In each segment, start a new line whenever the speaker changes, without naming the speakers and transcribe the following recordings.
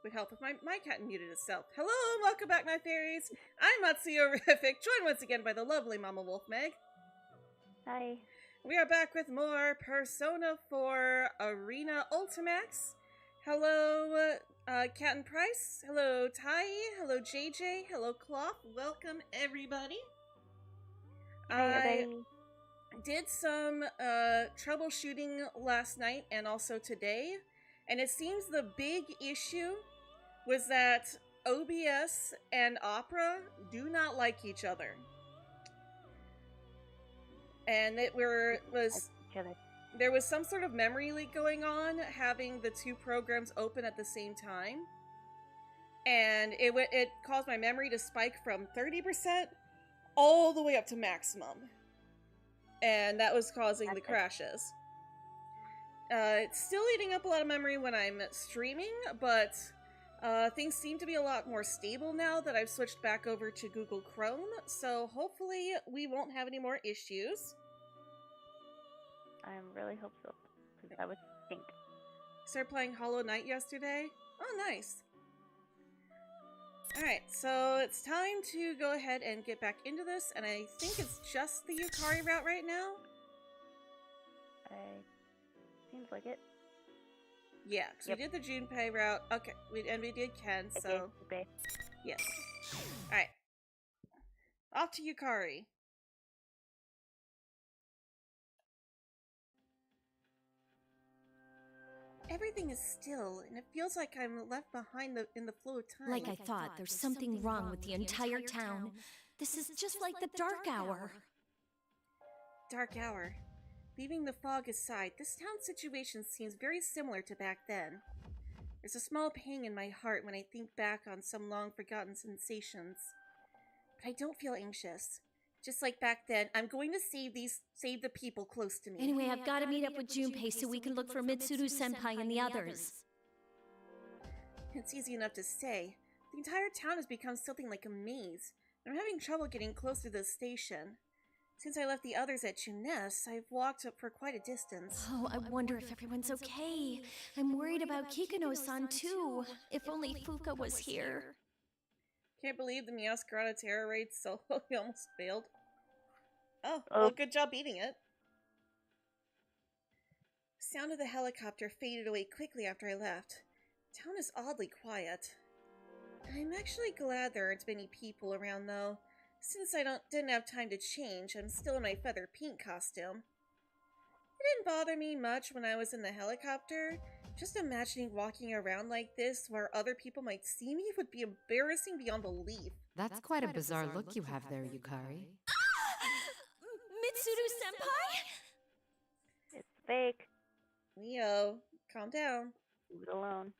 for help if my cat muted itself. Hello, welcome back, my fairies. I'm Matsuyorific, joined once again by the lovely Mama Wolf Meg.
Hi.
We are back with more Persona 4 Arena Ultimax. Hello, Cat and Price. Hello, Tai. Hello, JJ. Hello, Cloth. Welcome, everybody. I did some troubleshooting last night and also today, and it seems the big issue was that OBS and Opera do not like each other. And there was some sort of memory leak going on, having the two programs open at the same time. And it caused my memory to spike from 30% all the way up to maximum. And that was causing the crashes. It's still eating up a lot of memory when I'm streaming, but things seem to be a lot more stable now that I've switched back over to Google Chrome, so hopefully we won't have any more issues.
I really hope so, because that would stink.
Started playing Hollow Knight yesterday. Oh, nice. Alright, so it's time to go ahead and get back into this, and I think it's just the Yukari route right now.
Seems like it.
Yeah, because we did the Junpei route. Okay, we did Ken, so...
Okay.
Yes. Alright. Off to Yukari. Everything is still, and it feels like I'm left behind in the flow of time.
Like I thought, there's something wrong with the entire town. This is just like the dark hour.
Dark hour. Leaving the fog aside, this town situation seems very similar to back then. There's a small pang in my heart when I think back on some long-forgotten sensations. But I don't feel anxious. Just like back then, I'm going to save the people close to me.
Anyway, I've got to meet up with Junpei so we can look for Mitsuru-senpai and the others.
It's easy enough to say. The entire town has become something like a maze, and I'm having trouble getting close to the station. Since I left the others at Juness, I've walked up for quite a distance.
Oh, I wonder if everyone's okay. I'm worried about Kikuno-san too. If only Fuka was here.
Can't believe the Meowscarada Terror Raid solo he almost failed. Oh, well, good job beating it. Sound of the helicopter faded away quickly after I left. Town is oddly quiet. I'm actually glad there aren't many people around, though. Since I didn't have time to change, I'm still in my feather pink costume. It didn't bother me much when I was in the helicopter. Just imagining walking around like this where other people might see me would be embarrassing beyond belief.
That's quite a bizarre look you have there, Yukari.
Mitsuru-senpai?
It's fake.
Leo, calm down.
Leave it alone.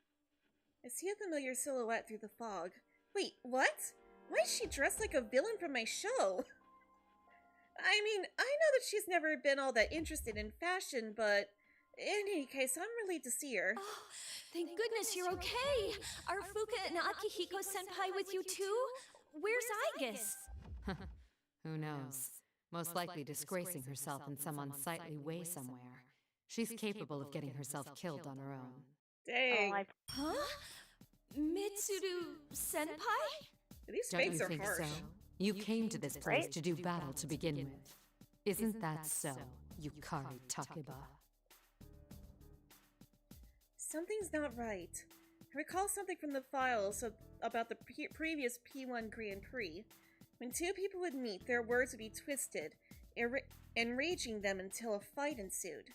I see a familiar silhouette through the fog. Wait, what? Why is she dressed like a villain from my show? I mean, I know that she's never been all that interested in fashion, but in any case, I'm relieved to see her.
Oh, thank goodness you're okay. Are Fuka and Akihiko-senpai with you too? Where's Aigis?
Who knows? Most likely disgracing herself in some unsightly way somewhere. She's capable of getting herself killed on her own.
Dang.
Huh? Mitsuru-senpai?
These
Don't you
fakes are
think
harsh.
so? You came to this place to do battle to begin with. Isn't that so, Yukari Takeba?
Something's not right. I recall something from the files about the previous P1 Grand Prix. When two people would meet, their words would be twisted, enraging them until a fight ensued.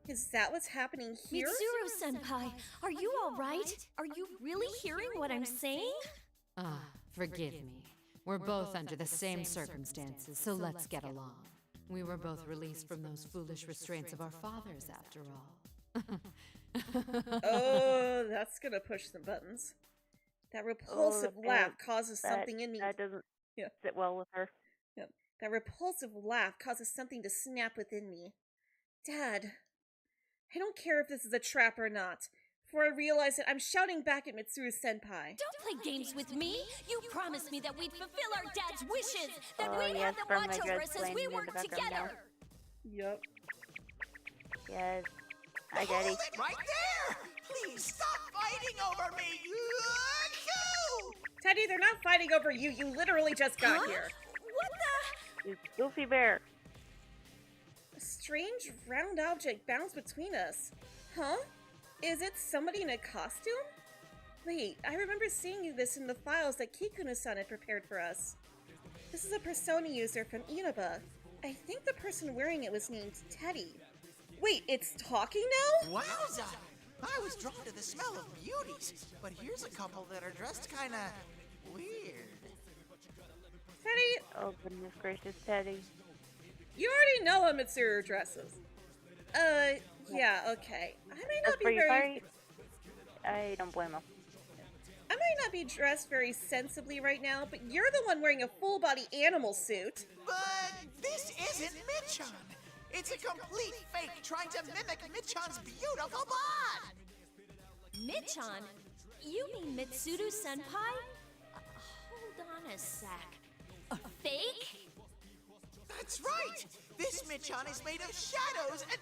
Is that what's happening here?
Mitsuru-senpai, are you alright? Are you really hearing what I'm saying?
Ah, forgive me. We're both under the same circumstances, so let's get along. We were both released from those foolish restraints of our fathers, after all.
Oh, that's gonna push some buttons. That repulsive laugh causes something in me.
That doesn't sit well with her.
Yep. That repulsive laugh causes something to snap within me. Dad, I don't care if this is a trap or not. Before I realize it, I'm shouting back at Mitsuru-senpai.
Don't play games with me! You promised me that we'd fulfill our dad's wishes! That we'd
yes,
have them
from
watch
my
over
dread
us as
playing
we
in the
work
background
together!
Yep.
Yes. I get it.
Hold it right there! Please stop fighting over me!
Teddy, they're not fighting over you. You literally just got here.
What the?
You goofy bear.
A strange round object bounced between us. Huh? Is it somebody in a costume? Wait, I remember seeing this in the files that Kikuno-san had prepared for us. This is a Persona user from Inaba. I think the person wearing it was named Teddy. Wait, it's talking now?
Wowza! I was drawn to the smell of beauties, but here's a couple that are dressed kinda weird.
Teddy,
Oh, goodness gracious, Teddy.
you already know how Mitsuru dresses. Yeah, okay. I might not be very...
I don't blame him.
I might not be dressed very sensibly right now, but you're the one wearing a full-body animal suit.
But this isn't Michan! It's a complete fake trying to mimic Michan's beautiful bod!
Michan? You mean Mitsuru Senpai? Hold on a sec. A fake?
That's right! This Michan is made of shadows and...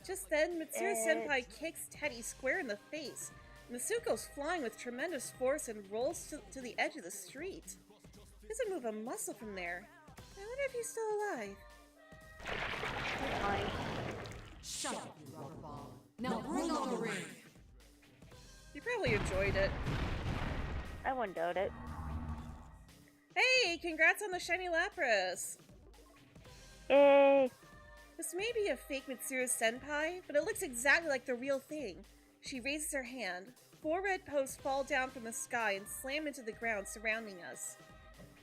Just then, Mitsuru Senpai kicks Teddy square in the face. Masuko's flying with tremendous force and rolls to the edge of the street. He doesn't move a muscle from there. I wonder if he's still alive.
Shut up, you rubber ball. Now bring on the ring.
He probably enjoyed it.
I wouldn't doubt it.
Hey, congrats on the shiny Lapras!
Yay!
This may be a fake Mitsuru Senpai, but it looks exactly like the real thing. She raises her hand. 4 red posts fall down from the sky and slam into the ground surrounding us.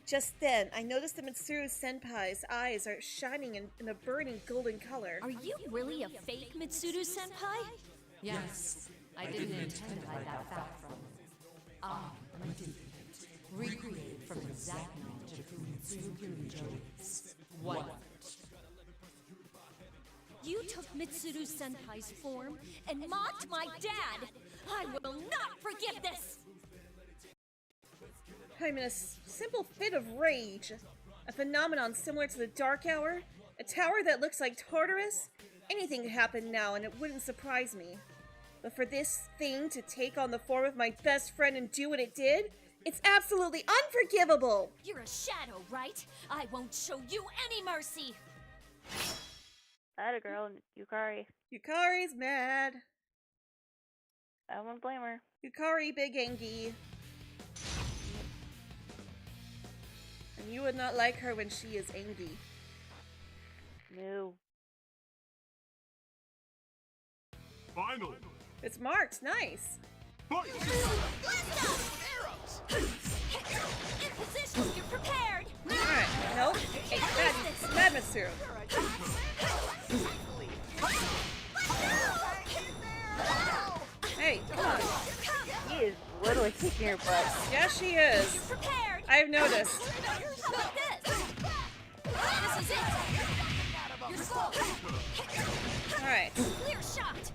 Just then, I noticed that Mitsuru Senpai's eyes are shining in a burning golden color.
Are you really a fake Mitsuru Senpai?
Yes, I didn't intend to hide that fact from you. I am a duplicate, recreated from exact knowledge of who Mitsuru Kirijo is. What?
You took Mitsuru Senpai's form and mocked my dad! I will not forgive this!
I'm in a simple fit of rage. A phenomenon similar to the Dark Hour, a tower that looks like Tartarus. Anything could happen now and it wouldn't surprise me. But for this thing to take on the form of my best friend and do what it did, it's absolutely unforgivable!
You're a shadow, right? I won't show you any mercy!
That a girl, Yukari.
Yukari's mad.
I won't blame her.
Yukari big Angie. And you would not like her when she is angry.
No.
Finally!
It's marked, nice.
Fight!
In position, you're prepared!
Alright, nope. Mad Mitsuru. Hey, come on.
He is literally kicking your butt.
Yeah, she is.
You're prepared!
I've noticed.
How about this? This is it! You're slow!
Alright.
Clear shot!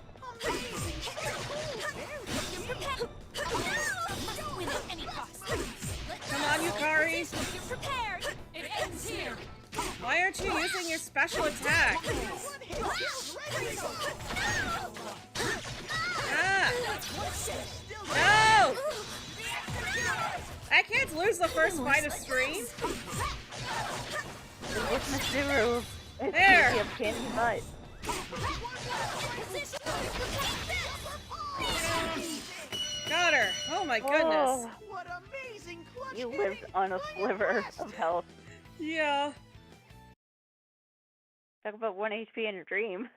You're prepared! Must win at any cost!
Come on, Yukari.
You're prepared! It ends here!
Why aren't you using your special attack? Ah! No! I can't lose the first fight of stream.
With Mitsuru, it's
There.
a pain in the butt.
Got her. Oh my goodness.
Oh,
What amazing clutch
you
hitting!
lived on a sliver of health.
Yeah.
Talk about 1 HP in your dream.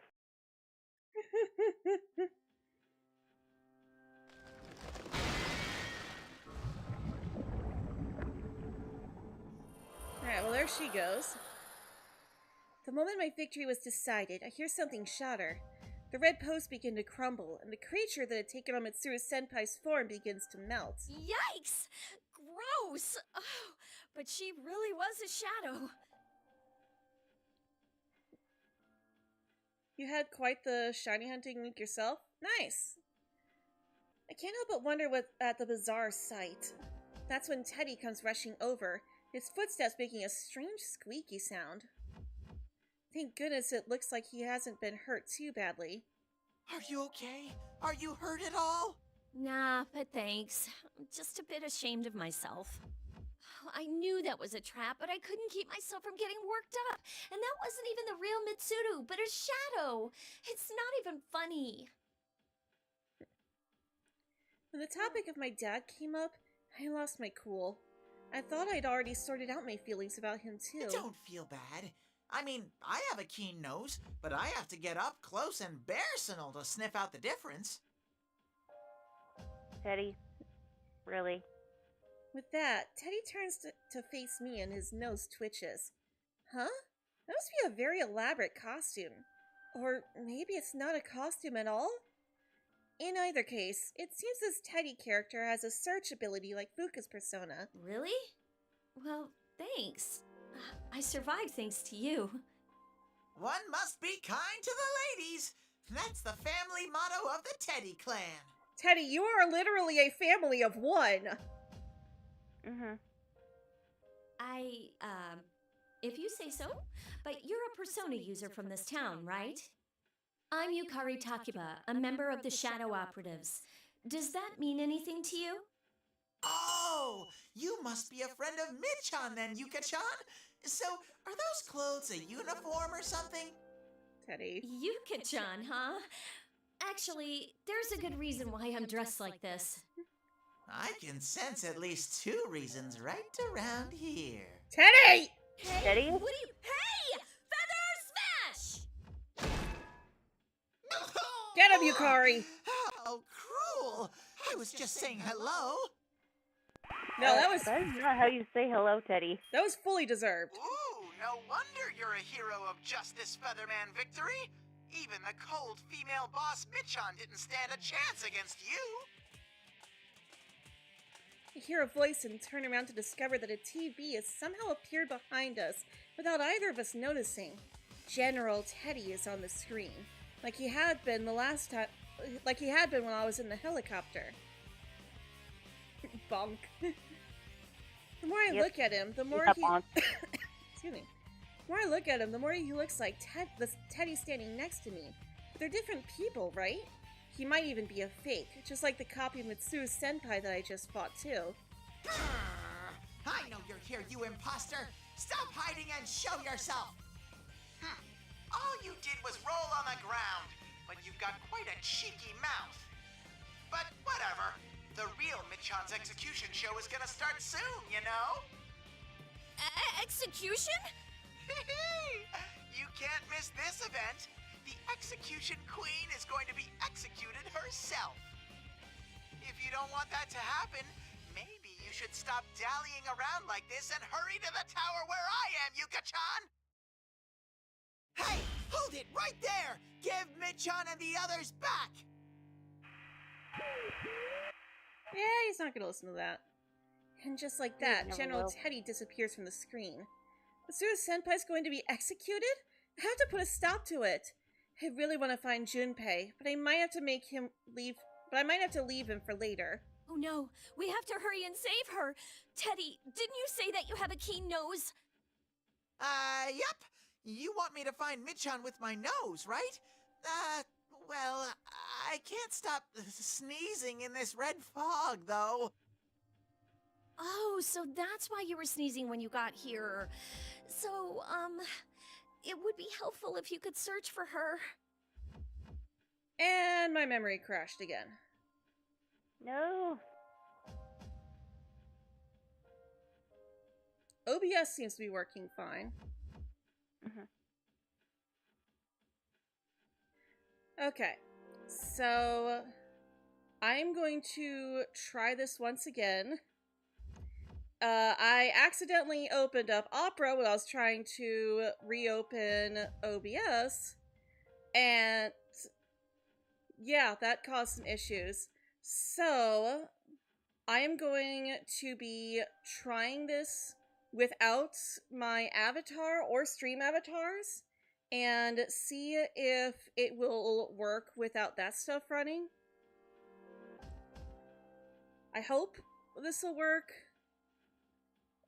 Alright, well there she goes. The moment my victory was decided, I hear something shatter. The red posts begin to crumble, and the creature that had taken on Mitsuru Senpai's form begins to melt.
Yikes! Gross! Oh, but she really was a shadow.
You had quite the shiny hunting week yourself? Nice! I can't help but wonder at the bizarre sight. That's when Teddy comes rushing over, his footsteps making a strange squeaky sound. Thank goodness it looks like he hasn't been hurt too badly.
Are you okay? Are you hurt at all?
Nah, but thanks. I'm just a bit ashamed of myself. I knew that was a trap, but I couldn't keep myself from getting worked up. And that wasn't even the real Mitsuru, but a shadow. It's not even funny.
When the topic of my dad came up, I lost my cool. I thought I'd already sorted out my feelings about him too.
Don't feel bad. I mean, I have a keen nose, but I have to get up close and personal to sniff out the difference.
Teddy, really?
With that, Teddy turns to face me and his nose twitches. Huh? That must be a very elaborate costume. Or maybe it's not a costume at all? In either case, it seems this Teddy character has a search ability like Fuka's persona.
Really? Well, thanks. I survived thanks to you.
One must be kind to the ladies. That's the family motto of the Teddy clan.
Teddy, you are literally a family of one.
Mm-hmm.
If you say so, but you're a persona user from this town, right? I'm Yukari Takiba, a member of the Shadow Operatives. Does that mean anything to you?
Oh, you must be a friend of Mid-chan then, Yuka-chan. So, are those clothes a uniform or something?
Teddy.
Yuka-chan, huh? Actually, there's a good reason why I'm dressed like this.
I can sense at least 2 reasons right around here.
Teddy!
Hey,
Teddy?
what do you— Hey! Feather smash!
Get him, Yukari!
How cruel! I was just saying hello.
No, that was
not how you say hello, Teddy.
fully deserved.
Ooh, no wonder you're a hero of Justice Featherman victory. Even the cold female boss Mid-chan didn't stand a chance against you.
I hear a voice and turn around to discover that a TV has somehow appeared behind us without either of us noticing. General Teddy is on the screen, like he had been when I was in the helicopter. Bonk. The more I look at him, the more he excuse me. The more I look at him, the more he looks like Teddy standing next to me. But they're different people, right? He might even be a fake, just like the copy of Mitsuru Senpai that I just fought too.
I know you're here, you imposter! Stop hiding and show yourself! All you did was roll on the ground, but you've got quite a cheeky mouth. But whatever. The real Mid-chan's execution show is gonna start soon, you know?
Execution?
You can't miss this event. The Execution Queen is going to be executed herself. If you don't want that to happen, maybe you should stop dallying around like this and hurry to the tower where I am, Yuka-chan! Hey, hold it right there! Give Mid-chan and the others back!
Yeah, he's not gonna listen to that. And just like that, General Teddy disappears from the screen. Mitsuru Senpai's going to be executed? I have to put a stop to it. I really want to find Junpei, but I might have to leave him for later.
Oh no, we have to hurry and save her! Teddy, didn't you say that you have a keen nose?
Yep. You want me to find Mid-chan with my nose, right? Well, I can't stop sneezing in this red fog, though.
Oh, so that's why you were sneezing when you got here. So, it would be helpful if you could search for her.
And my memory crashed again.
No.
OBS seems to be working fine.
Mm-hmm.
Okay, so I'm going to try this once again. I accidentally opened up Opera when I was trying to reopen OBS, and yeah, that caused some issues. So I am going to be trying this without my avatar or stream avatars and see if it will work without that stuff running. I hope this will work.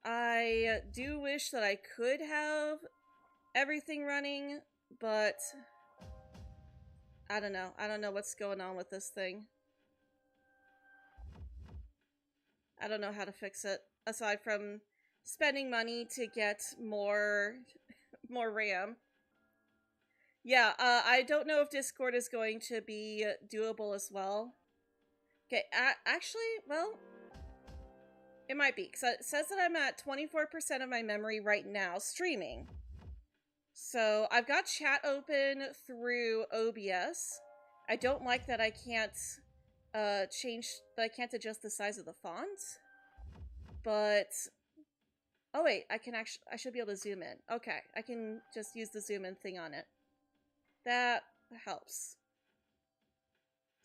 I do wish that I could have everything running, but I don't know. I don't know what's going on with this thing. I don't know how to fix it, aside from spending money to get more RAM. Yeah, I don't know if Discord is going to be doable as well. Okay, actually, well, it might be, because it says that I'm at 24% of my memory right now streaming. So I've got chat open through OBS. I don't like that I can't I can't adjust the size of the font. But oh wait, I should be able to zoom in. Okay, I can just use the zoom in thing on it. That helps.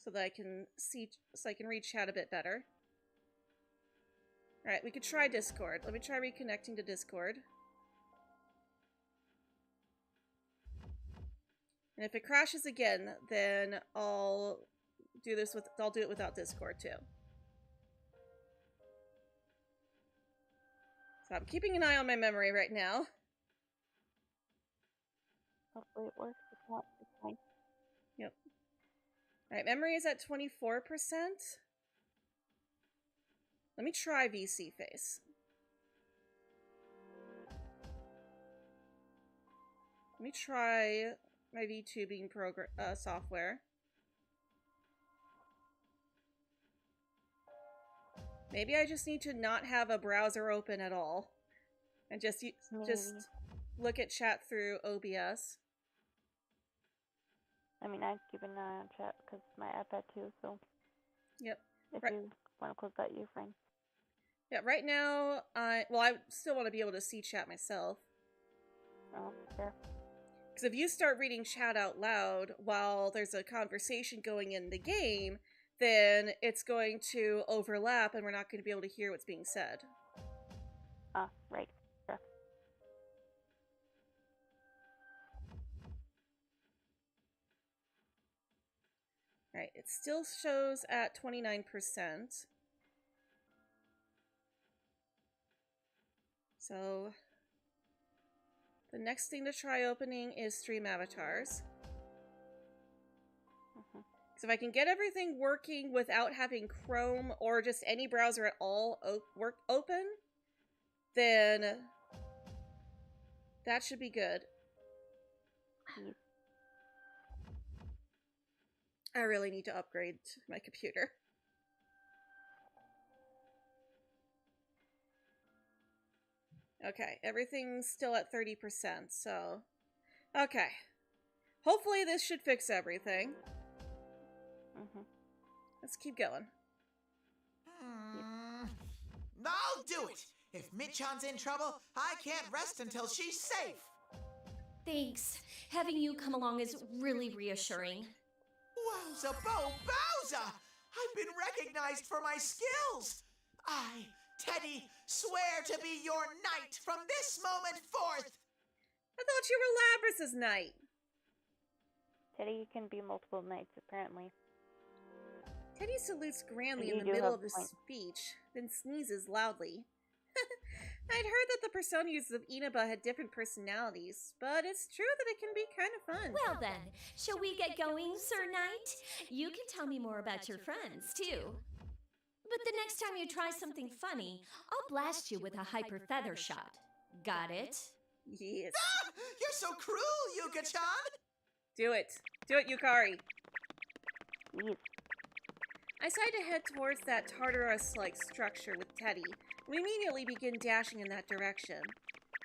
So that I can see, so I can read chat a bit better. Alright, we could try Discord. Let me try reconnecting to Discord. And if it crashes again, then I'll do it without Discord too. So I'm keeping an eye on my memory right now.
Hopefully it works. If not, it's fine.
Yep. Alright, memory is at 24%. Let me try VC Face. Let me try my VTubing software. Maybe I just need to not have a browser open at all. And just look at chat through OBS.
I mean, I keep an eye on chat because my iPad too, so.
Yep.
If you want to close that, you're fine.
Yeah, right now, I still want to be able to see chat myself.
Oh, fair.
Because if you start reading chat out loud while there's a conversation going in the game, then it's going to overlap and we're not going to be able to hear what's being said.
Ah, right. Sure.
Right, it still shows at 29%. So the next thing to try opening is Stream Avatars. So if I can get everything working without having Chrome or just any browser at all open, then that should be good. I really need to upgrade my computer. Okay, everything's still at 30%, so... Okay. Hopefully this should fix everything. Let's keep going.
I'll do it! If Mid-chan's in trouble, I can't rest until she's safe!
Thanks. Having you come along is really reassuring.
Wowza Bo Bowza! I've been recognized for my skills! I, Teddy, swear to be your knight from this moment forth!
I thought you were Labrys's knight.
Teddy can be multiple knights, apparently.
Teddy salutes grandly in the middle of his speech, then sneezes loudly. I'd heard that the persona users of Inaba had different personalities, but it's true that it can be kind of fun.
Well then, shall we get going, Sir Knight? You can tell me more about your friends, too. But the next time you try something funny, I'll blast you with a hyper feather shot. Got it?
Yes.
Ah! You're so cruel, Yuka-chan!
Do it. Do it, Yukari.
Yes.
I decide to head towards that Tartarus-like structure with Teddy. We immediately begin dashing in that direction.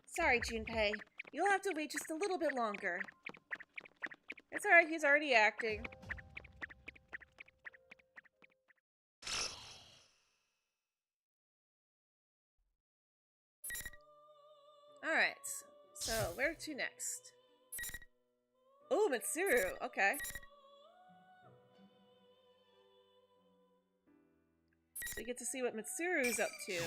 Sorry, Junpei. You'll have to wait just a little bit longer. It's alright, he's already acting. Alright, so where to next? Oh, Mitsuru, okay. So you get to see what Mitsuru's up to.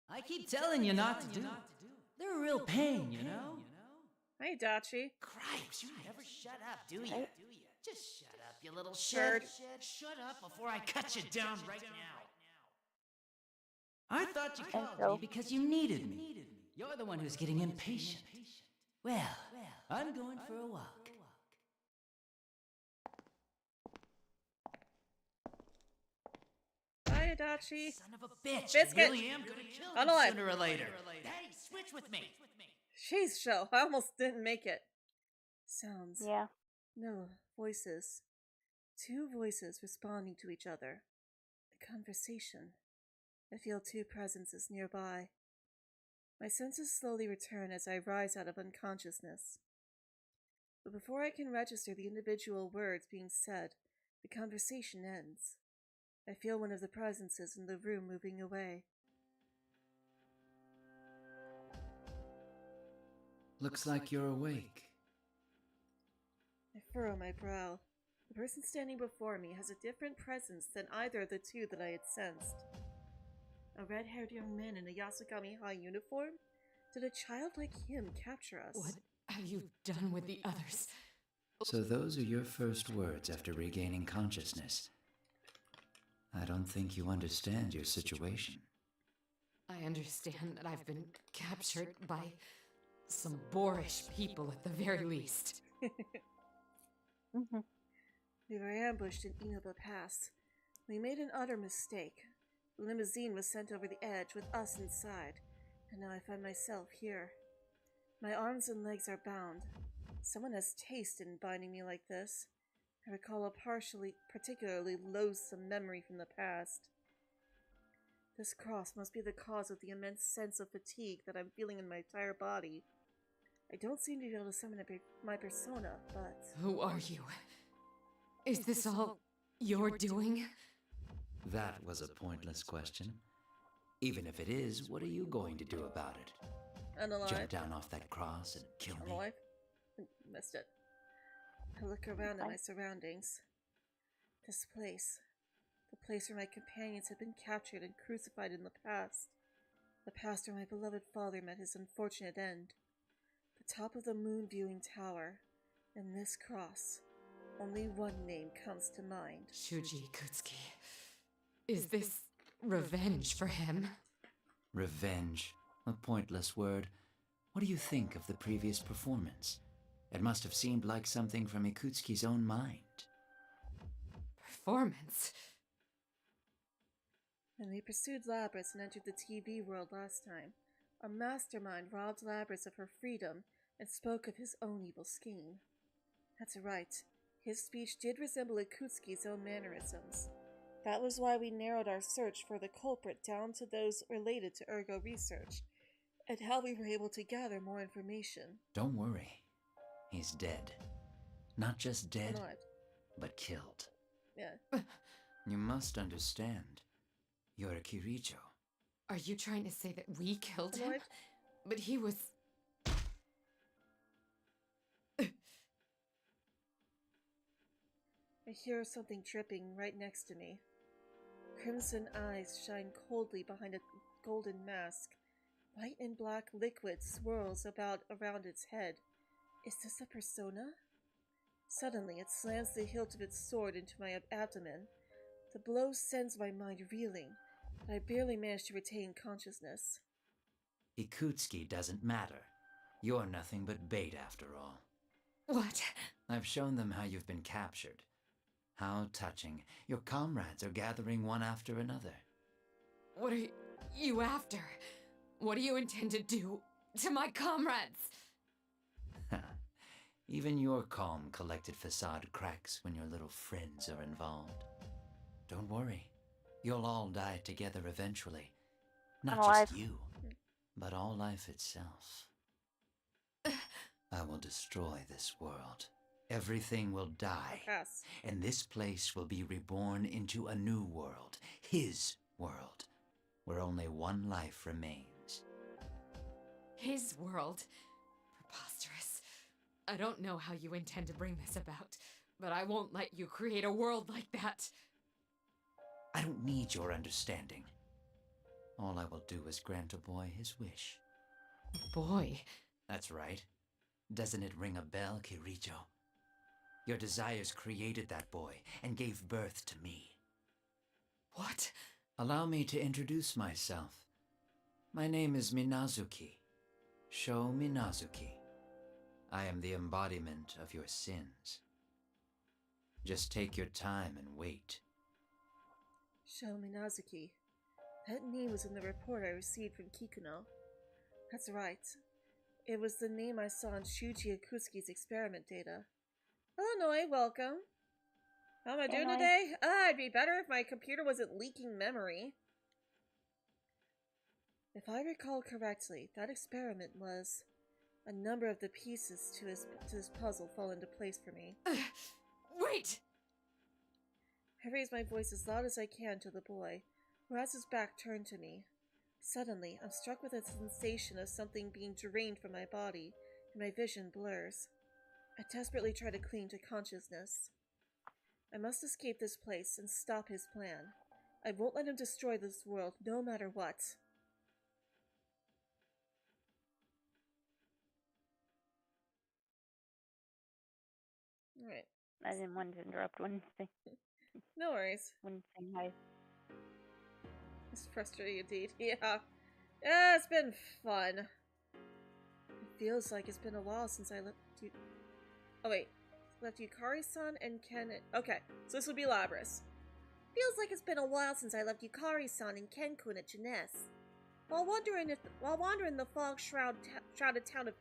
I keep telling you not to do it. They're a real pain, you know?
Hi, Dachi.
Cripes, you never shut up, do you? Just shut up, you little shit. Shut up before I cut you down right now. I thought you
And
called
so-
me because you needed me. You're the one who's getting impatient. Well, I'm going for a walk.
Bye, Adachi.
Son of a bitch!
Biscuit.
I really am gonna kill
On
him
the line.
sooner or later. Hey, switch with me.
Jeez, show. I almost didn't make it. Sounds.
Yeah.
No, voices. Two voices responding to each other. A conversation. I feel two presences nearby. My senses slowly return as I rise out of unconsciousness. But before I can register the individual words being said, the conversation ends. I feel one of the presences in the room moving away.
Looks like you're awake.
I furrow my brow. The person standing before me has a different presence than either of the two that I had sensed. A red-haired young man in a Yasukami High uniform? Did a child like him capture us?
What have you done with the others?
So those are your first words after regaining consciousness. I don't think you understand your situation.
I understand that I've been captured by some boorish people at the very least.
We were ambushed in Inoba Pass. We made an utter mistake. The limousine was sent over the edge with us inside, and now I find myself here. My arms and legs are bound. Someone has taste in binding me like this. I recall a particularly loathsome memory from the past. This cross must be the cause of the immense sense of fatigue that I'm feeling in my entire body. I don't seem to be able to summon my persona, but...
Who are you? Is this all you're doing?
That was a pointless question. Even if it is, what are you going to do about it?
Unalive.
Jump down off that cross and kill me?
Unalive? Missed it. I look around at my surroundings. This place. The place where my companions had been captured and crucified in the past. The past where my beloved father met his unfortunate end. The top of the moon viewing tower. And this cross. Only one name comes to mind.
Shuji Ikutsuki. Is this revenge for him?
Revenge. A pointless word. What do you think of the previous performance? It must have seemed like something from Ikutsuki's own mind.
Performance?
When we pursued Labrys and entered the TV world last time, a mastermind robbed Labrys of her freedom and spoke of his own evil scheme. That's right. His speech did resemble Ikutsuki's own mannerisms. That was why we narrowed our search for the culprit down to those related to ergo research, and how we were able to gather more information.
Don't worry. He's dead. Not just dead,
Alive.
but killed.
Yeah.
You must understand. You're a Kirijo.
Are you trying to say that we killed him?
Alive?
But he was...
I hear something dripping right next to me. Crimson eyes shine coldly behind a golden mask. White and black liquid swirls around its head. Is this a persona? Suddenly, it slams the hilt of its sword into my abdomen. The blow sends my mind reeling, but I barely manage to retain consciousness.
Ikutsuki doesn't matter. You're nothing but bait after all.
What?
I've shown them how you've been captured. How touching. Your comrades are gathering one after another.
What are you after? What do you intend to do to my comrades?
Even your calm, collected facade cracks when your little friends are involved. Don't worry. You'll all die together eventually. Not just you, but all life itself. I will destroy this world. Everything will die.
Pass.
And this place will be reborn into a new world. His world. Where only one life remains.
His world? Preposterous. I don't know how you intend to bring this about, but I won't let you create a world like that.
I don't need your understanding. All I will do is grant a boy his wish.
Boy?
That's right. Doesn't it ring a bell, Kirijo? Your desires created that boy and gave birth to me.
What?
Allow me to introduce myself. My name is Minazuki. Sho Minazuki. I am the embodiment of your sins. Just take your time and wait.
Sho Minazuki. That name was in the report I received from Kikuno. That's right. It was the name I saw in Shuji Akusugi's experiment data. Illinois, welcome. How am I doing today? It'd be better if my computer wasn't leaking memory. If I recall correctly, that experiment was a number of the pieces to his puzzle fall into place for me.
Wait!
I raise my voice as loud as I can to the boy, who has his back turned to me. Suddenly, I'm struck with a sensation of something being drained from my body, and my vision blurs. I desperately try to cling to consciousness. I must escape this place and stop his plan. I won't let him destroy this world, no matter what. Alright.
I didn't want to interrupt Wednesday.
No worries.
Wednesday night.
It's frustrating indeed. Yeah. Yeah, it's been fun. It feels like it's been a while since I left you. Oh, wait. Left Yukari-san and Ken. Okay, so this would be Labras. Feels like it's been a while since I left Yukari-san and Ken-kun at Jeunesse. While wandering the fog-shrouded town of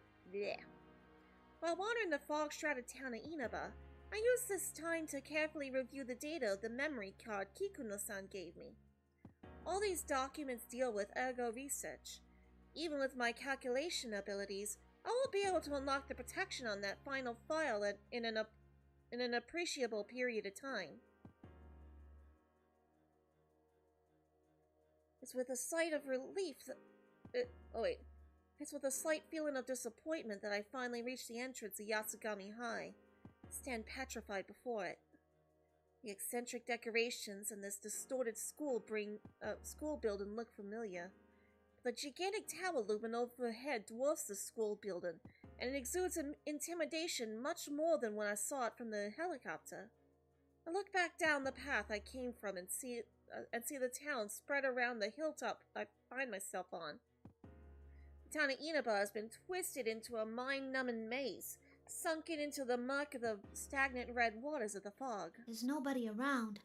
Inaba, I used this time to carefully review the data of the memory card Kikuno-san gave me. All these documents deal with ergo research. Even with my calculation abilities, I won't be able to unlock the protection on that final file in an appreciable period of time. It's with a sight of relief It's with a slight feeling of disappointment that I finally reach the entrance of Yasugami High. Stand petrified before it. The eccentric decorations and this distorted school building look familiar. The gigantic tower looming overhead dwarfs the school building, and it exudes intimidation much more than when I saw it from the helicopter. I look back down the path I came from and see the town spread around the hilltop I find myself on. The town of Inaba has been twisted into a mind-numbing maze, sunken into the muck of the stagnant red waters of the fog.
There's nobody around.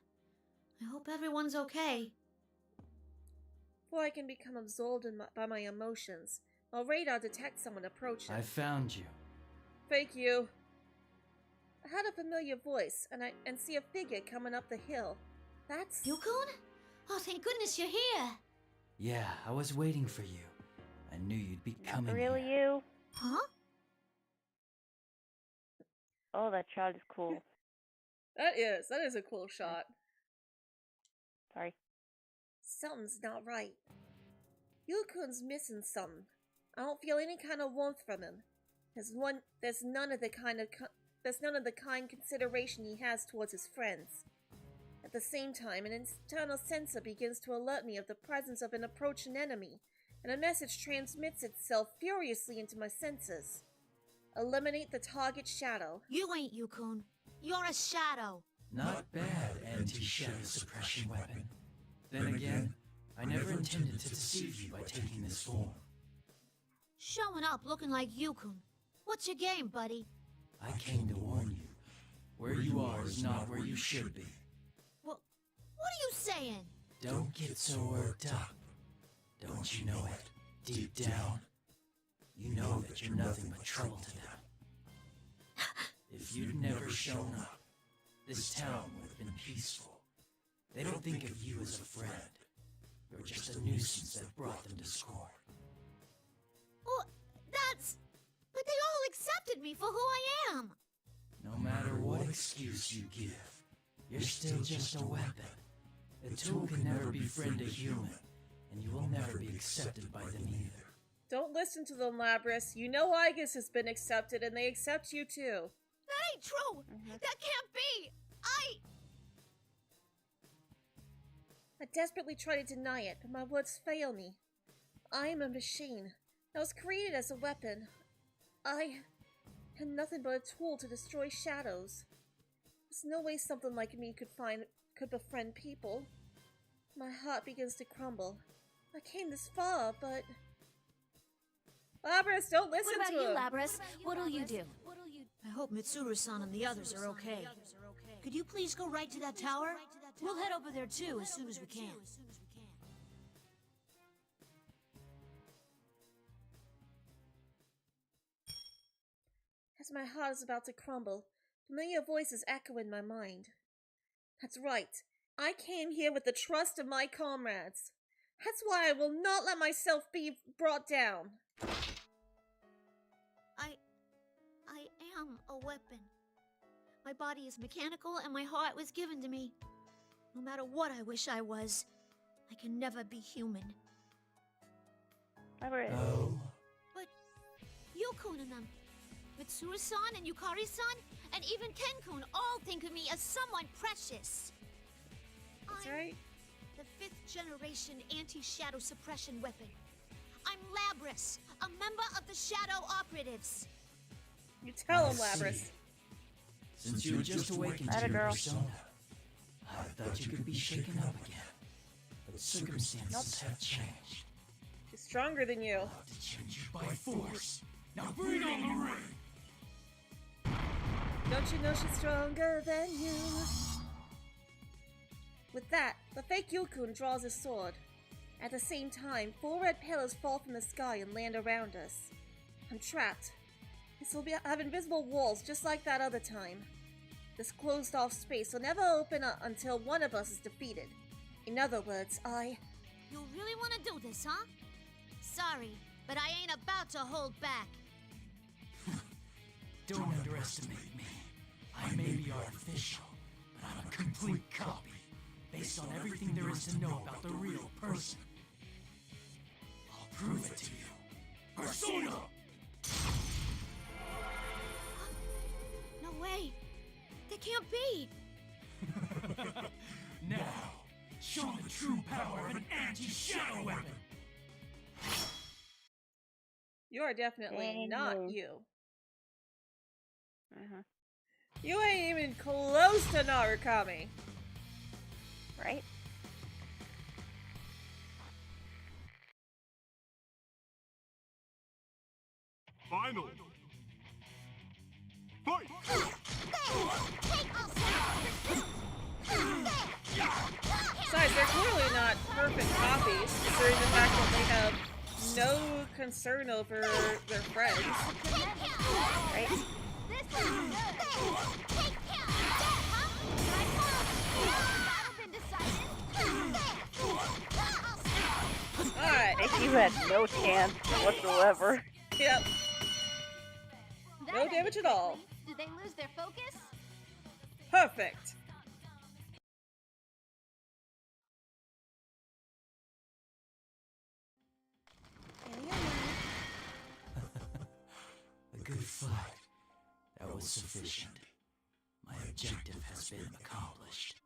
I hope everyone's okay.
Before I can become absorbed by my emotions, my radar detects someone approaching.
I found you.
Thank you. I heard a familiar voice, and see a figure coming up the hill. That's...
Yukon? Oh, thank goodness you're here.
Yeah, I was waiting for you. I knew you'd be coming
Really,
here.
you?
Huh?
Oh, that shot is cool.
That is a cool shot.
Sorry.
Something's not right. Yukun's missing something. I don't feel any kind of warmth from him. There's none of the kind consideration he has towards his friends. At the same time, an internal sensor begins to alert me of the presence of an approaching enemy, and a message transmits itself furiously into my senses. Eliminate the target shadow.
You ain't Yukon. You're a shadow.
Not bad, anti-shadow suppression weapon. Then again, I never intended to deceive you by taking this form.
Showing up looking like Yukon. What's your game, buddy?
I came to warn you. Where you are is not where you should be.
What are you saying?
Don't get so worked up. Don't you know it, deep down? You know that you're nothing but trouble to them. If you'd never shown up, this town would have been peaceful. They don't think of you as a friend. You're just a nuisance that brought them to score.
Well, but they all accepted me for who I am.
No matter what excuse you give, you're still just a weapon. A tool can never befriend a human, and you will never be accepted by them either.
Don't listen to them, Labras. You know Igus has been accepted, and they accept you too.
That ain't true. That can't be.
I desperately try to deny it, but my words fail me. I am a machine. I was created as a weapon. I am nothing but a tool to destroy shadows. There's no way something like me could befriend people. My heart begins to crumble. I came this far, but... Labras, don't listen to him!
What about you, Labras? What'll you do?
I hope Mitsuru-san and the others are okay. Could you please go right to that tower? We'll head over there too as soon as we can.
As my heart is about to crumble, familiar voices echo in my mind. That's right. I came here with the trust of my comrades. That's why I will not let myself be brought down.
I am a weapon. My body is mechanical and my heart was given to me. No matter what I wish I was, I can never be human.
Oh.
But Yukun and them, Mitsuru-san and Yukari-san, and even Ken-kun all think of me as someone precious.
That's right.
The 5th generation anti-shadow suppression weapon. I'm Labras, a member of the Shadow Operatives.
You tell him, Labras.
Since you were just awakened to your persona, I thought you could be shaken up again. But circumstances have changed.
He's stronger than you.
I'll have to change you by force. Now bring on the ring!
Don't you know she's stronger than you? With that, the fake Yukun draws his sword. At the same time, 4 red pillars fall from the sky and land around us. I'm trapped. This will have invisible walls just like that other time. This closed-off space will never open up until one of us is defeated. In other words,
You really want to do this, huh? Sorry, but I ain't about to hold back.
Don't underestimate me. I may be artificial, but I'm a complete copy, based on everything there is to know about the real person. I'll prove it to you. Persona!
No way. That can't be.
Now, show the true power of an anti-shadow weapon!
you are definitely not you.
Uh-huh.
You ain't even close to Narukami.
Right?
Final! Fight!
Besides, they're clearly not perfect copies, considering the fact that they have no concern over their friends.
Right?
Alright.
You had no chance whatsoever.
Yep. No damage at all.
Did they lose their focus?
Perfect.
A good fight. That was sufficient. My objective has been accomplished.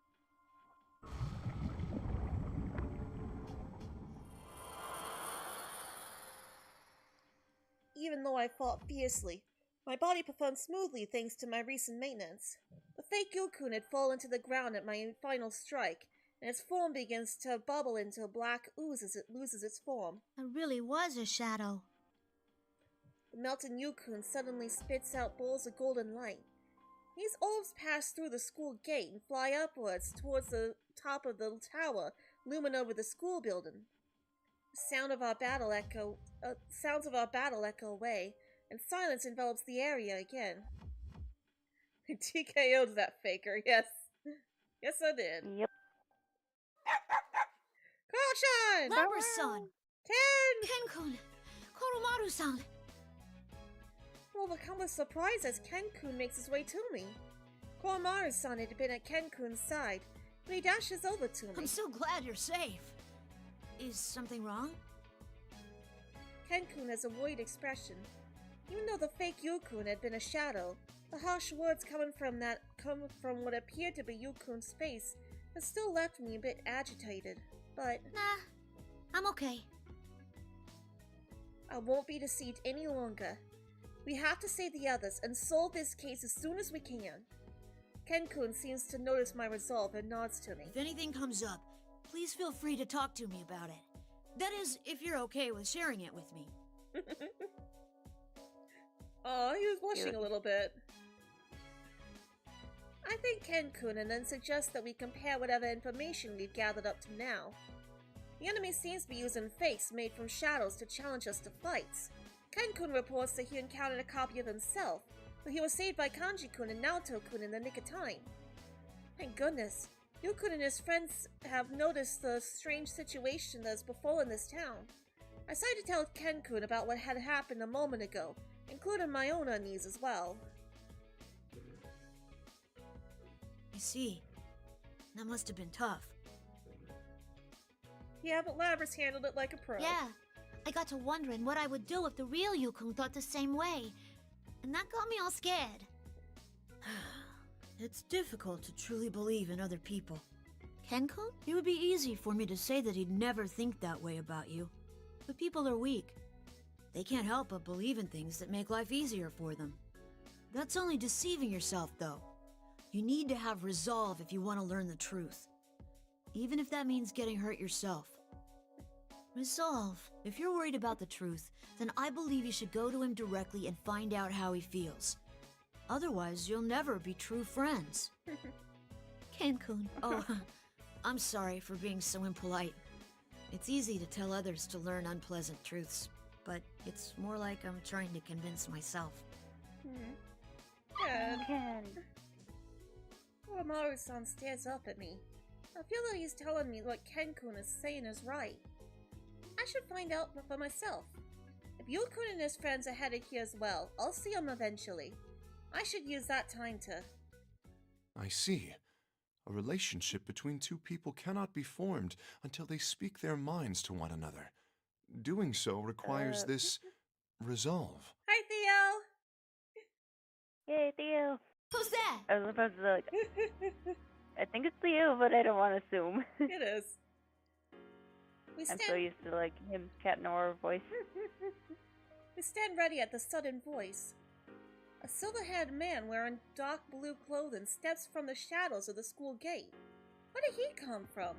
Even though I fought fiercely, my body performed smoothly thanks to my recent maintenance. The fake Yukun had fallen to the ground at my final strike, and its form begins to bubble into a black ooze as it loses its form.
It really was a shadow.
The melting Yukun suddenly spits out balls of golden light. These orbs pass through the school gate and fly upwards towards the top of the tower, looming over the school building. The sounds of our battle echo away, and silence envelops the area again. I TKO'd that faker, yes. Yes, I did.
Yep.
Koro-chan!
Labras-san! Ken-kun! Koromaru-san!
Well, become with surprise as Ken-kun makes his way to me. Koromaru-san had been at Ken-kun's side, but he dashes over to me.
I'm so glad you're safe. Is something wrong?
Ken-kun has a worried expression. Even though the fake Yukun had been a shadow, the harsh words coming from what appeared to be Yukun's face has still left me a bit agitated, but...
Nah, I'm okay.
I won't be deceived any longer. We have to save the others and solve this case as soon as we can. Ken-kun seems to notice my resolve and nods to me.
If anything comes up, please feel free to talk to me about it. That is, if you're okay with sharing it with me.
Oh, he was blushing a little bit. I think Ken-kun and then suggest that we compare whatever information we've gathered up to now. The enemy seems to be using fakes made from shadows to challenge us to fights. Ken-kun reports that he encountered a copy of himself, but he was saved by Kanji-kun and Naoto-kun in the nick of time. Thank goodness, Yu-kun and his friends have noticed the strange situation that has befallen this town. I decided to tell Ken-kun about what had happened a moment ago, including my own unease as well.
I see. That must have been tough.
Yeah, but Labras handled it like a pro.
Yeah, I got to wondering what I would do if the real Yu-kun thought the same way. And that got me all scared. It's difficult to truly believe in other people. Ken-kun? It would be easy for me to say that he'd never think that way about you. But people are weak. They can't help but believe in things that make life easier for them. That's only deceiving yourself, though. You need to have resolve if you want to learn the truth. Even if that means getting hurt yourself. Resolve. If you're worried about the truth, then I believe you should go to him directly and find out how he feels. Otherwise, you'll never be true friends. Ken-kun. Oh, I'm sorry for being so impolite. It's easy to tell others to learn unpleasant truths, but it's more like I'm trying to convince myself.
Ken. Koromaru-san stares up at me. I feel that he's telling me what Ken-kun is saying is right. I should find out for myself. If Yu-kun and his friends are headed here as well, I'll see them eventually. I should use that time to...
I see. A relationship between two people cannot be formed until they speak their minds to one another. Doing so requires this resolve.
Hi, Theo!
Yay, Theo!
Who's that?
I was about to like... I think it's Theo, but I don't want to assume.
It is.
I'm so used to like him Cat Noir voice.
We stand ready at the sudden voice. A silver-haired man wearing dark blue clothing steps from the shadows of the school gate. Where did he come from?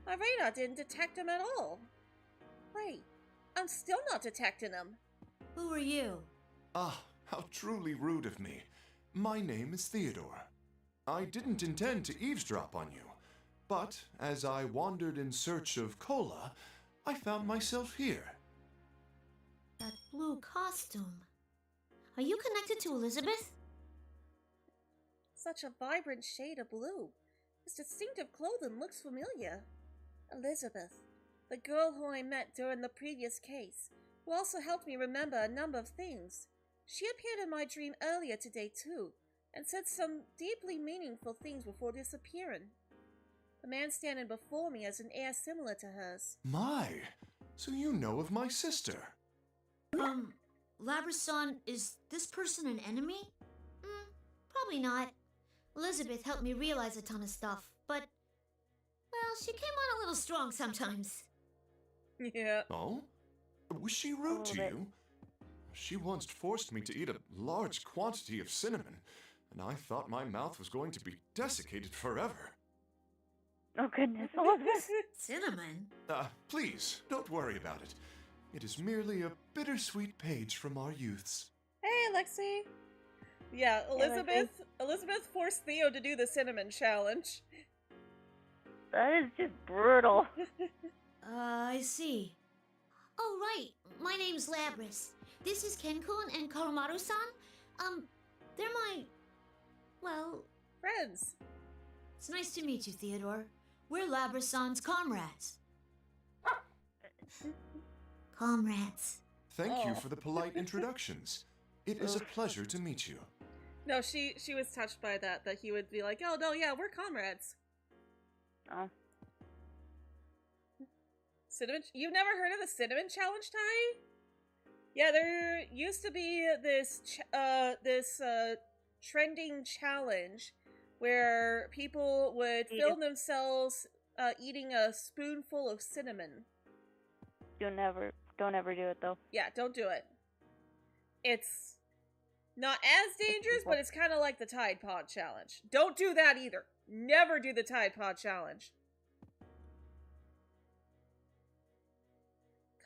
My radar didn't detect him at all. Wait, I'm still not detecting him.
Who are you?
Ah, how truly rude of me. My name is Theodore. I didn't intend to eavesdrop on you, but as I wandered in search of cola, I found myself here.
That blue costume. Are you connected to Elizabeth?
Such a vibrant shade of blue. His distinctive clothing looks familiar. Elizabeth, the girl who I met during the previous case, who also helped me remember a number of things. She appeared in my dream earlier today too, and said some deeply meaningful things before disappearing. The man standing before me has an air similar to hers.
My, so you know of my sister.
Labras-san, is this person an enemy? Probably not. Elizabeth helped me realize a ton of stuff, but, well, she came on a little strong sometimes.
Yeah.
Oh? Was she rude to you? She once forced me to eat a large quantity of cinnamon, and I thought my mouth was going to be desiccated forever.
Oh goodness,
Cinnamon?
Please, don't worry about it. It is merely a bittersweet page from our youths.
Hey, Lexi. Yeah, Elizabeth forced Theo to do the cinnamon challenge.
That is just brutal.
I see. Oh, right. My name's Labras. This is Ken-kun and Koromaru-san. They're my... well...
friends.
It's nice to meet you, Theodore. We're Labras-san's comrades. Comrades.
Thank you for the polite introductions. It is a pleasure to meet you.
No, she was touched by that he would be like, oh, no, yeah, we're comrades.
Oh.
Cinnamon? You've never heard of the cinnamon challenge, Ty? Yeah, there used to be this trending challenge where people would film themselves eating a spoonful of cinnamon.
Don't ever do it though.
Yeah, don't do it. It's not as dangerous, but it's kind of like the Tide Pod challenge. Don't do that either. Never do the Tide Pod challenge.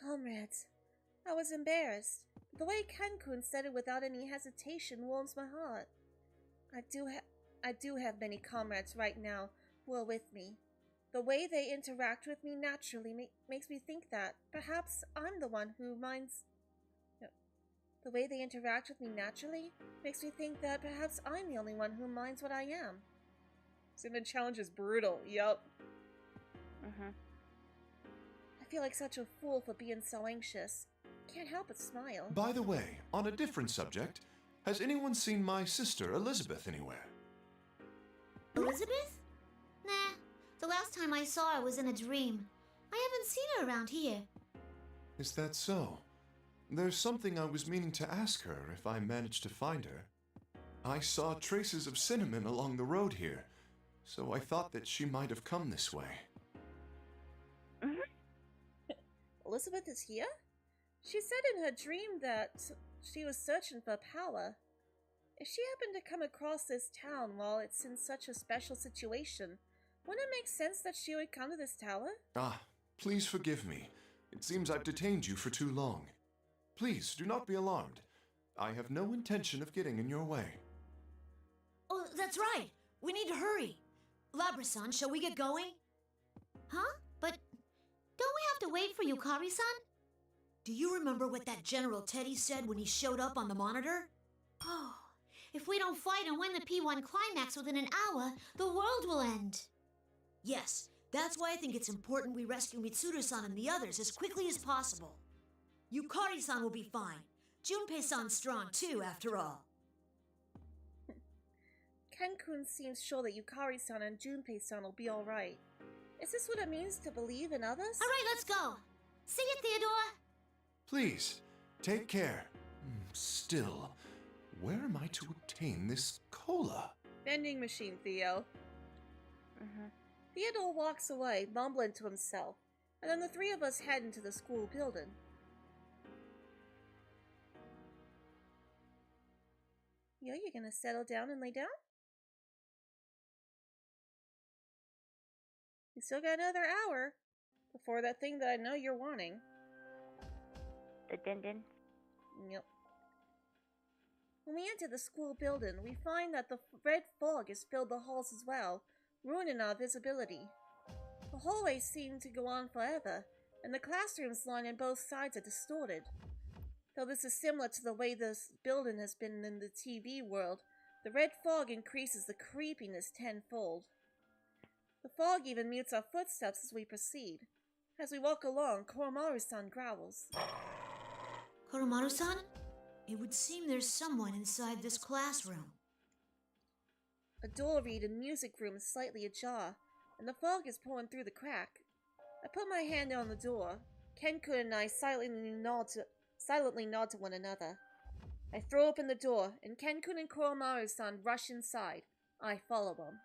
Comrades, I was embarrassed. The way Ken-kun said it without any hesitation warms my heart. I do have many comrades right now who are with me. The way they interact with me naturally makes me think that perhaps I'm the one who minds... No. The way they interact with me naturally makes me think that perhaps I'm the only one who minds what I am. Cinnamon challenge is brutal, yup. I feel like such a fool for being so anxious. Can't help but smile.
By the way, on a different subject, has anyone seen my sister Elizabeth anywhere?
Elizabeth? Nah. The last time I saw her was in a dream. I haven't seen her around here.
Is that so? There's something I was meaning to ask her if I managed to find her. I saw traces of cinnamon along the road here, so I thought that she might have come this way.
Elizabeth is here? She said in her dream that she was searching for power. If she happened to come across this town while it's in such a special situation, wouldn't it make sense that she would come to this tower?
Ah, please forgive me. It seems I've detained you for too long. Please, do not be alarmed. I have no intention of getting in your way.
Oh, that's right. We need to hurry. Labra-san, shall we get going? Huh? But don't we have to wait for Yukari-san? Do you remember what that General Teddy said when he showed up on the monitor? Oh, if we don't fight and win the P1 Climax within an hour, the world will end. Yes, that's why I think it's important we rescue Mitsuru-san and the others as quickly as possible. Yukari-san will be fine. Junpei-san's strong too, after all.
Ken-kun seems sure that Yukari-san and Junpei-san will be alright. Is this what it means to believe in others?
Alright, let's go. See you, Theodore.
Please, take care. Still, where am I to obtain this cola?
Vending machine, Theo. Theodore walks away, mumbling to himself, and then the three of us head into the school building. Yo, you gonna settle down and lay down? You still got another hour before that thing that I know you're wanting.
The din-din?
Yep. When we enter the school building, we find that the red fog has filled the halls as well, ruining our visibility. The hallways seem to go on forever, and the classrooms lining both sides are distorted. Though this is similar to the way this building has been in the TV world, the red fog increases the creepiness tenfold. The fog even mutes our footsteps as we proceed. As we walk along, Koromaru-san growls.
Koromaru-san? It would seem there's someone inside this classroom.
A door reed in music room is slightly ajar, and the fog is pouring through the crack. I put my hand on the door. Ken-kun and I silently nod to one another. I throw open the door, and Ken-kun and Koromaru-san rush inside. I follow them.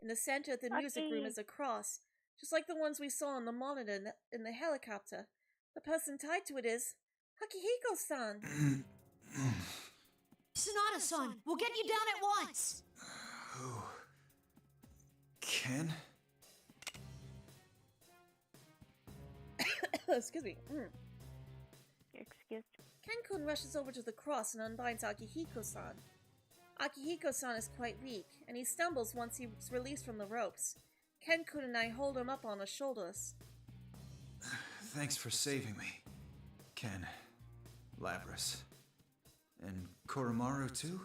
In the center of the music room is a cross, just like the ones we saw on the monitor in the helicopter. The person tied to it is Akihiko-san.
Sonata-san, we'll get you down at once.
Who? Ken?
Excuse me.
Excuse me.
Ken-kun rushes over to the cross and unbinds Akihiko-san. Akihiko-san is quite weak, and he stumbles once he's released from the ropes. Ken-kun and I hold him up on our shoulders.
Thanks for saving me, Ken, Labras, and Koromaru too?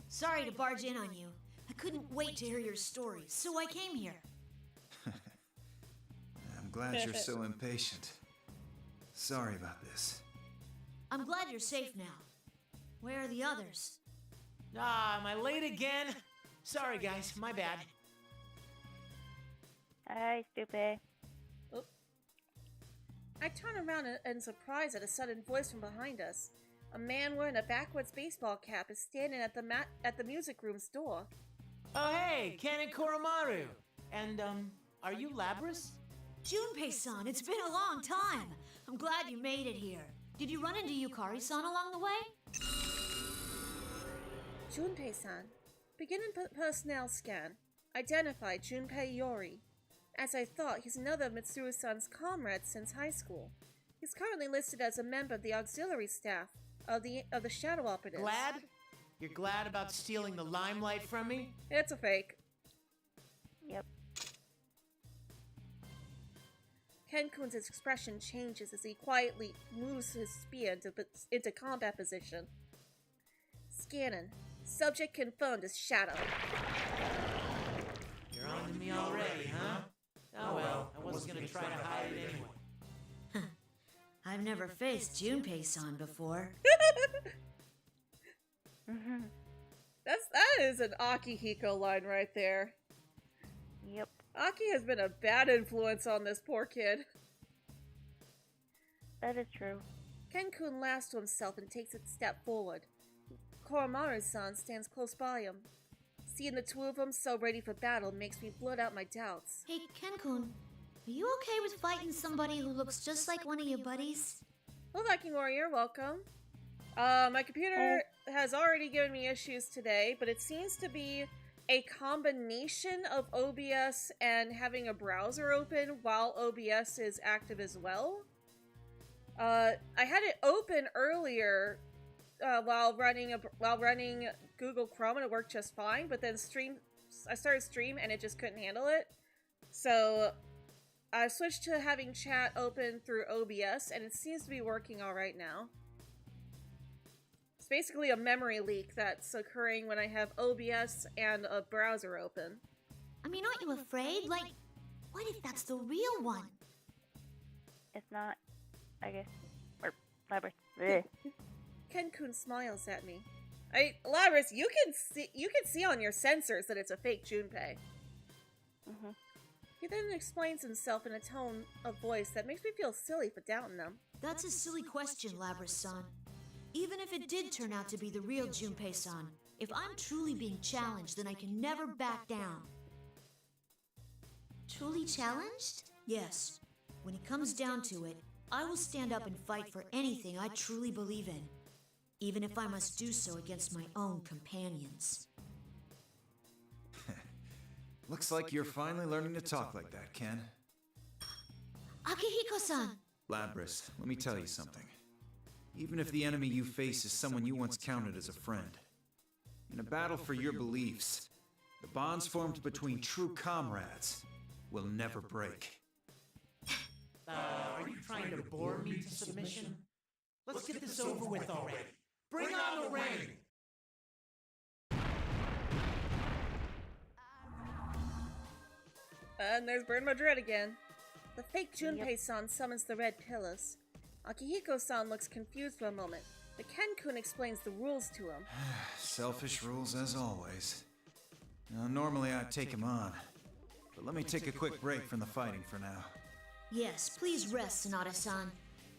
Sorry to barge in on you. I couldn't wait to hear your stories, so I came here.
I'm glad you're so impatient. Sorry about this.
I'm glad you're safe now. Where are the others?
Ah, am I late again? Sorry, guys, my bad.
Hi, stupid.
Oop. I turn around in surprise at a sudden voice from behind us. A man wearing a backwards baseball cap is standing at the music room's door.
Oh, hey, Ken and Koromaru. And, are you Labras?
Junpei-san, it's been a long time. I'm glad you made it here. Did you run into Yukari-san along the way?
Junpei-san, beginning personnel scan. identified Junpei Yori. As I thought, he's another of Mitsuru-san's comrades since high school. He's currently listed as a member of the auxiliary staff of the Shadow Operatives.
Glad? You're glad about stealing the limelight from me?
It's a fake.
Yep.
Ken-kun's expression changes as he quietly moves his spear into combat position. Scanning. Subject confirmed as Shadow.
You're on to me already, huh? Oh well, I wasn't gonna try to hide it anyway.
I've never faced Junpei-san before.
That is an Akihiko line right there.
Yep.
Aki has been a bad influence on this poor kid.
That is true.
Ken-kun laughs to himself and takes a step forward. Koromaru-san stands close by him. Seeing the two of them so ready for battle makes me blurt out my doubts.
Hey, Ken-kun, are you okay with fighting somebody who looks just like one of your buddies?
Well, Viking Warrior, welcome. My computer has already given me issues today, but it seems to be a combination of OBS and having a browser open while OBS is active as well. I had it open earlier while running Google Chrome and it worked just fine, but then I started stream and it just couldn't handle it. So I switched to having chat open through OBS and it seems to be working alright now. It's basically a memory leak that's occurring when I have OBS and a browser open.
I mean, aren't you afraid? Like, what if that's the real one?
It's not, I guess. Or, Labras.
Ken-kun smiles at me. Labras, you can see on your sensors that it's a fake Junpei. He then explains himself in a tone of voice that makes me feel silly for doubting them.
That's a silly question, Labras-san. Even if it did turn out to be the real Junpei-san, if I'm truly being challenged, then I can never back down. Truly challenged? Yes. When it comes down to it, I will stand up and fight for anything I truly believe in, even if I must do so against my own companions.
Looks like you're finally learning to talk like that, Ken.
Akihiko-san!
Labras, let me tell you something. Even if the enemy you face is someone you once counted as a friend, in a battle for your beliefs, the bonds formed between true comrades will never break.
Are you trying to bore me to submission? Let's get this over with already. Bring on the rain!
And there's Burn Madrid again. The fake Junpei-san summons the red pillars. Akihiko-san looks confused for a moment, but Ken-kun explains the rules to him.
Selfish rules as always. Now, normally I'd take him on, but let me take a quick break from the fighting for now.
Yes, please rest, Sonata-san.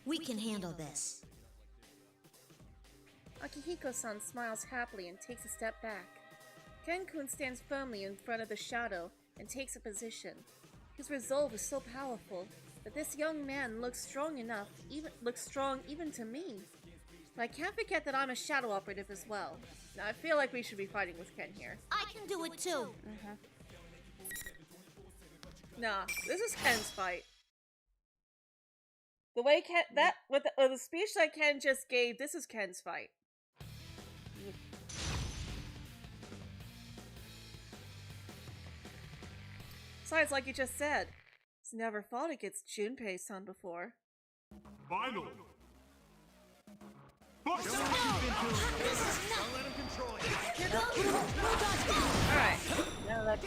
We can handle this.
Akihiko-san smiles happily and takes a step back. Ken-kun stands firmly in front of the shadow and takes a position. His resolve is so powerful that this young man looks strong even to me. But I can't forget that I'm a shadow operative as well. Now I feel like we should be fighting with Ken here.
I can do it too.
Nah, this is Ken's fight. The way Ken with the speech that Ken just gave, this is Ken's fight. Besides, like you just said, he's never fought against Junpei-san before.
Final.
Alright.
No, that's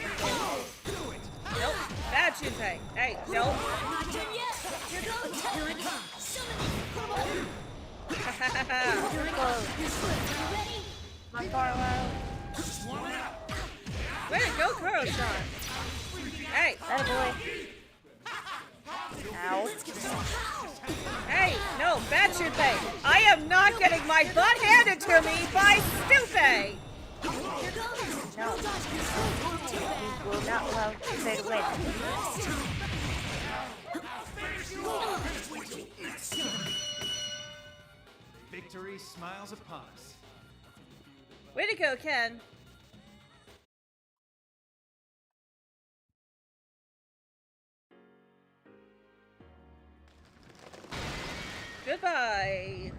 Nope. Bad Junpei. Hey, nope.
Not done yet. Here goes. Here it comes. Here it goes. You ready?
not far away.
Way to go, koro-chan. Hey.
That boy. Ow.
Hey, no, bad Junpei. I am not getting my butt handed to me by Stupei.
No. We will not allow Junpei to win.
Victory smiles upon us.
Way to go, Ken. Goodbye,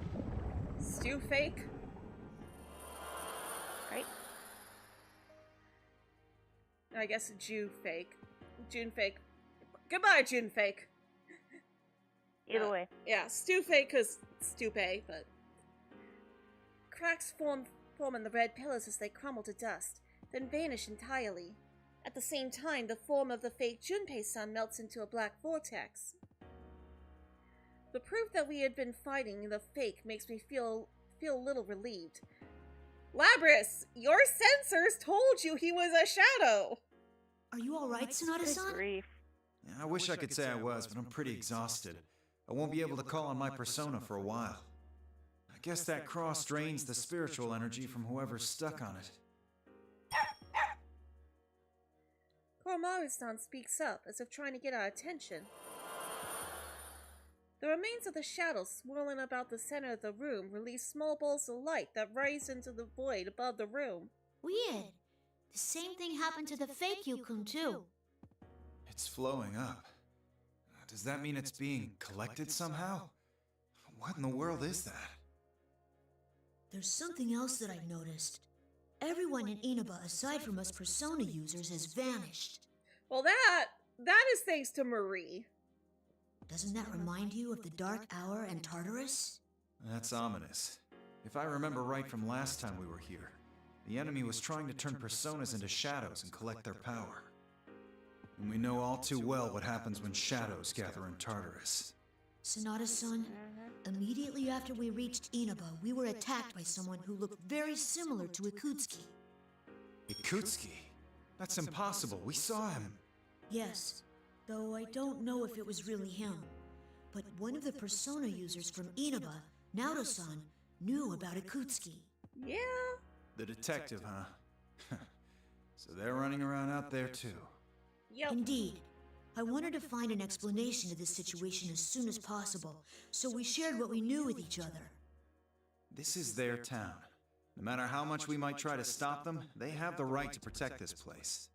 Stew Fake.
Right.
I guess Jew Fake. June Fake. Goodbye, June Fake.
Either way.
Yeah, Stew Fake because stupid, but cracks form in the red pillars as they crumble to dust, then vanish entirely. At the same time, the form of the fake Junpei-san melts into a black vortex. The proof that we had been fighting the fake makes me feel a little relieved. Labrys, your sensors told you he was a shadow!
Are you alright, Sonata-san?
Grief.
Yeah, I wish I could say I was, but I'm pretty exhausted. I won't be able to call on my persona for a while. I guess that cross drains the spiritual energy from whoever's stuck on it.
Koromaru-san speaks up, as if trying to get our attention. The remains of the shadows swirling about the center of the room release small balls of light that rise into the void above the room.
Weird. The same thing happened to the fake Yukun too.
It's flowing up. Does that mean it's being collected somehow? What in the world is that?
There's something else that I've noticed. Everyone in Inaba, aside from us persona users, has vanished.
Well, that is thanks to Marie.
Doesn't that remind you of the Dark Hour and Tartarus?
That's ominous. If I remember right from last time we were here, the enemy was trying to turn personas into shadows and collect their power. And we know all too well what happens when shadows gather in Tartarus.
Sonata-san, immediately after we reached Inaba, we were attacked by someone who looked very similar to Ikutsuki.
Ikutsuki? That's impossible. We saw him.
Yes, though I don't know if it was really him. But one of the persona users from Inaba, Naoto-san, knew about Ikutsuki.
Yeah?
The detective, huh? So they're running around out there too.
Yep.
Indeed. I wanted to find an explanation to this situation as soon as possible, so we shared what we knew with each other.
This is their town. No matter how much we might try to stop them, they have the right to protect this place.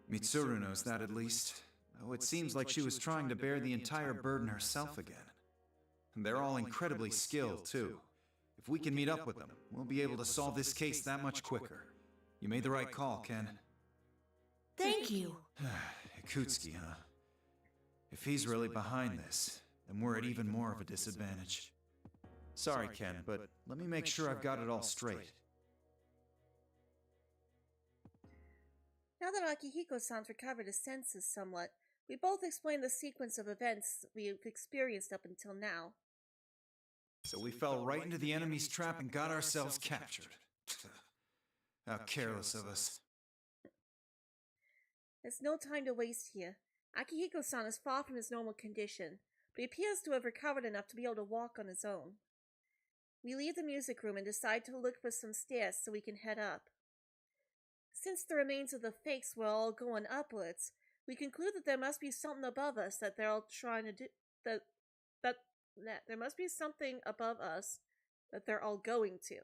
Mitsuru knows that at least, though it seems like she was trying to bear the entire burden herself again. And they're all incredibly skilled, too. If we can meet up with them, we'll be able to solve this case that much quicker. You made the right call, Ken.
Thank you.
Ikutsuki, huh? If he's really behind this, then we're at even more of a disadvantage. Sorry, Ken, but let me make sure I've got it all straight.
Now that Akihiko-san's recovered his senses somewhat, we both explained the sequence of events we've experienced up until now.
So we fell right into the enemy's trap and got ourselves captured. How careless of us.
There's no time to waste here. Akihiko-san is far from his normal condition, but he appears to have recovered enough to be able to walk on his own. We leave the music room and decide to look for some stairs so we can head up. Since the remains of the fakes were all going upwards, we conclude that there must be something above us that they're all trying to do. That there must be something above us that they're all going to.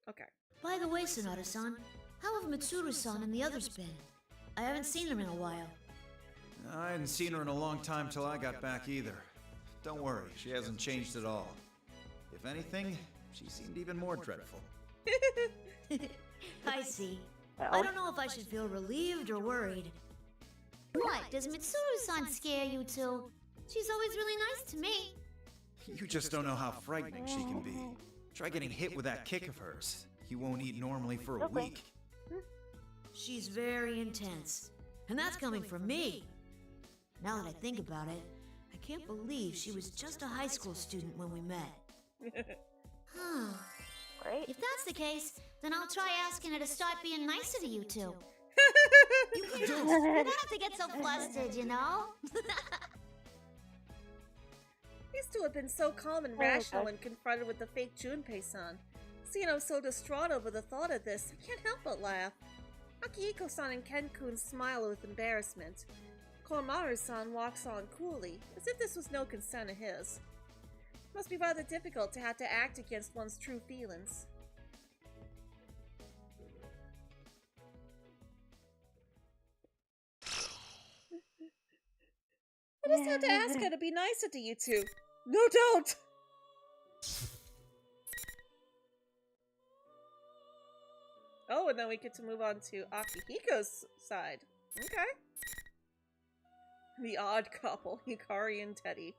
Okay.
By the way, Sonata-san, how have Mitsuru-san and the others been? I haven't seen them in a while.
I hadn't seen her in a long time till I got back either. Don't worry, she hasn't changed at all. If anything, she seemed even more dreadful.
I see. I don't know if I should feel relieved or worried.
What, does Mitsuru-san scare you too? She's always really nice to me.
You just don't know how frightening she can be. Try getting hit with that kick of hers. You won't eat normally for a week.
She's very intense. And that's coming from me. Now that I think about it, I can't believe she was just a high school student when we met.
Right? If that's the case, then I'll try asking her to start being nicer to you two. You don't have to get so flustered, you know?
These two have been so calm and rational when confronted with the fake Junpei-san. Seeing I'm so distraught over the thought of this, I can't help but laugh. Akihiko-san and Ken-kun smile with embarrassment. Koromaru-san walks on coolly, as if this was no concern of his. It must be rather difficult to have to act against one's true feelings. I just have to ask her to be nicer to you two. No, don't! Oh, and then we get to move on to Akihiko's side. Okay. The odd couple, Hikari and Teddy.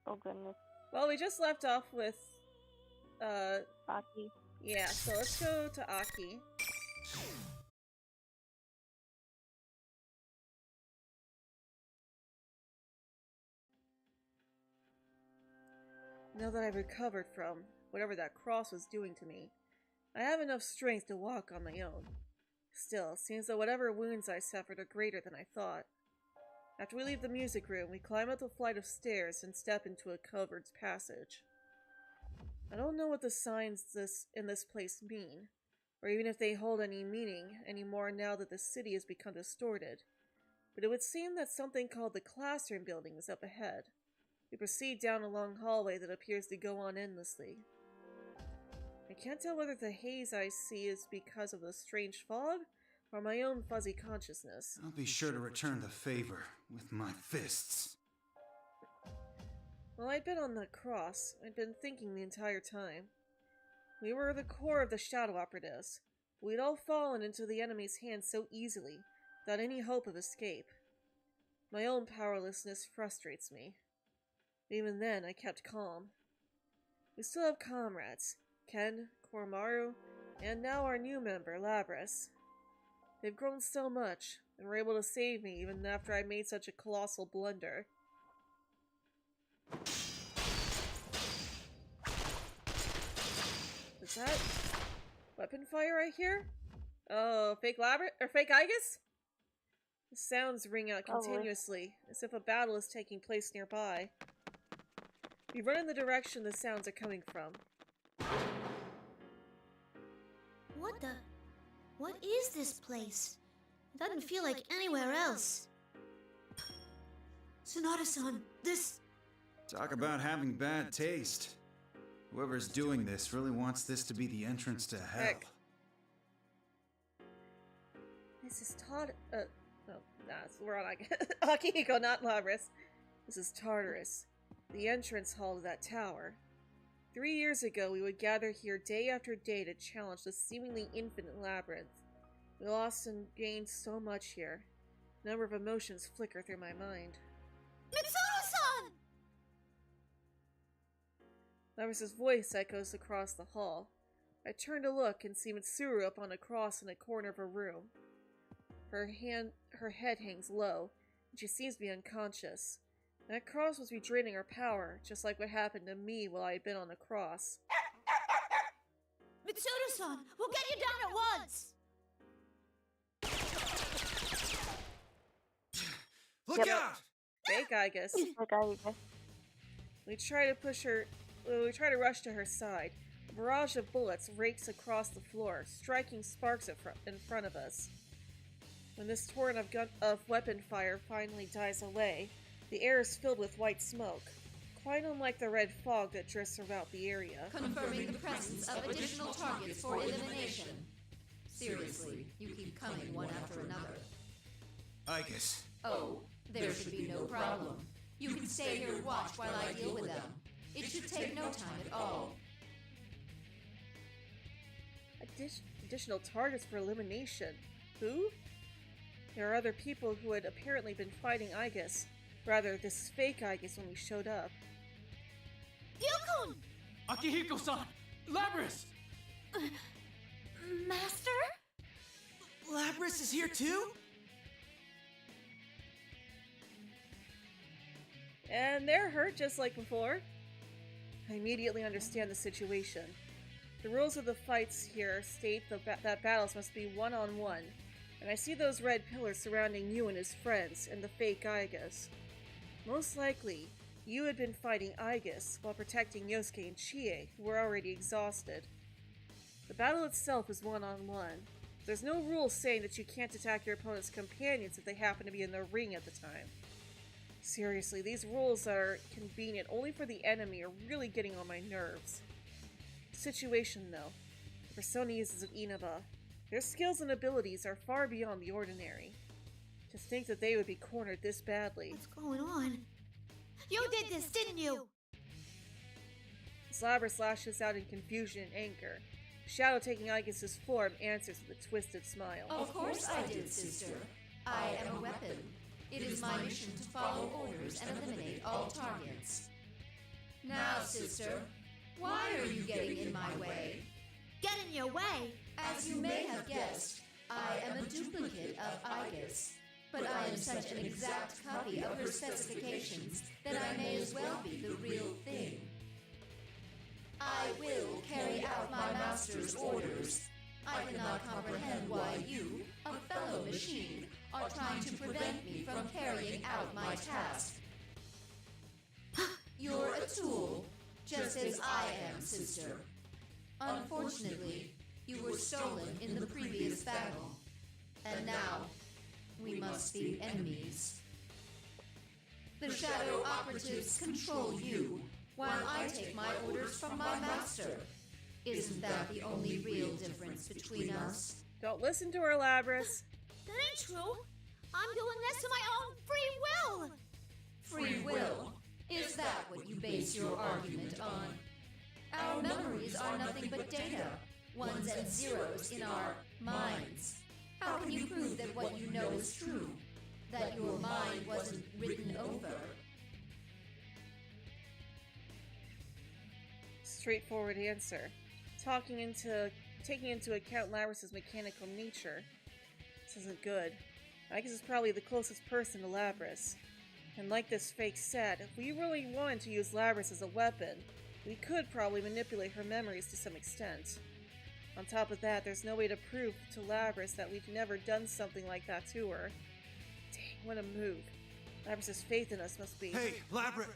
Oh goodness.
Well, we just left off with,
Aki.
Yeah, so let's go to Aki. Now that I've recovered from whatever that cross was doing to me, I have enough strength to walk on my own. Still, it seems that whatever wounds I suffered are greater than I thought. After we leave the music room, we climb up the flight of stairs and step into a covered passage. I don't know what the signs in this place mean, or even if they hold any meaning anymore now that the city has become distorted, but it would seem that something called the classroom building is up ahead. We proceed down a long hallway that appears to go on endlessly. I can't tell whether the haze I see is because of the strange fog or my own fuzzy consciousness.
I'll be sure to return the favor with my fists.
While I'd been on the cross, I'd been thinking the entire time. We were the core of the Shadow Operatives. We'd all fallen into the enemy's hands so easily, without any hope of escape. My own powerlessness frustrates me. Even then, I kept calm. We still have comrades, Ken, Koromaru, and now our new member, Labris. They've grown so much, and were able to save me even after I made such a colossal blunder. Is that weapon fire I hear? Oh, fake Igus? The sounds ring out continuously, as if a battle is taking place nearby. We run in the direction the sounds are coming from.
What is this place? It doesn't feel like anywhere else.
Sonata-san, this...
Talk about having bad taste. Whoever's doing this really wants this to be the entrance to hell.
Heck. This is we're on Akihiko, not Labris. This is Tartarus, the entrance hall to that tower. 3 years ago, we would gather here day after day to challenge the seemingly infinite labyrinth. We lost and gained so much here. A number of emotions flicker through my mind.
Mitsuno-san!
Labris's voice echoes across the hall. I turn to look and see Mitsuru up on a cross in a corner of a room. Her head hangs low, and she seems to be unconscious. That cross must be draining her power, just like what happened to me while I had been on the cross.
Mitsuno-san, we'll get you down at once!
Look out!
Fake Igus. We try to rush to her side. A barrage of bullets rakes across the floor, striking sparks in front of us. When this torrent of weapon fire finally dies away, the air is filled with white smoke, quite unlike the red fog that drifts throughout the area.
Confirming the presence of additional targets for elimination. Seriously, you keep coming one after another.
Igus.
Oh, there should be no problem. You can stay here and watch while I deal with them. It should take no time at all.
Additional targets for elimination? Who? There are other people who had apparently been fighting Igus. Rather, this fake Igus when we showed up.
Gyokun!
Akihiko-san! Labris!
Master?
Labris is here too?
And they're hurt just like before. I immediately understand the situation. The rules of the fights here state that battles must be one-on-one, and I see those red pillars surrounding you and his friends and the fake Igus. Most likely, you had been fighting Igus while protecting Yosuke and Chie, who were already exhausted. The battle itself is one-on-one. There's no rule saying that you can't attack your opponent's companions if they happen to be in the ring at the time. Seriously, these rules are convenient only for the enemy are really getting on my nerves. The situation, though, the persona uses of Inaba, their skills and abilities are far beyond the ordinary. To think that they would be cornered this badly.
What's going on? You did this, didn't you?
Labris lashes out in confusion and anger. Shadow, taking Aigis' form, answers with a twisted smile.
Of course I did, sister. I am a weapon. It is my mission to follow orders and eliminate all targets. Now, sister, why are you getting in my way?
Get in your way?
As you may have guessed, I am a duplicate of Aigis, but I am such an exact copy of her specifications that I may as well be the real thing. I will carry out my master's orders. I cannot comprehend why you, a fellow machine, are trying to prevent me from carrying out my task. You're a tool, just as I am, sister. Unfortunately, you were stolen in the previous battle, and now we must be enemies. The Shadow Operatives control you, while I take my orders from my master. Isn't that the only real difference between us?
Don't listen to her, Labras.
That ain't true. I'm doing this of my own free will.
Free will? Is that what you base your argument on? Our memories are nothing but data, ones and zeros in our minds. How can you prove that what you know is true? That your mind wasn't written over?
Straightforward answer. Taking into account Labras' mechanical nature. This isn't good. Aigis is probably the closest person to Labras. And like this fake said, if we really wanted to use Labras as a weapon, we could probably manipulate her memories to some extent. On top of that, there's no way to prove to Labras that we've never done something like that to her. Dang, what a move. Labras' faith in us must be...
Hey, Labras!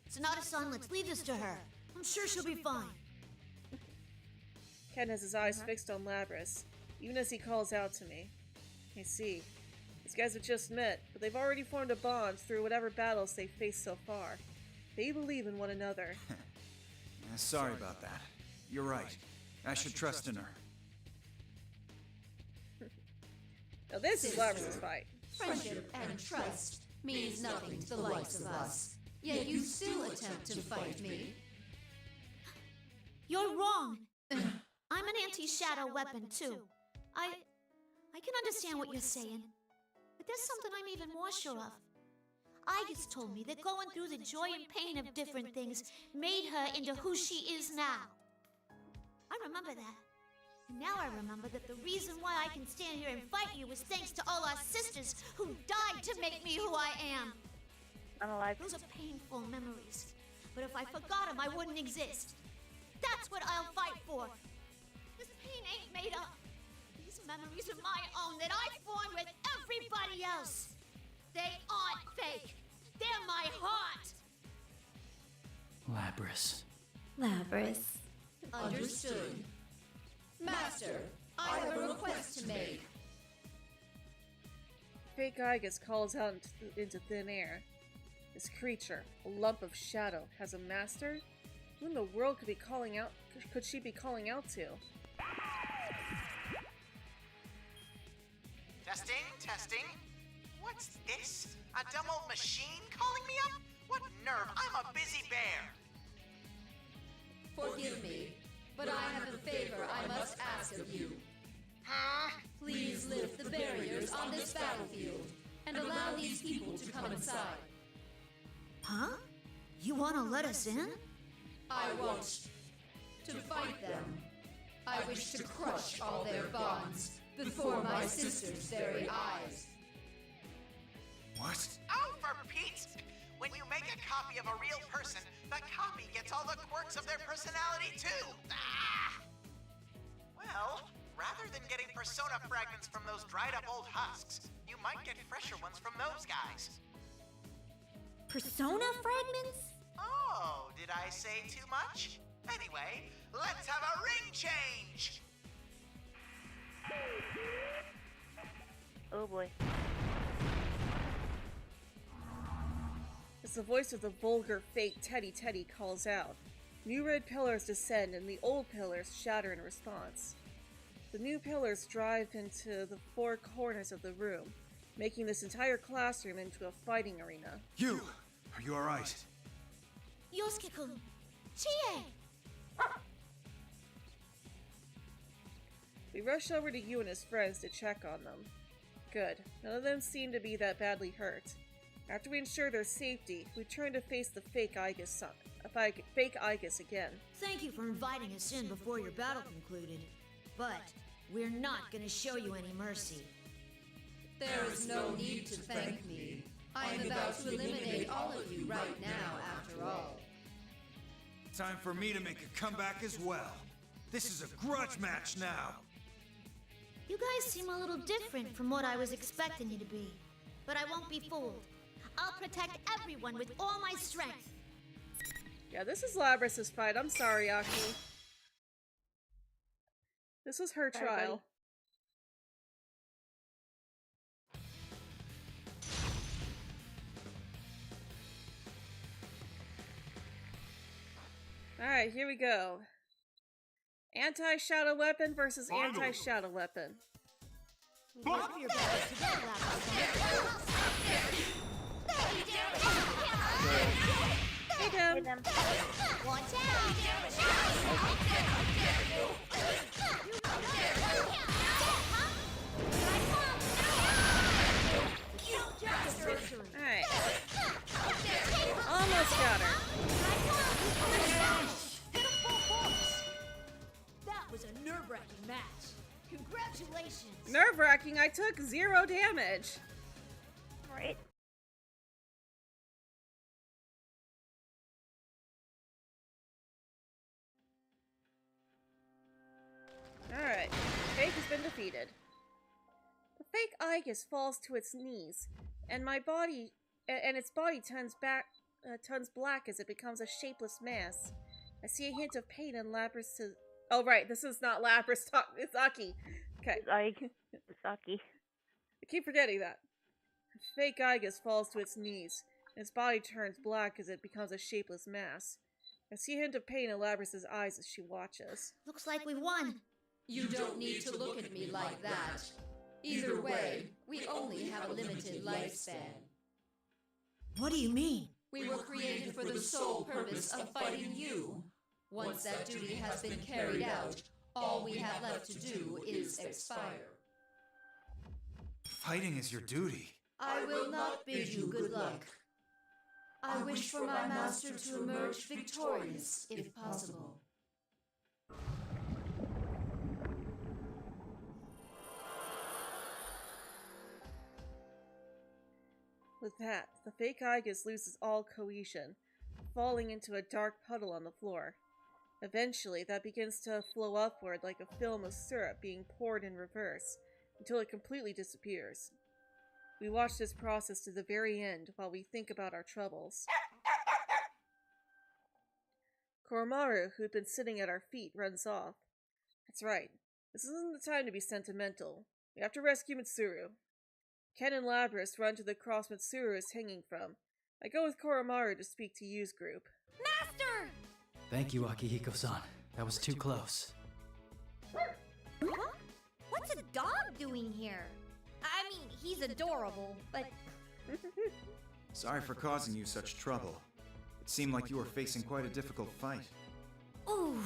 Sonata-san, let's leave this to her. I'm sure she'll be fine.
Ken has his eyes fixed on Labras, even as he calls out to me. I see. These guys have just met, but they've already formed a bond through whatever battles they've faced so far. They believe in one another.
Sorry about that. You're right. I should trust in her.
Now this is Labras' fight.
Friendship and trust means nothing to the likes of us. Yet you still attempt to fight me.
You're wrong. I'm an anti-shadow weapon, too. I can understand what you're saying. But there's something I'm even more sure of. Aigis told me that going through the joy and pain of different things made her into who she is now. I remember that. And now I remember that the reason why I can stand here and fight you is thanks to all our sisters who died to make me who I am.
I'm alive.
Those are painful memories. But if I forgot them, I wouldn't exist. That's what I'll fight for. This pain ain't made up. These memories are my own that I formed with everybody else. They aren't fake. They're my heart.
Labras.
Labras.
Understood. Master, I have a request to make.
Fake Aigis calls out into thin air. This creature, a lump of shadow, has a master? Who in the world could she be calling out to?
Testing, testing. What's this? A dumb old machine calling me up? What nerve? I'm a busy bear.
Forgive me, but I have a favor I must ask of you.
Huh?
Please lift the barriers on this battlefield and allow these people to come inside.
Huh? You want to let us in?
I want to fight them. I wish to crush all their bonds before my sister's very eyes.
What?
Oh, for Pete's! When you make a copy of a real person, the copy gets all the quirks of their personality too! Ah! Well, rather than getting persona fragments from those dried up old husks, you might get fresher ones from those guys.
Persona fragments?
Oh, did I say too much? Anyway, let's have a ring change!
Oh boy.
As the voice of the vulgar, fake Teddy calls out, new red pillars descend and the old pillars shatter in response. The new pillars drive into the four corners of the room, making this entire classroom into a fighting arena.
You! Are you alright?
Yosuke-kun! Chie!
We rush over to you and his friends to check on them. Good. None of them seem to be that badly hurt. After we ensure their safety, we turn to face the fake Aegis again.
Thank you for inviting us in before your battle concluded. But we're not gonna show you any mercy.
There is no need to thank me. I am about to eliminate all of you right now, after all.
Time for me to make a comeback as well. This is a grudge match now.
You guys seem a little different from what I was expecting you to be. But I won't be fooled. I'll protect everyone with all my strength.
Yeah, this is Labrys's fight. I'm sorry, Aki. This was her trial. Alright, here we go. Anti-shadow weapon versus anti-shadow weapon. Hit him!
Watch out!
Alright. Almost got her.
That was a nerve-wracking match. Congratulations.
Nerve-wracking, I took 0 damage.
Right.
Alright, Fake has been defeated. The fake Aegis falls to its knees, and its body turns black as it becomes a shapeless mass. I see a hint of pain in Labrys's. Oh right, this is not Labrys. It's Aki. Okay.
It's Aki.
I keep forgetting that. The fake Aegis falls to its knees, and its body turns black as it becomes a shapeless mass. I see a hint of pain in Labrys's eyes as she watches.
Looks like we won.
You don't need to look at me like that. Either way, we only have a limited lifespan.
What do you mean?
We were created for the sole purpose of fighting you. Once that duty has been carried out, all we have left to do is expire.
Fighting is your duty.
I will not bid you good luck. I wish for my master to emerge victorious, if possible.
With that, the fake Aegis loses all cohesion, falling into a dark puddle on the floor. Eventually, that begins to flow upward like a film of syrup being poured in reverse, until it completely disappears. We watch this process to the very end while we think about our troubles. Koromaru, who'd been sitting at our feet, runs off. That's right. This isn't the time to be sentimental. We have to rescue Mitsuru. Ken and Labrys run to the cross Mitsuru is hanging from. I go with Koromaru to speak to Yu's group.
Master!
Thank you, Akihiko-san. That was too close.
Huh? What's a dog doing here? I mean, he's adorable, but...
Sorry for causing you such trouble. It seemed like you were facing quite a difficult fight.
Ooh,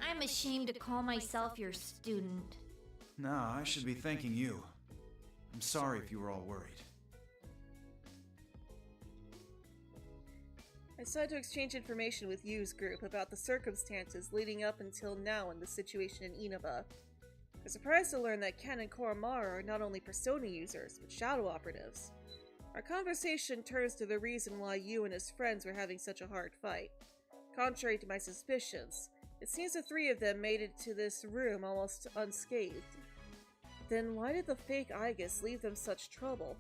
I'm ashamed to call myself your student.
No, I should be thanking you. I'm sorry if you were all worried.
I decided to exchange information with Yu's group about the circumstances leading up until now in the situation in Inaba. I was surprised to learn that Ken and Koromaru are not only Persona users, but shadow operatives. Our conversation turns to the reason why Yu and his friends were having such a hard fight. Contrary to my suspicions, it seems the three of them made it to this room almost unscathed. Then why did the fake Aegis leave them such trouble?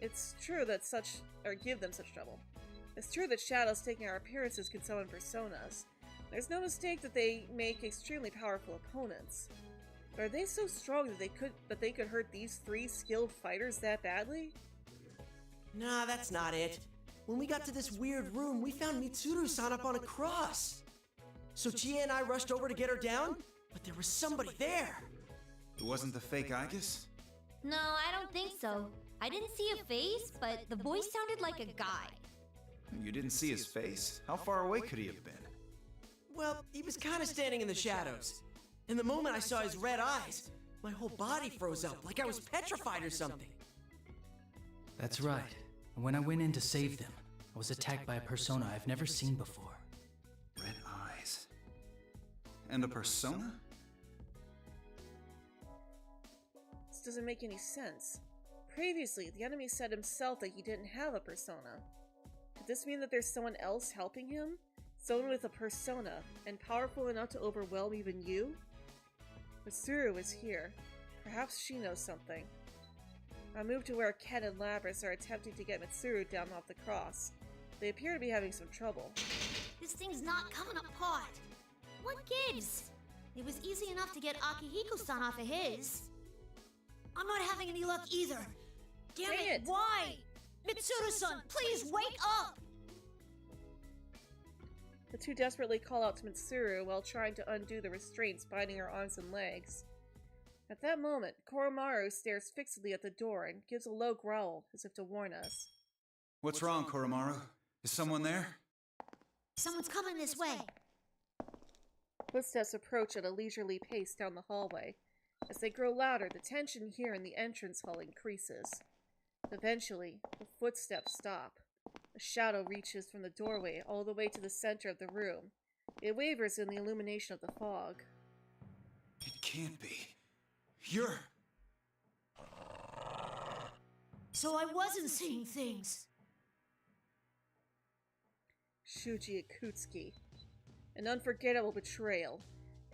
It's true that give them such trouble. It's true that shadows taking our appearances can summon personas. There's no mistake that they make extremely powerful opponents. But are they so strong that they could hurt these three skilled fighters that badly?
Nah, that's not it. When we got to this weird room, we found Mitsuru-san up on a cross. So Chie and I rushed over to get her down, but there was somebody there.
It wasn't the fake Aegis?
No, I don't think so. I didn't see a face, but the voice sounded like a guy.
You didn't see his face? How far away could he have been?
Well, he was kind of standing in the shadows. And the moment I saw his red eyes, my whole body froze up like I was petrified or something.
That's right. When I went in to save them, I was attacked by a persona I've never seen before.
Red eyes. And a persona?
This doesn't make any sense. Previously, the enemy said himself that he didn't have a persona. Could this mean that there's someone else helping him? Someone with a persona, and powerful enough to overwhelm even you? Mitsuru is here. Perhaps she knows something. I move to where Ken and Lapras are attempting to get Mitsuru down off the cross. They appear to be having some trouble.
This thing's not coming apart. What gives? It was easy enough to get Akihiko-san off of his. I'm not having any luck either. Damn it, why? Mitsuru-san, please wake up!
The two desperately call out to Mitsuru while trying to undo the restraints binding her arms and legs. At that moment, Koromaru stares fixedly at the door and gives a low growl as if to warn us.
What's wrong, Koromaru? Is someone there?
Someone's coming this way.
Footsteps approach at a leisurely pace down the hallway. As they grow louder, the tension here in the entrance hall increases. Eventually, the footsteps stop. A shadow reaches from the doorway all the way to the center of the room. It wavers in the illumination of the fog.
It can't be. You're...
So I wasn't seeing things.
Shuji Akutsuki. An unforgettable betrayal.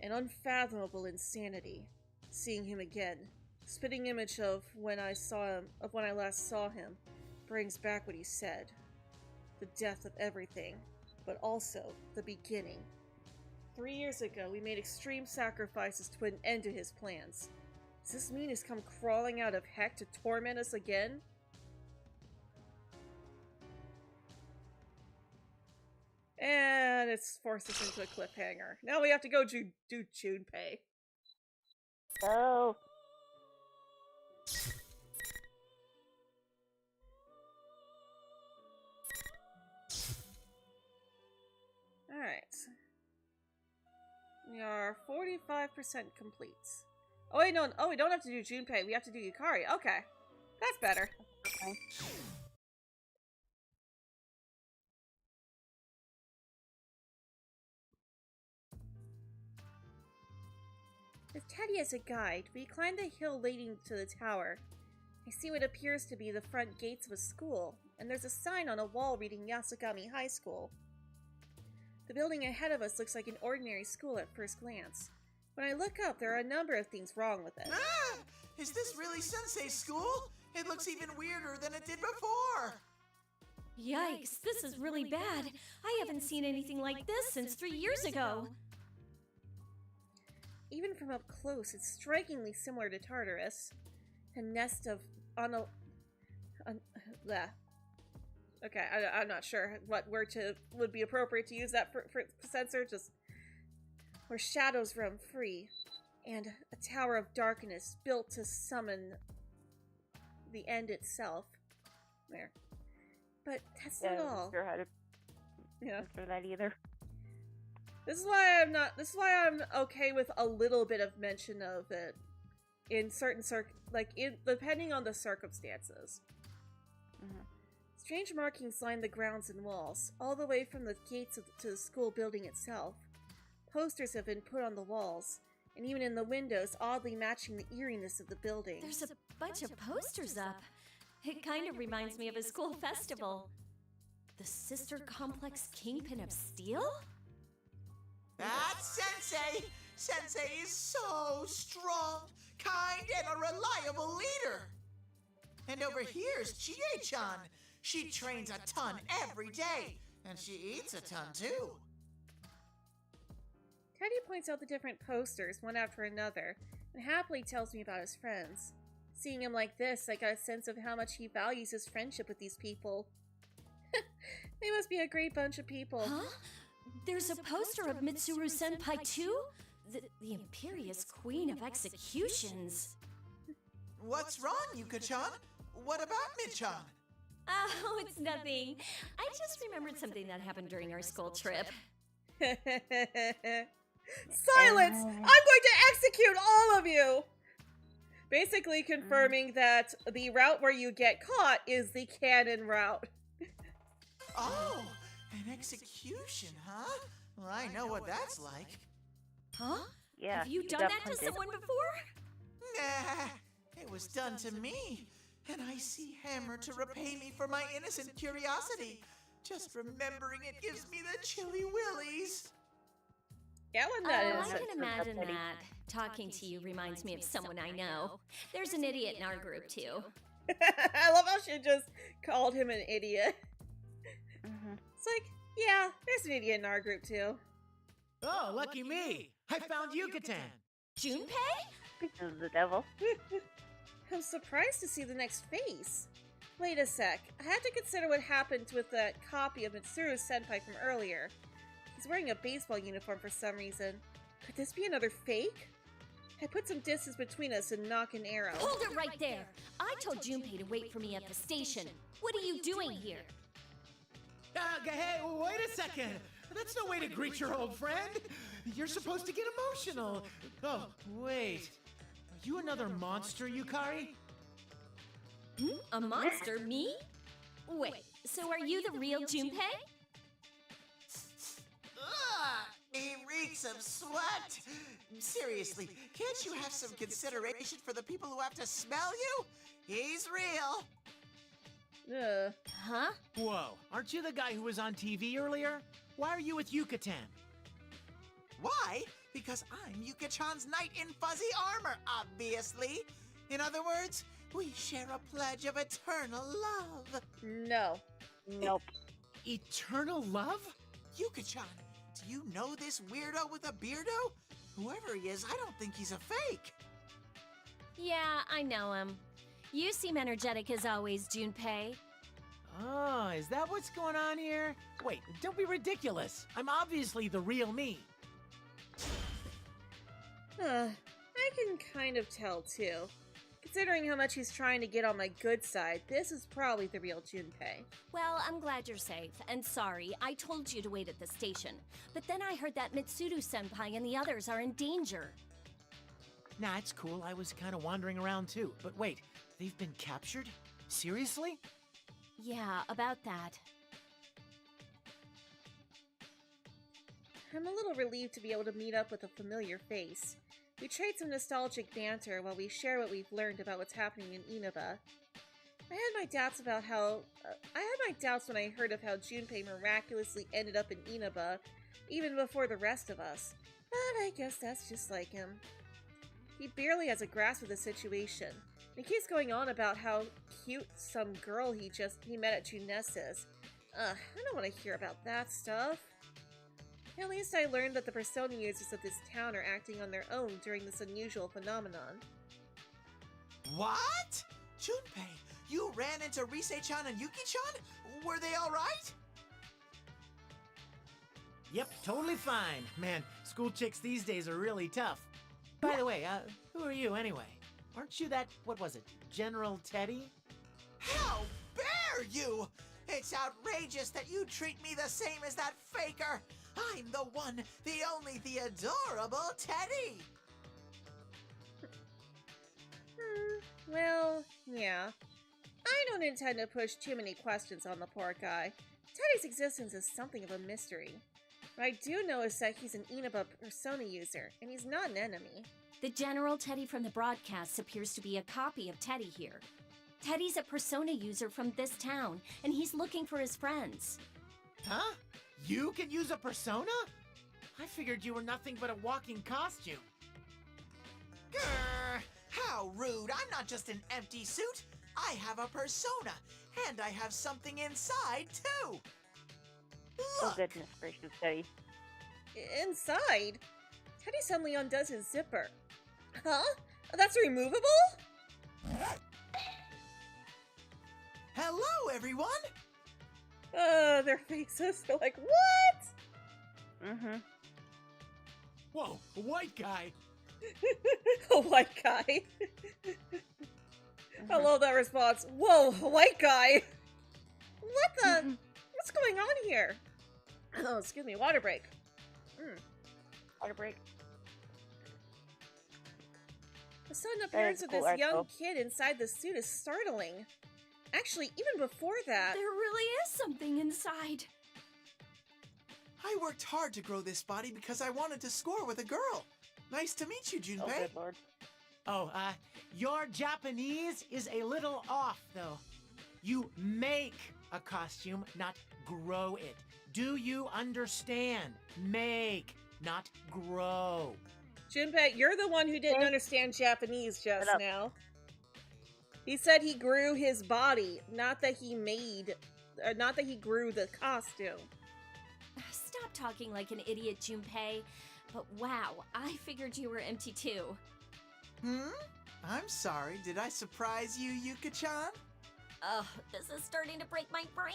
An unfathomable insanity. Seeing him again. Spitting image of when I last saw him. Brings back what he said. The death of everything. But also the beginning. 3 years ago, we made extreme sacrifices to put an end to his plans. Does this mean he's come crawling out of heck to torment us again? And it's forced us into a cliffhanger. Now we have to go do Junpei.
Oh.
Alright. We are 45% complete. Oh wait, no, we don't have to do Junpei, we have to do Yukari. Okay. That's better.
Okay.
With Teddy as a guide, we climb the hill leading to the tower. I see what appears to be the front gates of a school, and there's a sign on a wall reading Yasugami High School. The building ahead of us looks like an ordinary school at first glance. When I look up, there are a number of things wrong with it.
Ah! Is this really Sensei's school? It looks even weirder than it did before!
Yikes, this is really bad. I haven't seen anything like this since 3 years ago.
Even from up close, it's strikingly similar to Tartarus. A nest of Okay, I'm not sure what word would be appropriate to use that for censor. Just where shadows roam free, and a tower of darkness built to summon the end itself. There, but that's not all.
I'm sure how to answer that either.
This is why I'm okay with a little bit of mention of it in certain depending on the circumstances.
Mm-hmm.
Strange markings line the grounds and walls, all the way from the gates to the school building itself. Posters have been put on the walls, and even in the windows, oddly matching the eeriness of the building.
There's a bunch of posters up. It kind of reminds me of a school festival. The Sister Complex Kingpin of Steel?
That's Sensei! Sensei is so strong, kind, and a reliable leader! And over here's Chie-chan. She trains a ton every day, and she eats a ton too.
Teddy points out the different posters, one after another, and happily tells me about his friends. Seeing him like this, I got a sense of how much he values his friendship with these people. They must be a great bunch of people.
Huh? There's a poster of Mitsuru Senpai too? The imperious queen of executions.
What's wrong, Yuka-chan? What about Mid-chan?
Oh, it's nothing. I just remembered something that happened during our school trip.
Silence! I'm going to execute all of you! Basically confirming that the route where you get caught is the canon route.
Oh, an execution, huh? Well, I know what that's like.
Huh?
Yeah.
Have you done that to someone before?
Nah, it was done to me. An icy hammer to repay me for my innocent curiosity. Just remembering it gives me the chilly willies.
Yeah,
I can imagine that. Talking to you reminds me of someone I know. There's an idiot in our group, too.
I love how she just called him an idiot. It's like, yeah, there's an idiot in our group, too.
Oh, lucky me! I found Yucatan!
Junpei?
Because of the devil.
I'm surprised to see the next face. Wait a sec. I had to consider what happened with that copy of Mitsuru's senpai from earlier. He's wearing a baseball uniform for some reason. Could this be another fake? I put some distance between us and knock an arrow.
Hold it right there! I told Junpei to wait for me at the station. What are you doing here?
Hey, wait a second! That's no way to greet your old friend! You're supposed to get emotional! Oh, wait. Are you another monster, Yukari?
A monster? Me? Wait, so are you the real Junpei?
Ugh, he reeks of sweat. Seriously, can't you have some consideration for the people who have to smell you? He's real.
Huh?
Whoa, aren't you the guy who was on TV earlier? Why are you with Yucatan?
Why? Because I'm Yuka-chan's knight in fuzzy armor, obviously. In other words, we share a pledge of eternal love.
No.
Nope.
Eternal love?
Yuka-chan, do you know this weirdo with a beardo? Whoever he is, I don't think he's a fake.
Yeah, I know him. You seem energetic as always, Junpei.
Oh, is that what's going on here? Wait, don't be ridiculous. I'm obviously the real me.
I can kind of tell, too. Considering how much he's trying to get on my good side, this is probably the real Junpei.
Well, I'm glad you're safe, and sorry, I told you to wait at the station. But then I heard that Mitsuru-senpai and the others are in danger.
Nah, it's cool. I was kind of wandering around too. But wait, they've been captured? Seriously?
Yeah, about that.
I'm a little relieved to be able to meet up with a familiar face. We trade some nostalgic banter while we share what we've learned about what's happening in Inaba. I had my doubts when I heard of how Junpei miraculously ended up in Inaba, even before the rest of us. But I guess that's just like him. He barely has a grasp of the situation. He keeps going on about how cute some girl he met at Junes is. I don't want to hear about that stuff. At least I learned that the persona users of this town are acting on their own during this unusual phenomenon.
What? Junpei, you ran into Rise-chan and Yuki-chan? Were they alright?
Yep, totally fine. Man, school chicks these days are really tough. By the way, who are you anyway? Aren't you that, what was it, General Teddy?
How dare you! It's outrageous that you treat me the same as that faker! I'm the one, the only, the adorable Teddy!
Well, yeah. I don't intend to push too many questions on the poor guy. Teddy's existence is something of a mystery. What I do know is that he's an Inaba persona user, and he's not an enemy.
The General Teddy from the broadcasts appears to be a copy of Teddy here. Teddy's a persona user from this town, and he's looking for his friends.
Huh? You can use a persona? I figured you were nothing but a walking costume.
Grr! How rude! I'm not just an empty suit! I have a persona, and I have something inside, too! Look!
Oh goodness gracious, Teddy.
Inside? Teddy suddenly undoes his zipper. Huh? That's removable?
Hello, everyone!
Their faces are like, what?
Whoa, a white guy!
A white guy. I love that response. Whoa, a white guy. What the? What's going on here? Oh, excuse me, water break.
Water break.
The sudden appearance of this young kid inside the suit is startling. Actually, even before that...
There really is something inside.
I worked hard to grow this body because I wanted to score with a girl. Nice to meet you, Junpei.
Oh, good lord.
Oh, your Japanese is a little off, though. You make a costume, not grow it. Do you understand? Make, not grow.
Junpei, you're the one who didn't understand Japanese just now. He said he grew his body, not that he grew the costume.
Stop talking like an idiot, Junpei. But wow, I figured you were empty too.
I'm sorry, did I surprise you, Yuka-chan?
Ugh, this is starting to break my brain.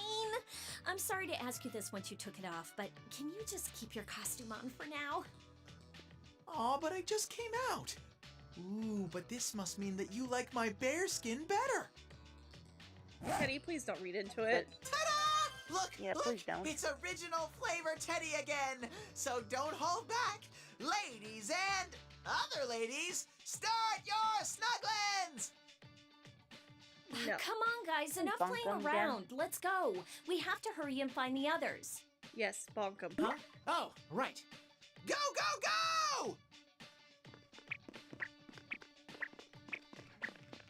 I'm sorry to ask you this once you took it off, but can you just keep your costume on for now?
Aw, but I just came out. Ooh, but this must mean that you like my bear skin better.
Teddy, please don't read into it.
Ta-da! Look, look,
please don't.
It's original flavor Teddy again. So don't hold back. Ladies and other ladies, start your snugglins!
No.
Come on, guys, enough playing around. Let's go. We have to hurry and find the others.
Yes, bonk 'em.
Huh? Oh, right.
Go, go, go!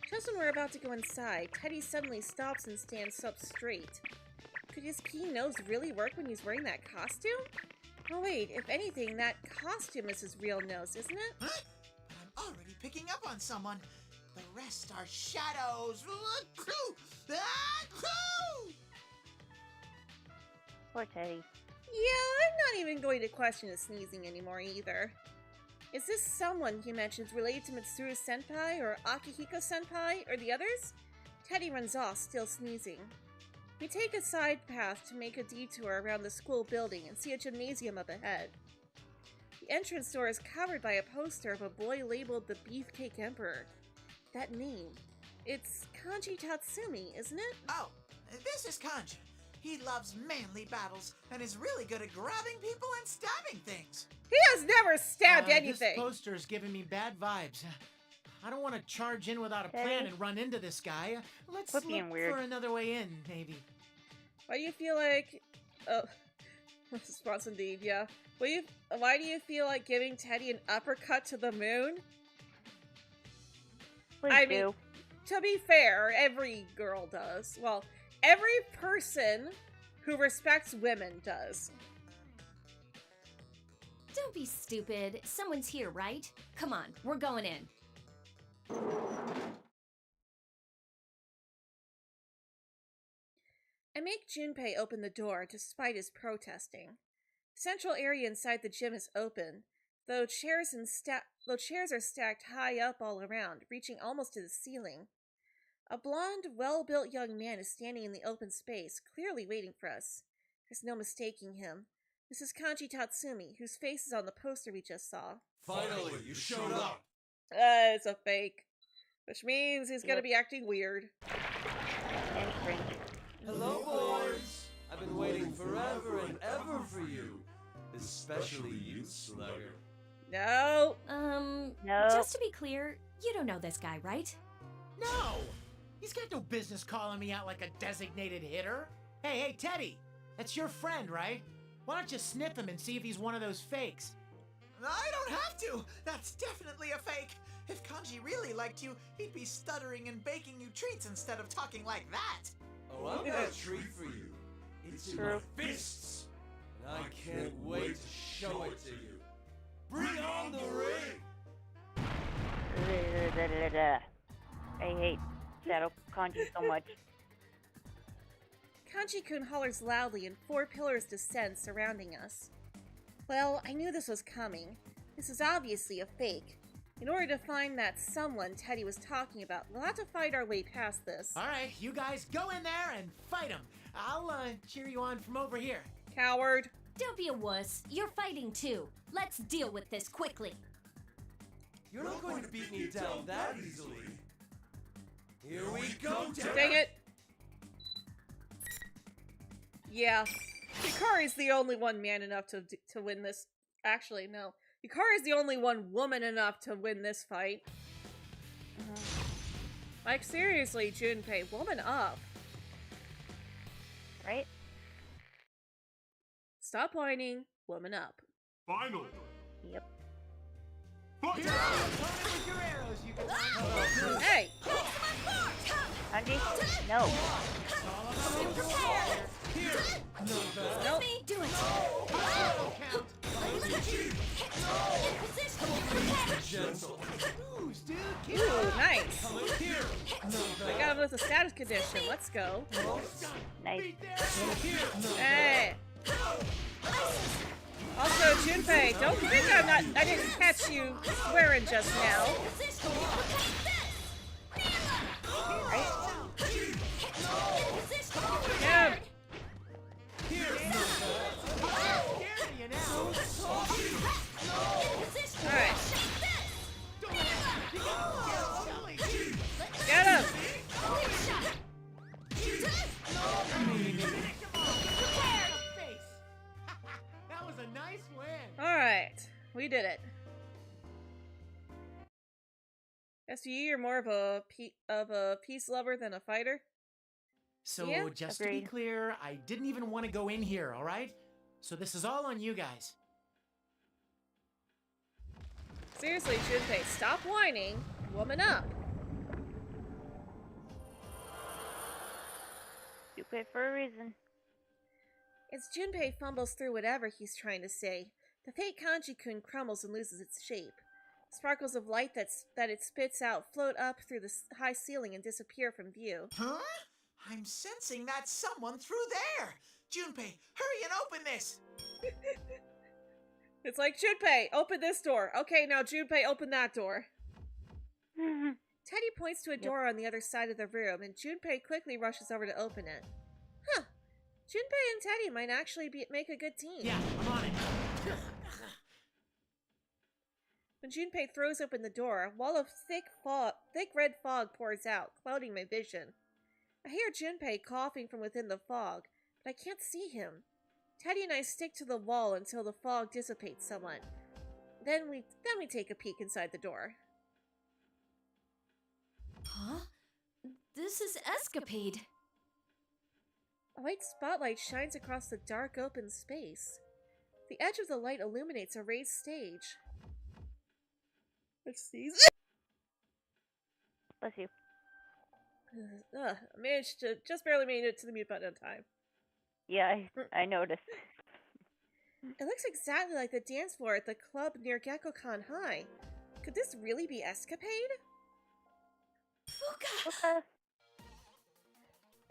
Just when we're about to go inside, Teddy suddenly stops and stands up straight. Could his keen nose really work when he's wearing that costume? Oh wait, if anything, that costume is his real nose, isn't it?
Huh? But I'm already picking up on someone. The rest are shadows.
Poor Teddy.
Yeah, I'm not even going to question his sneezing anymore either. Is this someone he mentions related to Mitsuru Senpai or Akihiko Senpai or the others? Teddy runs off, still sneezing. We take a side path to make a detour around the school building and see a gymnasium up ahead. The entrance door is covered by a poster of a boy labeled the Beefcake Emperor. That name. It's Kanji Tatsumi, isn't it?
Oh, this is Kanji. He loves manly battles and is really good at grabbing people and stabbing things.
He has never stabbed anything.
This poster's giving me bad vibes. I don't want to charge in without a plan and run into this guy. Let's look for another way in, maybe.
Why do you feel like... Oh, response indeed, yeah. Why do you feel like giving Teddy an uppercut to the moon?
Please do.
To be fair, every girl does. Well, every person who respects women does.
Don't be stupid. Someone's here, right? Come on, we're going in.
I make Junpei open the door despite his protesting. The central area inside the gym is open, though chairs are stacked high up all around, reaching almost to the ceiling. A blonde, well-built young man is standing in the open space, clearly waiting for us. There's no mistaking him. This is Kanji Tatsumi, whose face is on the poster we just saw.
Finally, you showed up!
It's a fake. Which means he's gonna be acting weird.
Hello, boys! I've been waiting forever and ever for you. Especially you, Slugger.
No.
No.
Just to be clear, you don't know this guy, right?
No! He's got no business calling me out like a designated hitter. Hey, Teddy! That's your friend, right? Why don't you sniff him and see if he's one of those fakes?
I don't have to! That's definitely a fake! If Kanji really liked you, he'd be stuttering and baking you treats instead of talking like that!
Oh, I've got a treat for you. It's in my fists! And I can't wait to show it to you. Bring on the ring!
I hate Shadow Kanji so much.
Kanji-kun hollers loudly and 4 pillars descend, surrounding us. Well, I knew this was coming. This is obviously a fake. In order to find that someone Teddy was talking about, we'll have to fight our way past this.
Alright, you guys go in there and fight him. I'll cheer you on from over here.
Coward.
Don't be a wuss. You're fighting too. Let's deal with this quickly.
You're not going to beat me down that easily. Here we go,
Dang it! Yeah, Hikari's the only one man enough to win this. Actually, no. Yukari is the only one woman enough to win this fight. Like, seriously, Junpei, woman up.
Right?
Stop whining, woman up.
Finally.
Yep.
Hey!
Andy? No.
Nope.
Do it.
Ooh, nice. I got him with a status condition. Let's go.
Nice.
Hey. Also, Junpei, don't think I didn't catch you swearing just now.
Right?
Yeah. Alright. Get him!
That was a nice win.
Alright, we did it. Guess you're more of a peace lover than a fighter?
So,
Yeah?
just to be clear, I didn't even want to go in here, alright? So this is all on you guys.
Seriously, Junpei, stop whining. Woman up.
You pay for a reason.
As Junpei fumbles through whatever he's trying to say, the fake kanji-kun crumbles and loses its shape. Sparkles of light that it spits out float up through the high ceiling and disappear from view.
Huh? I'm sensing that someone through there! Junpei, hurry and open this!
It's like, Junpei, open this door. Okay, now Junpei, open that door. Teddy points to a door on the other side of the room, and Junpei quickly rushes over to open it. Huh. Junpei and Teddy might actually make a good team.
Yeah, I'm on it.
When Junpei throws open the door, a wall of thick red fog pours out, clouding my vision. I hear Junpei coughing from within the fog, but I can't see him. Teddy and I stick to the wall until the fog dissipates somewhat. Then we take a peek inside the door.
Huh? This is Escapade.
A white spotlight shines across the dark open space. The edge of the light illuminates a raised stage. Let's see.
Bless you.
I managed to just barely made it to the mute button on time.
Yeah, I noticed.
It looks exactly like the dance floor at the club near Gekkokan High. Could this really be Escapade?
Fuka!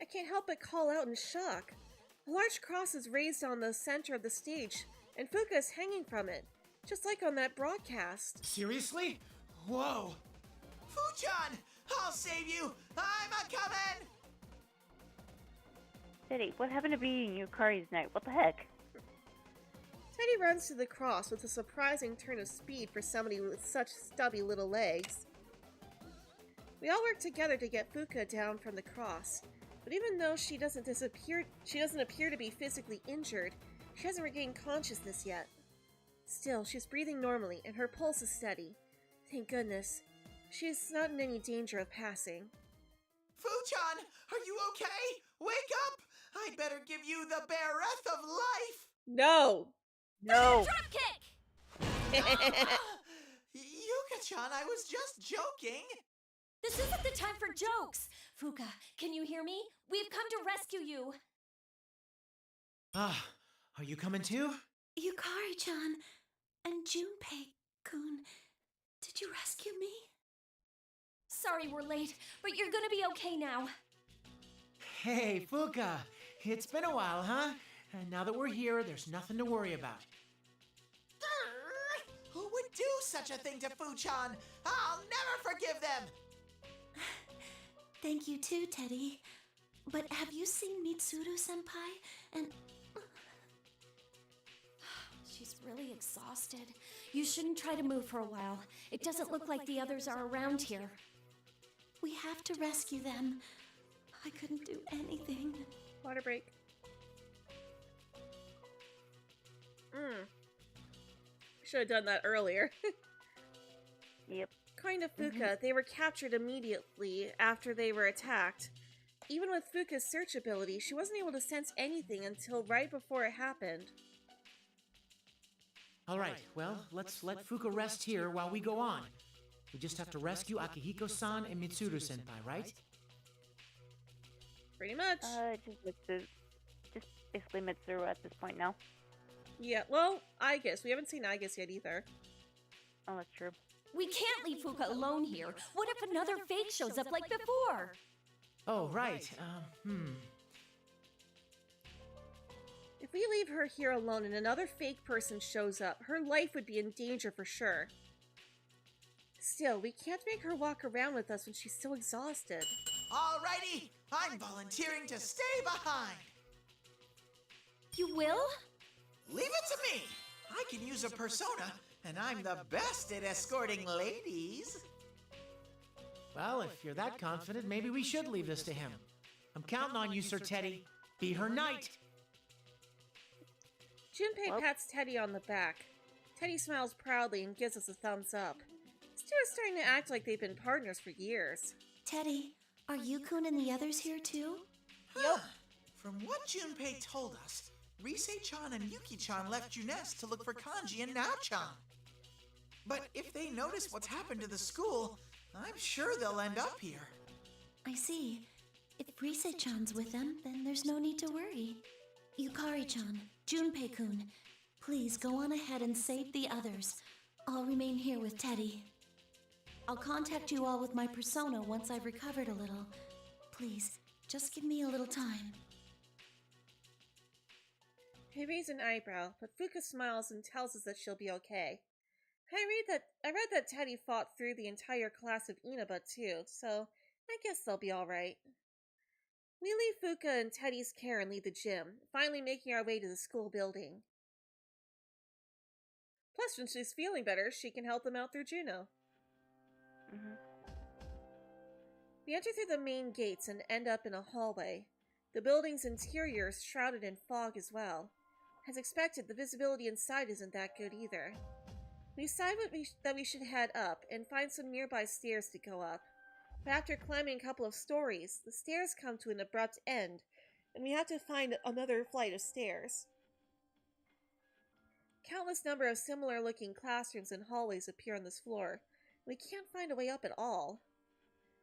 I can't help but call out in shock. A large cross is raised on the center of the stage, and Fuka is hanging from it, just like on that broadcast.
Seriously? Whoa!
Fu-chan! I'll save you! I'm a-coming!
Teddy, what happened to being Yukari's knight? What the heck?
Teddy runs to the cross with a surprising turn of speed for somebody with such stubby little legs. We all work together to get Fuka down from the cross, but even though she doesn't appear to be physically injured, she hasn't regained consciousness yet. Still, she's breathing normally and her pulse is steady. Thank goodness. She's not in any danger of passing.
Fu-chan, are you okay? Wake up! I'd better give you the breath of life!
No!
No! Dropkick!
Yuka-chan, I was just joking!
This isn't the time for jokes! Fuka, can you hear me? We've come to rescue you!
Ah, are you coming too?
Yukari-chan and Junpei-kun, did you rescue me?
Sorry we're late, but you're gonna be okay now.
Hey, Fuka! It's been a while, huh? And now that we're here, there's nothing to worry about.
Who would do such a thing to Fu-chan? I'll never forgive them!
Thank you too, Teddy. But have you seen Mitsuru-senpai? And...
She's really exhausted. You shouldn't try to move for a while. It doesn't look like the others are around here.
We have to rescue them. I couldn't do anything.
Water break. Should have done that earlier.
Yep.
Kind of Fuka, they were captured immediately after they were attacked. Even with Fuka's search ability, she wasn't able to sense anything until right before it happened.
Alright, well, let's let Fuka rest here while we go on. We just have to rescue Akihiko-san and Mitsuru-senpai, right?
Pretty much.
Just basically Mitsuru at this point now.
Yeah, well, Aigis. We haven't seen Aigis yet either.
Oh, that's true.
We can't leave Fuka alone here. What if another fake shows up like before?
Oh, right.
If we leave her here alone and another fake person shows up, her life would be in danger for sure. Still, we can't make her walk around with us when she's so exhausted.
Alrighty, I'm volunteering to stay behind.
You will?
Leave it to me. I can use a persona, and I'm the best at escorting ladies.
Well, if you're that confident, maybe we should leave this to him. I'm counting on you, Sir Teddy. Be her knight.
Junpei pats Teddy on the back. Teddy smiles proudly and gives us a thumbs up. These two are starting to act like they've been partners for years.
Teddy, are Yukun and the others here too?
Yep. From what Junpei told us, Rise-chan and Yuki-chan left Junes to look for Kanji and Nao-chan. But if they notice what's happened to the school, I'm sure they'll end up here.
I see. If Rise-chan's with them, then there's no need to worry. Yukari-chan, Junpei-kun, please go on ahead and save the others. I'll remain here with Teddy. I'll contact you all with my persona once I've recovered a little. Please, just give me a little time.
He raises an eyebrow, but Fuka smiles and tells us that she'll be okay. I read that Teddy fought through the entire class of Inaba too, so I guess they'll be alright. We leave Fuka in Teddy's care and leave the gym, finally making our way to the school building. Plus, when she's feeling better, she can help them out through Juno. We enter through the main gates and end up in a hallway. The building's interior is shrouded in fog as well. As expected, the visibility inside isn't that good either. We decide that we should head up and find some nearby stairs to go up. But after climbing a couple of stories, the stairs come to an abrupt end, and we have to find another flight of stairs. Countless number of similar-looking classrooms and hallways appear on this floor. We can't find a way up at all.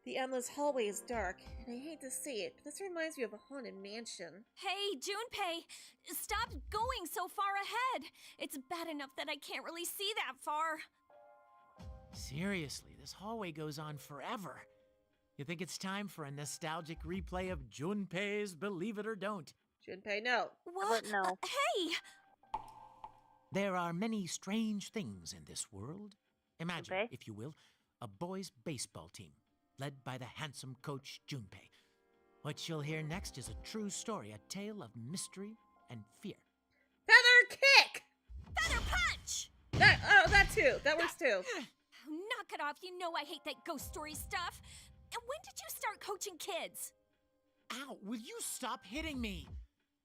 The endless hallway is dark, and I hate to say it, but this reminds me of a haunted mansion.
Hey, Junpei! Stop going so far ahead! It's bad enough that I can't really see that far.
Seriously, this hallway goes on forever. You think it's time for a nostalgic replay of Junpei's Believe It or Don't?
Junpei, no.
What?
No.
Hey!
There are many strange things in this world. Imagine,
Okay.
if you will, a boys' baseball team, led by the handsome coach Junpei. What you'll hear next is a true story, a tale of mystery and fear.
Feather kick!
Feather punch!
That too. That works too.
Knock it off, you know I hate that ghost story stuff. And when did you start coaching kids?
Ow, will you stop hitting me?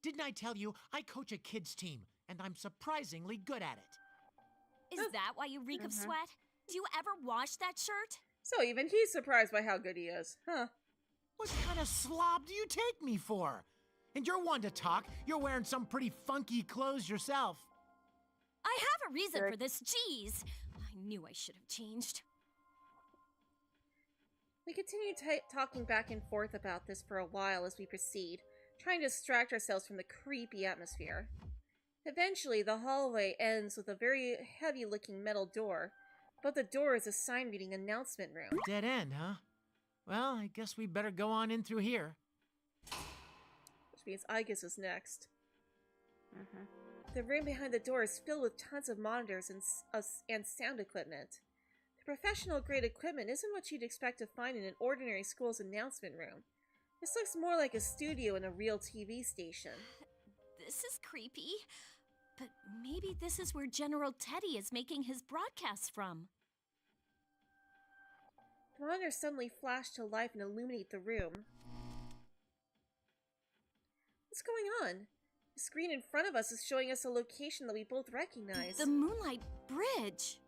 Didn't I tell you I coach a kids team, and I'm surprisingly good at it?
Is that why you reek of sweat? Do you ever wash that shirt?
So even he's surprised by how good he is. Huh.
What kind of slob do you take me for? And you're one to talk. You're wearing some pretty funky clothes yourself.
I have a reason for this, jeez. I knew I should have changed.
We continue talking back and forth about this for a while as we proceed, trying to distract ourselves from the creepy atmosphere. Eventually, the hallway ends with a very heavy-looking metal door, but the door is a sign reading announcement room.
Dead end, huh? Well, I guess we better go on in through here.
Which means Aigis is next. The room behind the door is filled with tons of monitors and sound equipment. The professional-grade equipment isn't what you'd expect to find in an ordinary school's announcement room. This looks more like a studio in a real TV station.
This is creepy. But maybe this is where General Teddy is making his broadcasts from.
The monitors suddenly flash to life and illuminate the room. What's going on? Is screen in front of us is showing us a location that we both recognize.
The Moonlight Bridge.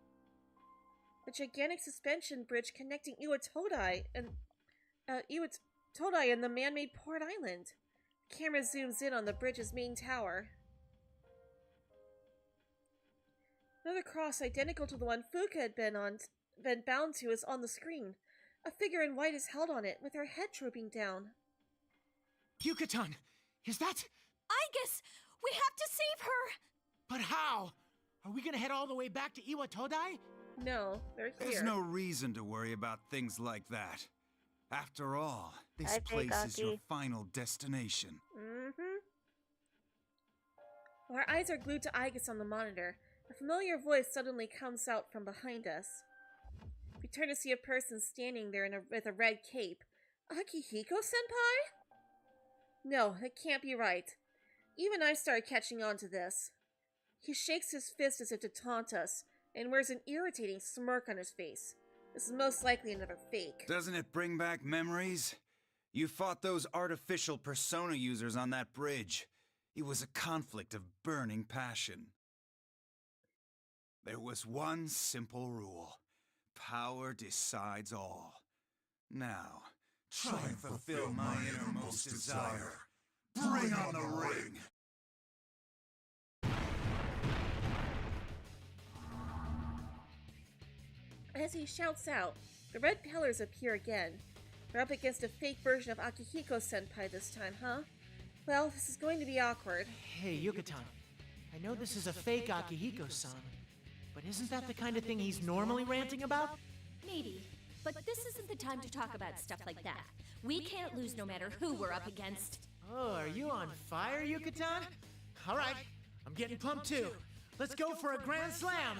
The gigantic suspension bridge connecting Iwatodai and the man-made port island. The camera zooms in on the bridge's main tower. Another cross identical to the one Fuka had been bound to is on the screen. A figure in white is held on it, with her head drooping down.
Yuka-tan, is that...
Aigis! We have to save her!
But how? Are we gonna head all the way back to Iwatodai?
No, they're here.
There's no reason to worry about things like that. After all, this place is your final destination.
While our eyes are glued to Aigis on the monitor, a familiar voice suddenly comes out from behind us. We turn to see a person standing there with a red cape. Akihiko-senpai? No, that can't be right. Even I started catching on to this. He shakes his fist as if to taunt us, and wears an irritating smirk on his face. This is most likely another fake.
Doesn't it bring back memories? You fought those artificial persona users on that bridge. It was a conflict of burning passion. There was one simple rule. Power decides all. Now, try and fulfill my innermost desire. Bring on the ring!
As he shouts out, the red pillars appear again. We're up against a fake version of Akihiko-senpai this time, huh? Well, this is going to be awkward.
Hey, Yuka-tan. I know this is a fake Akihiko-san, but isn't that the kind of thing he's normally ranting about?
Maybe. But this isn't the time to talk about stuff like that. We can't lose no matter who we're up against.
Oh, are you on fire, Yuka-tan? All right, I'm getting pumped too. Let's go for a grand slam!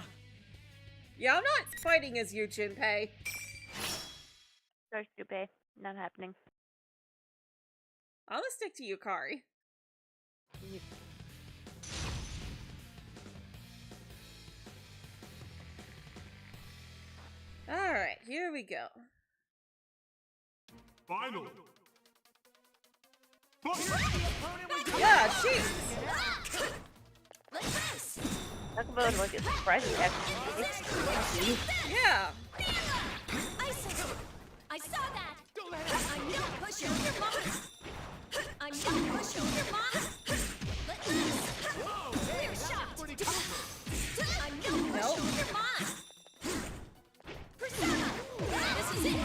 Yeah, I'm not fighting as you, Junpei.
Sorry, Junpei. Not happening.
I'm gonna stick to you, Kari. Alright, here we go.
Finally!
Yeah, jeez!
Talk about like a surprising action.
Yeah!
I saw that! I'm not pushing your mom! I'm not pushing your mom! Let this! Clear shot! I'm not pushing your mom! Persona! This is it!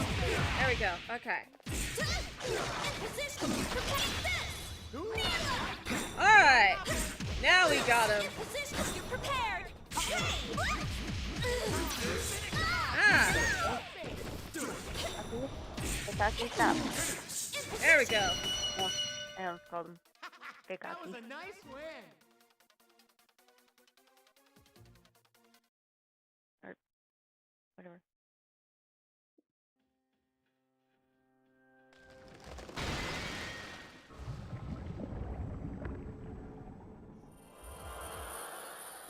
There we go, okay.
In position! Prepare this!
Alright! Now we got him!
In position! You're prepared!
Ah!
Stop.
There we go.
Oh, I almost called him fake
That
Aki.
was a nice win!
Or whatever.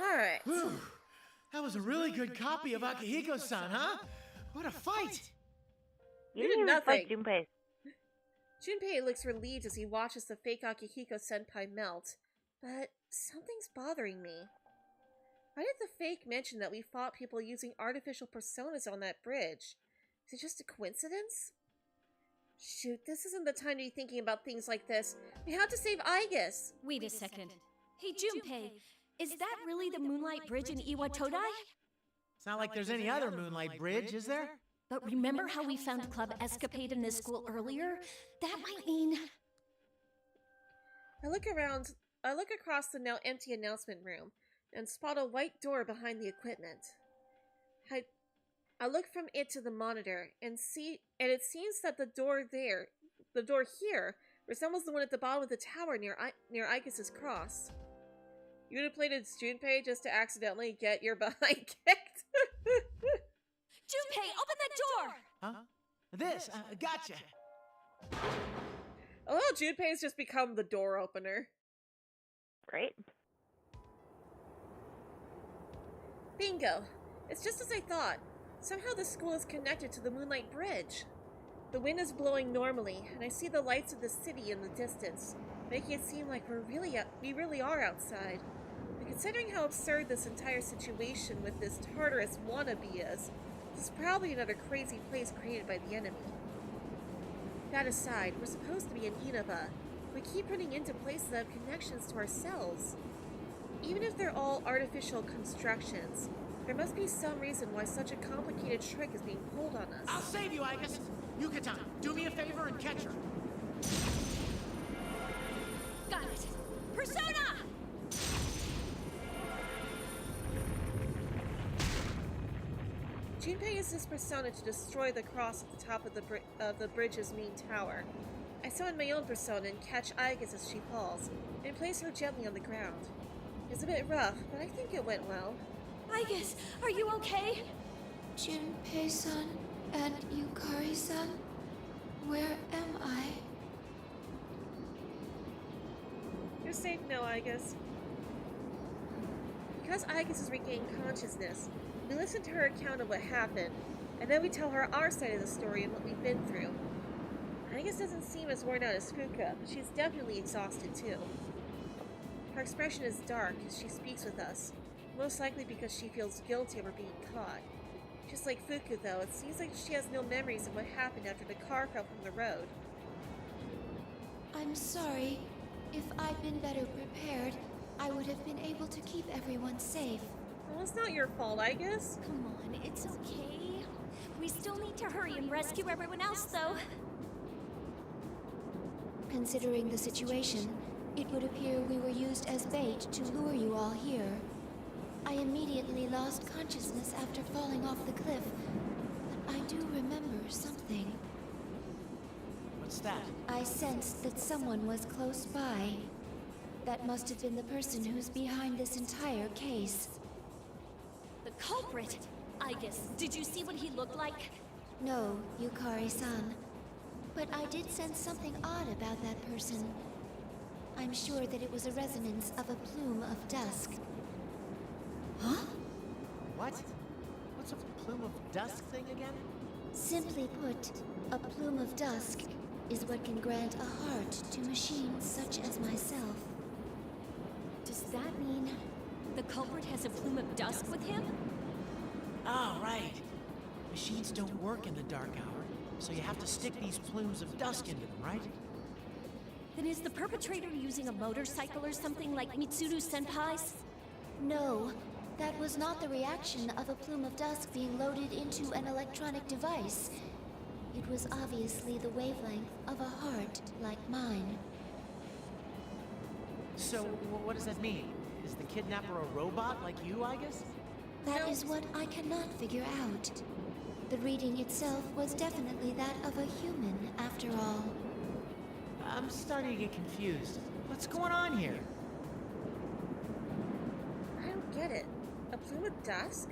Alright.
Whew. That was a really good copy of Akihiko-san, huh? What a fight!
You did nothing.
Junpei.
Junpei looks relieved as he watches the fake Akihiko-senpai melt. But something's bothering me. Why did the fake mention that we fought people using artificial personas on that bridge? Is it just a coincidence? Shoot, this isn't the time to be thinking about things like this. We have to save Aigis!
Wait a second. Hey, Junpei, is that really the Moonlight Bridge in Iwatodai?
It's not like there's any other Moonlight Bridge, is there?
But remember how we found Club Escapade in this school earlier? That might mean...
I look across the now empty announcement room and spot a white door behind the equipment. I look from it to the monitor and it seems that the door here, resembles the one at the bottom of the tower near Aigis' cross. You would have played as Junpei just to accidentally get your behind kicked?
Junpei, open that door!
Huh? This, gotcha.
Oh, Junpei's just become the door opener.
Right?
Bingo! It's just as I thought. Somehow the school is connected to the Moonlight Bridge. The wind is blowing normally, and I see the lights of the city in the distance. making it seem like we really are outside. But considering how absurd this entire situation with this Tartarus wannabe is, this is probably another crazy place created by the enemy. That aside, we're supposed to be in Inaba. We keep running into places that have connections to ourselves. Even if they're all artificial constructions, there must be some reason why such a complicated trick is being pulled on us.
I'll save you, Aigis! Yucatan, do me a favor and catch her.
Got it! Persona!
Junpei uses his persona to destroy the cross at the top of the bridge's main tower. I summon my own persona and catch Aigis as she falls, and place her gently on the ground. It's a bit rough, but I think it went well.
Aigis, are you okay?
Junpei-san and Yukari-san, where am I?
You're safe now, Aigis. Because Aigis has regained consciousness, we listen to her account of what happened, and then we tell her our side of the story and what we've been through. Aigis doesn't seem as worn out as Fuka, but she's definitely exhausted too. Her expression is dark as she speaks with us, most likely because she feels guilty over being caught. Just like Fuku, though, it seems like she has no memories of what happened after the car fell from the road.
I'm sorry. If I'd been better prepared, I would have been able to keep everyone safe.
Well, it's not your fault, Aigis.
Come on, it's okay. We still need to hurry and rescue everyone else, though.
Considering the situation, it would appear we were used as bait to lure you all here. I immediately lost consciousness after falling off the cliff, but I do remember something.
What's that?
I sensed that someone was close by. That must have been the person who's behind this entire case.
The culprit? Aigis, did you see what he looked like?
No, Yukari-san. But I did sense something odd about that person. I'm sure that it was a resonance of a plume of dusk.
Huh? What? What's a plume of dusk thing again?
Simply put, a plume of dusk is what can grant a heart to machines such as myself.
Does that mean the culprit has a plume of dusk with him?
Oh, right. Machines don't work in the dark hour, so you have to stick these plumes of dusk into them, right?
Then is the perpetrator using a motorcycle or something like Mitsuru-senpai's?
No, that was not the reaction of a plume of dusk being loaded into an electronic device. It was obviously the wavelength of a heart like mine.
So, what does that mean? Is the kidnapper a robot like you, I guess?
That is what I cannot figure out. The reading itself was definitely that of a human, after all.
I'm starting to get confused. What's going on here?
I don't get it. A plume of dusk?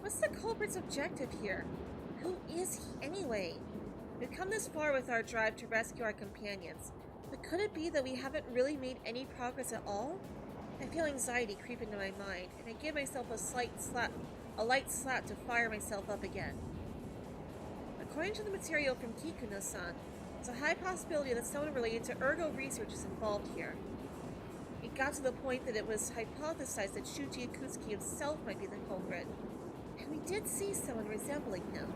What's the culprit's objective here? Who is he anyway? We've come this far with our drive to rescue our companions, but could it be that we haven't really made any progress at all? I feel anxiety creep into my mind, and I give myself a light slap to fire myself up again. According to the material from Kikuno-san, there's a high possibility that someone related to ergo research is involved here. It got to the point that it was hypothesized that Shuji Akutsuki himself might be the culprit, and we did see someone resembling him.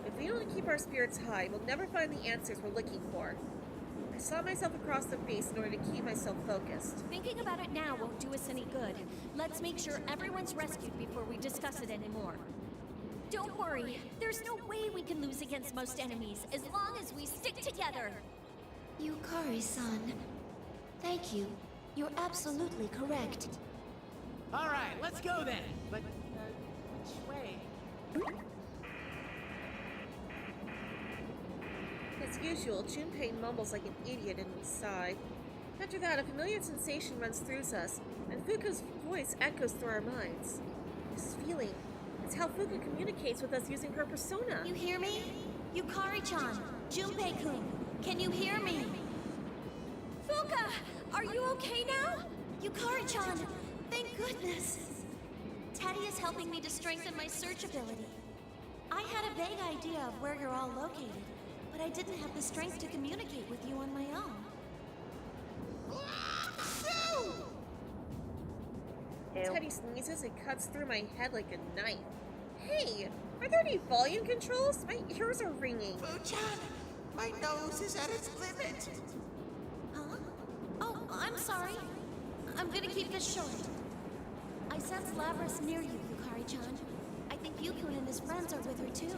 If we don't keep our spirits high, we'll never find the answers we're looking for. I slapped myself across the face in order to keep myself focused.
Thinking about it now won't do us any good. Let's make sure everyone's rescued before we discuss it anymore. Don't worry, there's no way we can lose against most enemies as long as we stick together.
Yukari-san, thank you. You're absolutely correct.
All right, let's go then. But, which way?
As usual, Junpei mumbles like an idiot and we sigh. After that, a familiar sensation runs through us, and Fuka's voice echoes through our minds. This feeling, it's how Fuka communicates with us using her persona.
You hear me? Yukari-chan, Junpei-kun, can you hear me?
Fuka, are you okay now?
Yukari-chan, thank goodness. Teddy is helping me to strengthen my search ability. I had a vague idea of where you're all located, but I didn't have the strength to communicate with you on my own.
Teddy sneezes and cuts through my head like a knife. Hey, are there any volume controls? My ears are ringing.
Fu-chan, my nose is at its limit.
Huh? Oh, I'm sorry. I'm gonna keep this short. I sense Lavras near you, Yukari-chan. I think Yukun and his friends are with her too.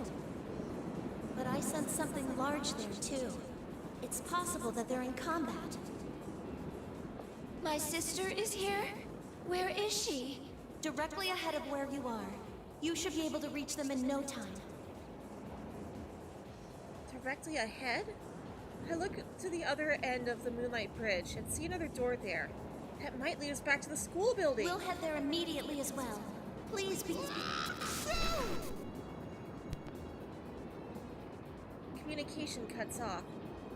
But I sense something large there too. It's possible that they're in combat. My sister is here? Where is she? Directly ahead of where you are. You should be able to reach them in no time.
Directly ahead? I look to the other end of the Moonlight Bridge and see another door there. That might lead us back to the school building.
We'll head there immediately as well. Please be...
Communication cuts off.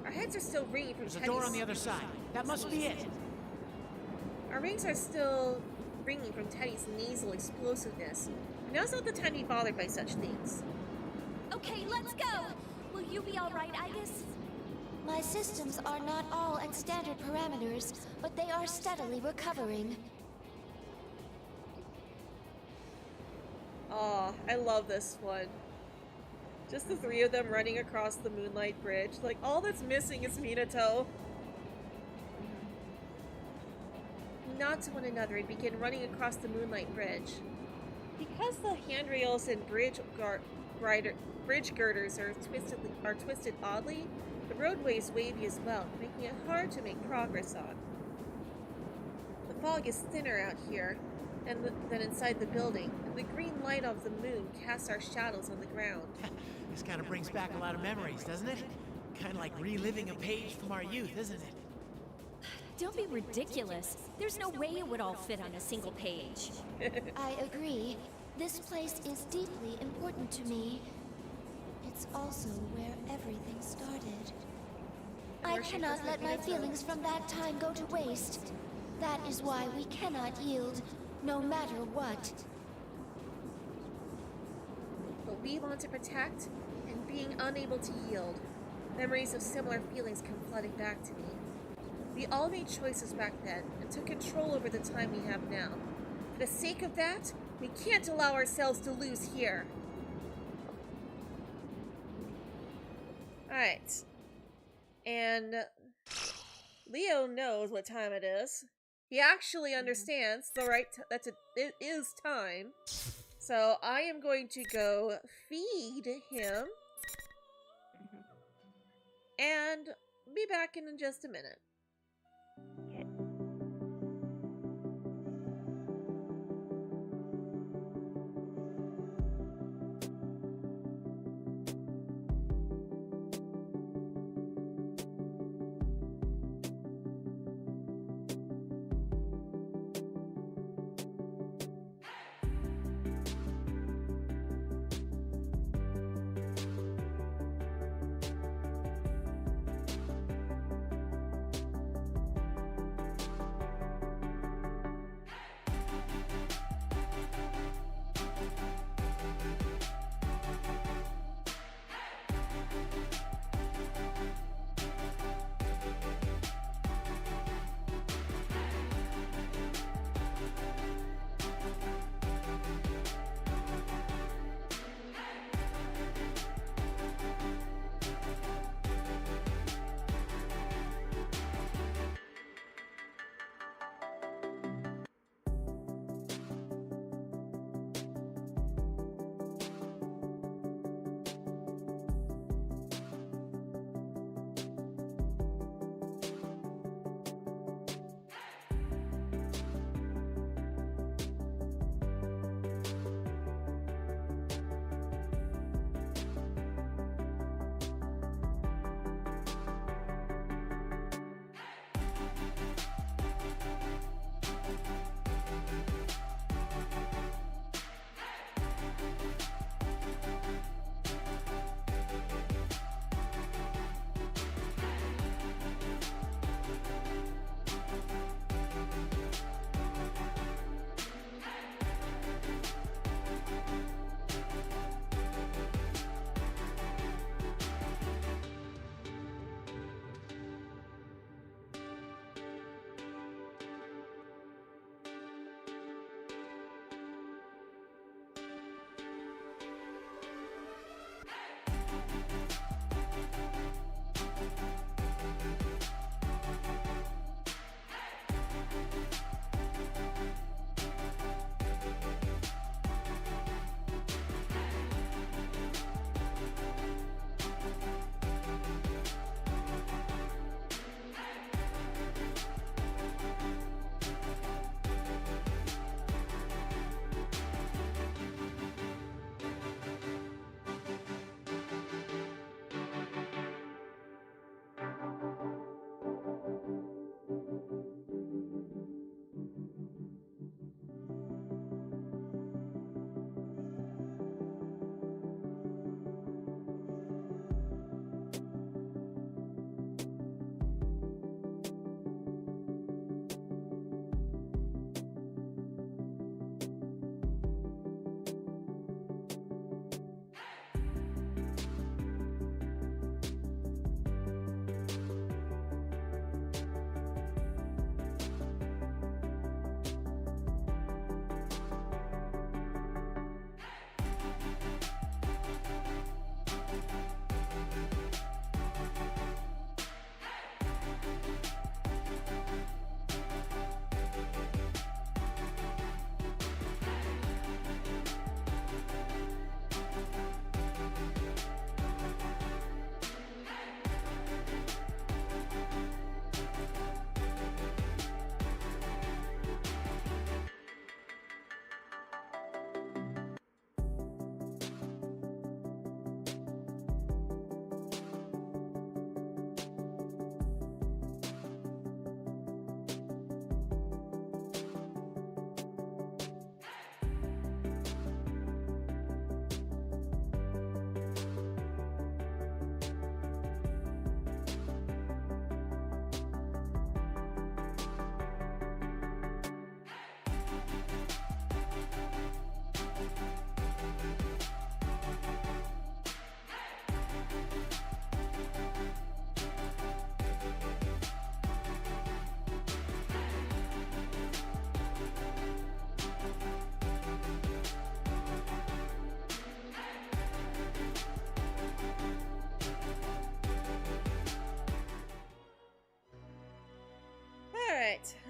Our heads are still ringing from
There's a door on the other side. That must be it.
Our rings are still ringing from Teddy's nasal explosiveness. Now's not the time to be bothered by such things.
Okay, let's go! Will you be alright, Aegis?
My systems are not all at standard parameters, but they are steadily recovering.
Aw, I love this one. Just the three of them running across the Moonlight Bridge. Like, all that's missing is Minato. We nod to one another and begin running across the Moonlight Bridge. Because the handrails and bridge girders are twisted oddly, the roadway is wavy as well, making it hard to make progress on. The fog is thinner out here than inside the building, and the green light of the moon casts our shadows on the ground.
This kind of brings back a lot of memories, doesn't it? Kind of like reliving a page from our youth, isn't it?
Don't be ridiculous. There's no way it would all fit on a single page.
I agree. This place is deeply important to me. It's also where everything started. I cannot let my feelings from that time go to waste. That is why we cannot yield, no matter what.
But we want to protect, and being unable to yield. Memories of similar feelings come flooding back to me. We all made choices back then, and took control over the time we have now. For the sake of that, we can't allow ourselves to lose here. Alright. And Leo knows what time it is. He actually understands it is time. So I am going to go feed him. And be back in just a minute.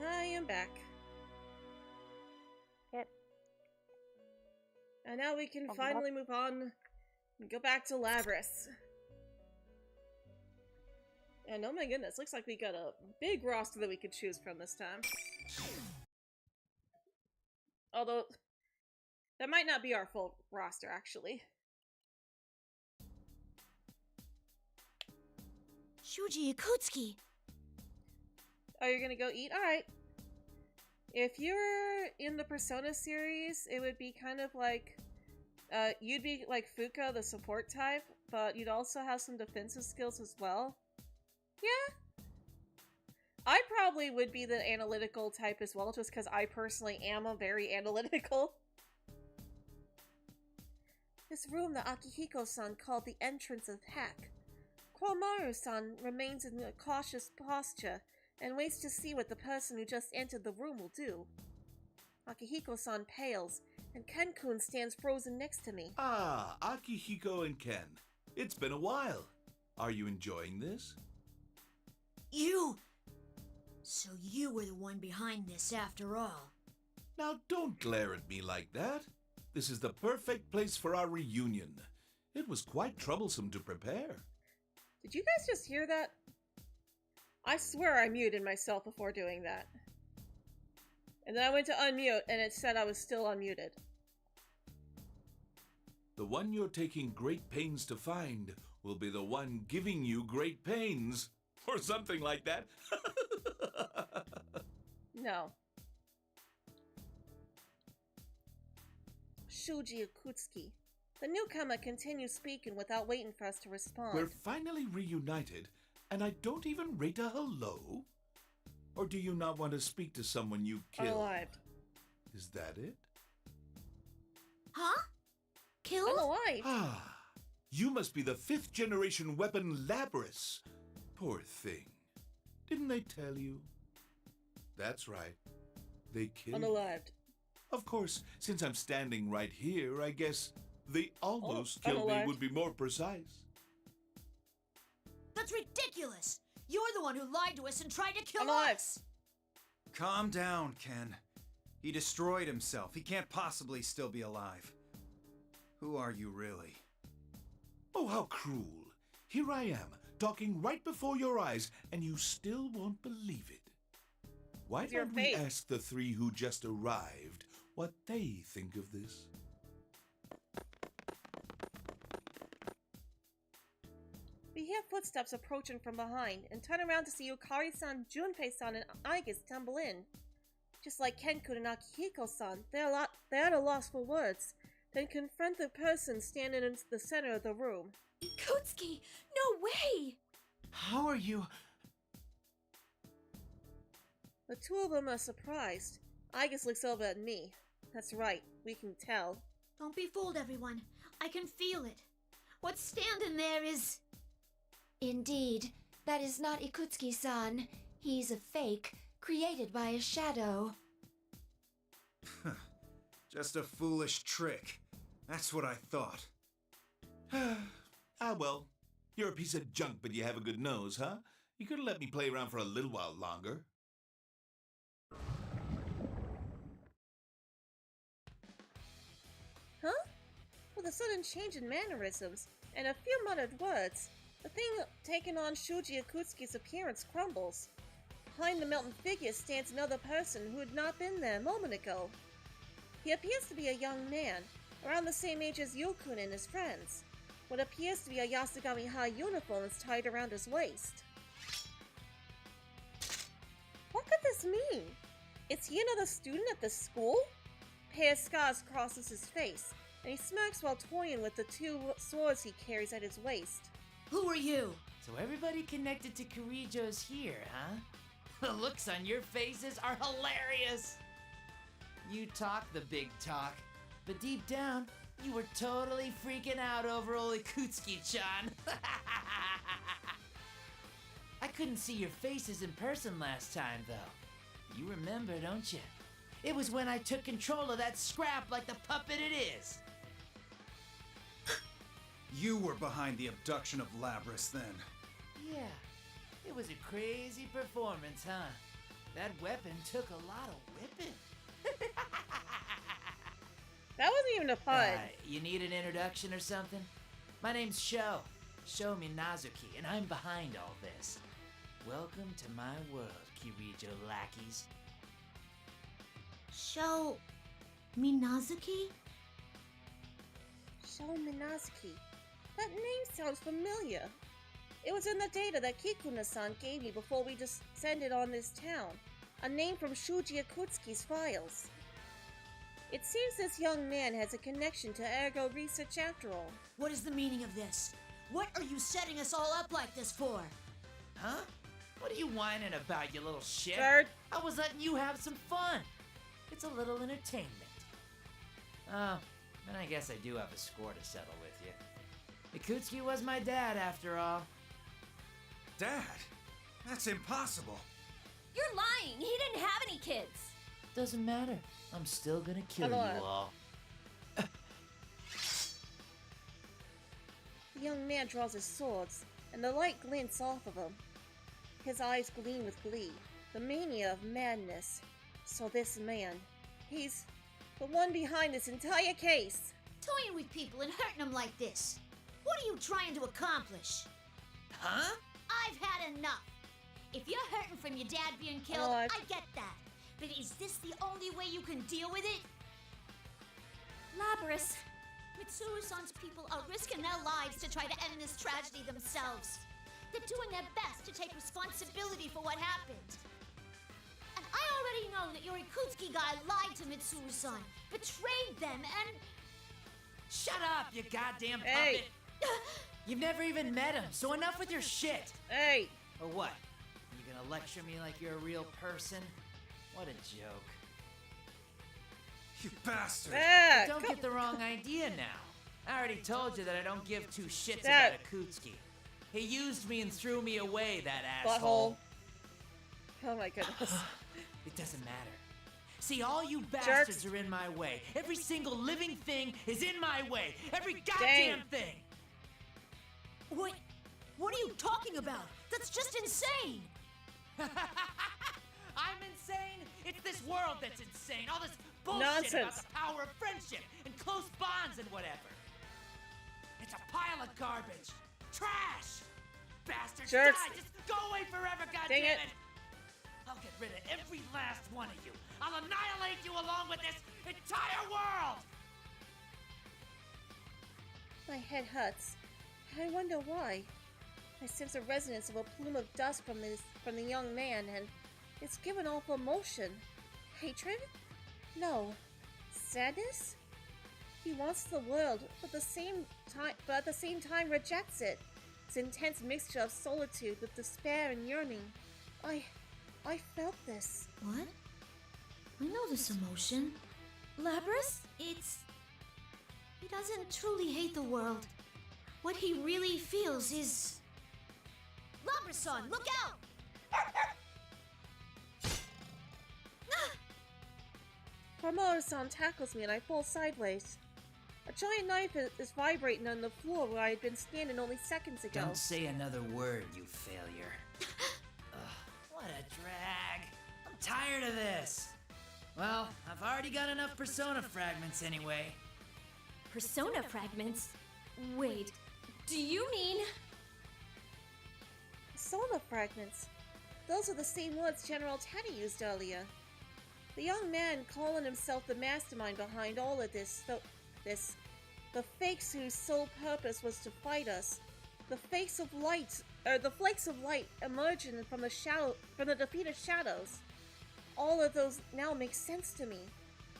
Alright, I am back.
Yep.
And now we can finally move on and go back to Labris. And oh my goodness, looks like we got a big roster that we could choose from this time. Although, that might not be our full roster, actually.
Shuji Yakutsuki.
Oh, you're gonna go eat? Alright. If you're in the Persona series, it would be kind of like, you'd be like Fuka, the support type, but you'd also have some defensive skills as well. Yeah. I probably would be the analytical type as well, just because I personally am a very analytical. This room that Akihiko-san called the entrance of heck. Koromaru-san remains in a cautious posture and waits to see what the person who just entered the room will do. Akihiko-san pales, and Ken-kun stands frozen next to me.
Ah, Akihiko and Ken. It's been a while. Are you enjoying this?
You! So you were the one behind this after all.
Now don't glare at me like that. This is the perfect place for our reunion. It was quite troublesome to prepare.
Did you guys just hear that? I swear I muted myself before doing that. And then I went to unmute and it said I was still unmuted.
The one you're taking great pains to find will be the one giving you great pains. Or something like that.
No. Shuji Yakutsuki. The newcomer continues speaking without waiting for us to respond.
We're finally reunited, and I don't even rate a hello? Or do you not want to speak to someone you killed?
Unalived.
Is that it?
Huh? Killed?
Unalived.
Ah, you must be the 5th generation weapon Labris. Poor thing. Didn't they tell you? That's right. They killed you.
Unalived.
Of course, since I'm standing right here, I guess they almost killed me would be more precise.
That's ridiculous! You're the one who lied to us and tried to kill us!
Calm down, Ken. He destroyed himself. He can't possibly still be alive. Who are you really?
Oh, how cruel. Here I am, talking right before your eyes, and you still won't believe it. Why don't we ask the 3 who just arrived what they think of this?
We hear footsteps approaching from behind and turn around to see Yukari-san, Junpei-san, and Aigis tumble in. Just like Ken-kun and Akihiko-san, they're at a loss for words, then confront the person standing in the center of the room.
Ikutsuki! No way!
How are you?
The two of them are surprised. Aigis looks over at me. That's right, we can tell.
Don't be fooled, everyone. I can feel it. What's standing there is...
Indeed, that is not Ikutsuki-san. He's a fake, created by a shadow.
Just a foolish trick. That's what I thought.
Ah, well, you're a piece of junk, but you have a good nose, huh? You could have let me play around for a little while longer.
Huh? With a sudden change in mannerisms and a few muttered words, the thing taking on Shuji Yakutsuki's appearance crumbles. Behind the melting figure stands another person who had not been there a moment ago. He appears to be a young man, around the same age as Yokun and his friends. What appears to be a Yasugami High uniform is tied around his waist. What could this mean? Is he another student at the school? A pair of scars crosses his face, and he smirks while toying with the 2 swords he carries at his waist.
Who are you?
So everybody connected to Kirijo's here, huh? The looks on your faces are hilarious! You talk the big talk, but deep down, you were totally freaking out over old Ikutsuki-chan. I couldn't see your faces in person last time, though. You remember, don't you? It was when I took control of that scrap like the puppet it is.
You were behind the abduction of Labris then.
Yeah, it was a crazy performance, huh? That weapon took a lot of whipping.
That wasn't even a fun.
You need an introduction or something? My name's Sho Minazuki, and I'm behind all this. Welcome to my world, Kirijo lackeys.
Sho Minazuki?
Sho Minazuki. That name sounds familiar. It was in the data that Kikuna-san gave me before we descended on this town. A name from Shuji Akutsuki's files. It seems this young man has a connection to ergo research after all.
What is the meaning of this? What are you setting us all up like this for?
Huh? What are you whining about, you little shit?
Third.
I was letting you have some fun. It's a little entertainment. Oh, and I guess I do have a score to settle with you. Ikutsuki was my dad, after all.
Dad? That's impossible.
You're lying. He didn't have any kids.
Doesn't matter. I'm still gonna kill you all.
The young man draws his swords, and the light glints off of him. His eyes gleam with glee, the mania of madness. So this man, he's the one behind this entire case.
Toying with people and hurting them like this. What are you trying to accomplish?
Huh?
I've had enough. If you're hurting from your dad being killed, I get that. But is this the only way you can deal with it?
Labrys.
Mitsuru-san's people are risking their lives to try to end this tragedy themselves. They're doing their best to take responsibility for what happened. And I already know that your Ikutsuki guy lied to Mitsuru-san, betrayed them, and...
Shut up, you goddamn puppet! You've never even met him, so enough with your shit!
Hey!
Or what? You gonna lecture me like you're a real person? What a joke.
You bastard!
Don't get the wrong idea now. I already told you that I don't give two shits about Akutsuki. He used me and threw me away, that asshole.
Oh my goodness.
It doesn't matter. See, all you bastards are in my way. Every single living thing is in my way. Every goddamn thing!
What are you talking about? That's just insane!
I'm insane? It's this world that's insane. All this bullshit about the power of friendship and close bonds and whatever. It's a pile of garbage. Trash! Bastards, die! Just go away forever, goddammit! I'll get rid of every last one of you. I'll annihilate you along with this entire world!
My head hurts. I wonder why. I sense a resonance of a plume of dust from the young man, and it's given off emotion. Hatred? No. Sadness? He wants the world, but at the same time rejects it. It's an intense mixture of solitude with despair and yearning. I felt this.
What? I know this emotion. Labrys? He doesn't truly hate the world. What he really feels is... Labrys-san, look out!
Mamoru-san tackles me and I fall sideways. A giant knife is vibrating on the floor where I had been standing only seconds ago.
Don't say another word, you failure. What a drag. I'm tired of this. Well, I've already got enough persona fragments anyway.
Persona fragments? Wait, do you mean...
Persona fragments? Those are the same words General Teddy used earlier. The young man calling himself the mastermind behind all of this, the fakes whose sole purpose was to fight us. The flakes of light emerging from the defeated shadows. All of those now make sense to me.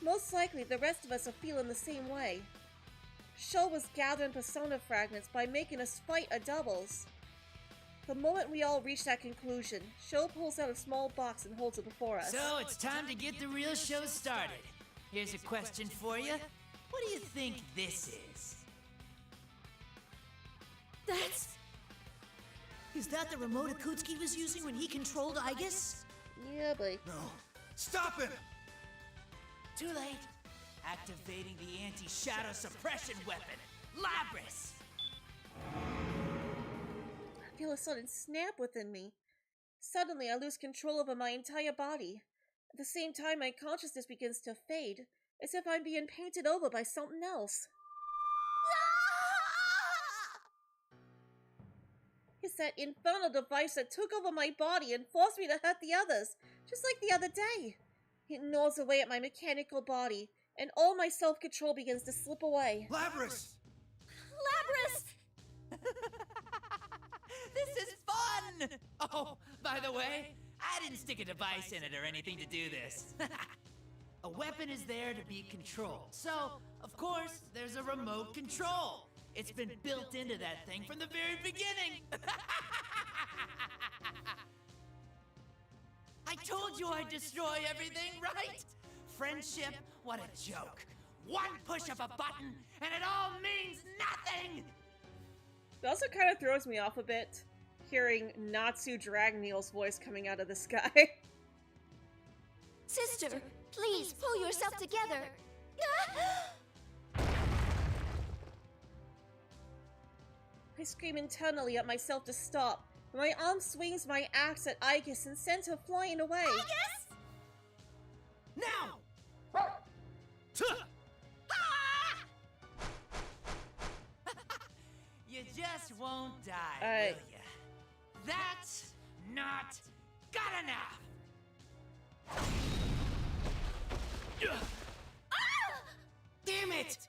Most likely the rest of us are feeling the same way. Sho was gathering persona fragments by making us fight a doubles. The moment we all reach that conclusion, Sho pulls out a small box and holds it before us.
So it's time to get the real show started. Here's a question for you. What do you think this is?
Is that the remote Akutsuki was using when he controlled Aigis?
Yeah, boy.
No. Stop him!
Too late. Activating the anti-shadow suppression weapon, Labrys!
I feel a sudden snap within me. Suddenly, I lose control over my entire body. At the same time, my consciousness begins to fade, as if I'm being painted over by something else. It's that infernal device that took over my body and forced me to hurt the others, just like the other day. It gnaws away at my mechanical body, and all my self-control begins to slip away.
Labrys!
Labrys! This is fun! Oh, by the way, I didn't stick a device in it or anything to do this. A weapon is there to be controlled, so, of course, there's a remote control. It's been built into that thing from the very beginning. I told you I'd destroy everything, right? Friendship, what a joke. One push of a button, and it all means nothing!
It also kind of throws me off a bit, hearing Natsu Dragneel's voice coming out of the sky.
Sister, please pull yourself together.
I scream internally at myself to stop, but my arm swings my axe at Aigis and sends her flying away.
Aigis!
Now! You just won't die, will ya? That's not good enough! Damn it!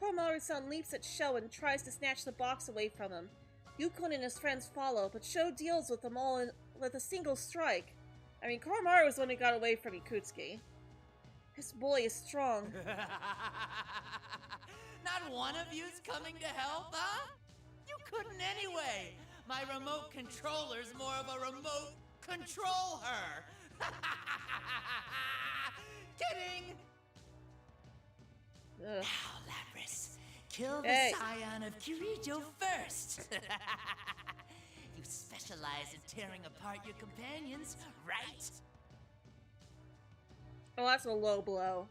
Koromaru-san leaps at Sho and tries to snatch the box away from him. Yukon and his friends follow, but Sho deals with them all with a single strike. I mean, Koromaru was the one who got away from Ikutsuki. This boy is strong.
Not one of you's coming to help, huh? You couldn't anyway. My remote controller's more of a remote control-her. Kidding!
Ugh.
Now, Labrys, kill the scion of Kirijo first. You specialize in tearing apart your companions, right?
Oh, that's a low blow.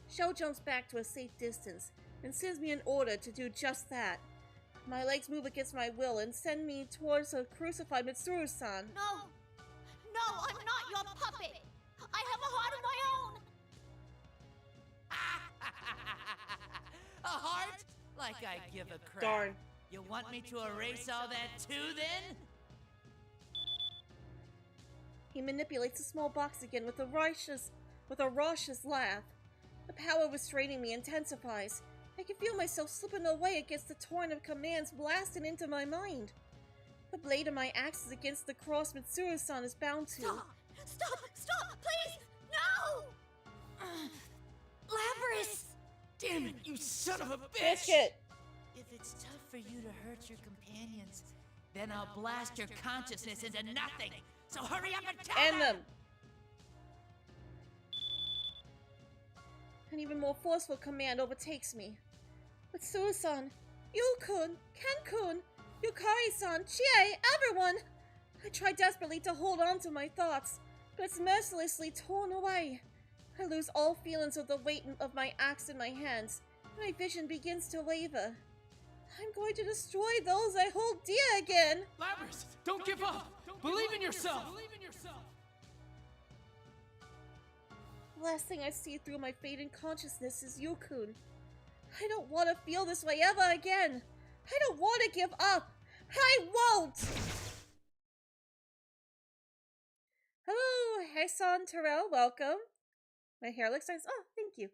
Sho jumps back to a safe distance and sends me an order to do just that. My legs move against my will and send me towards a crucified Mitsuru-san.
No! No, I'm not your puppet! I have a heart of my own!
A heart? Like I give a crap.
Darn.
You want me to erase all that too, then?
He manipulates the small box again with a raucous laugh. The power restraining me intensifies. I can feel myself slipping away against the torrent of commands blasting into my mind. The blade of my axe is against the cross Mitsuru-san is bound to.
Stop! Stop! Stop! Please! No!
Labrys! Damn it, you son of a bitch!
Biscuit!
If it's tough for you to hurt your companions, then I'll blast your consciousness into nothing. So hurry up and kill
End them! An even more forceful command overtakes me. Mitsuru-san, Yu-kun, Ken-kun, Yukari-san, Chie, everyone! I try desperately to hold on to my thoughts, but it's mercilessly torn away. I lose all feelings of the weight of my axe in my hands. My vision begins to waver. I'm going to destroy those I hold dear again!
Labrys, don't give up! Believe in yourself!
The last thing I see through my fading consciousness is Yukun. I don't want to feel this way ever again. I don't want to give up. I won't! Hello, Hasan Terrell, welcome. My hair looks nice. Oh, thank you.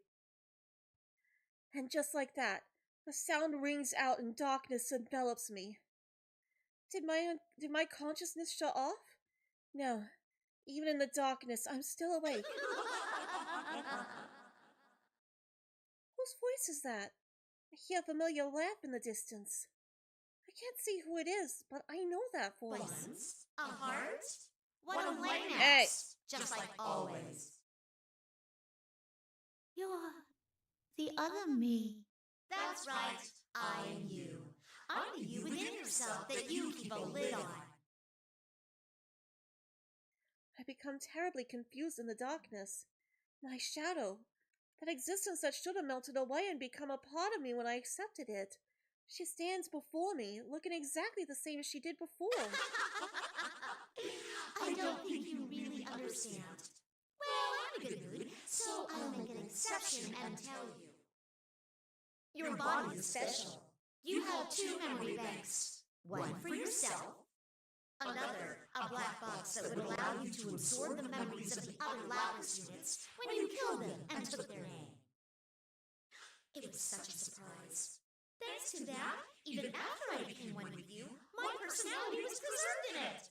And just like that, the sound rings out and darkness envelops me. Did my consciousness shut off? No. Even in the darkness, I'm still awake. Whose voice is that? I hear a familiar laugh in the distance. I can't see who it is, but I know that voice.
Buttons? A heart? What a lame
Hey.
ass. Just like always.
You're the other me.
That's right. I am you. I'm the you within yourself that you keep a lid on.
I become terribly confused in the darkness. My shadow, that existence that should have melted away and become a part of me when I accepted it, She stands before me, looking exactly the same as she did before.
I don't think you really understand. Well, I'm in a good mood, so I'll make an exception and tell you. Your body is special. You have 2 memory banks. One for yourself, another, a black box that would allow you to absorb the memories of the other Lapis units when you killed them and took their name. It was such a surprise. Thanks to that, even after I became one with you, my personality was preserved in it.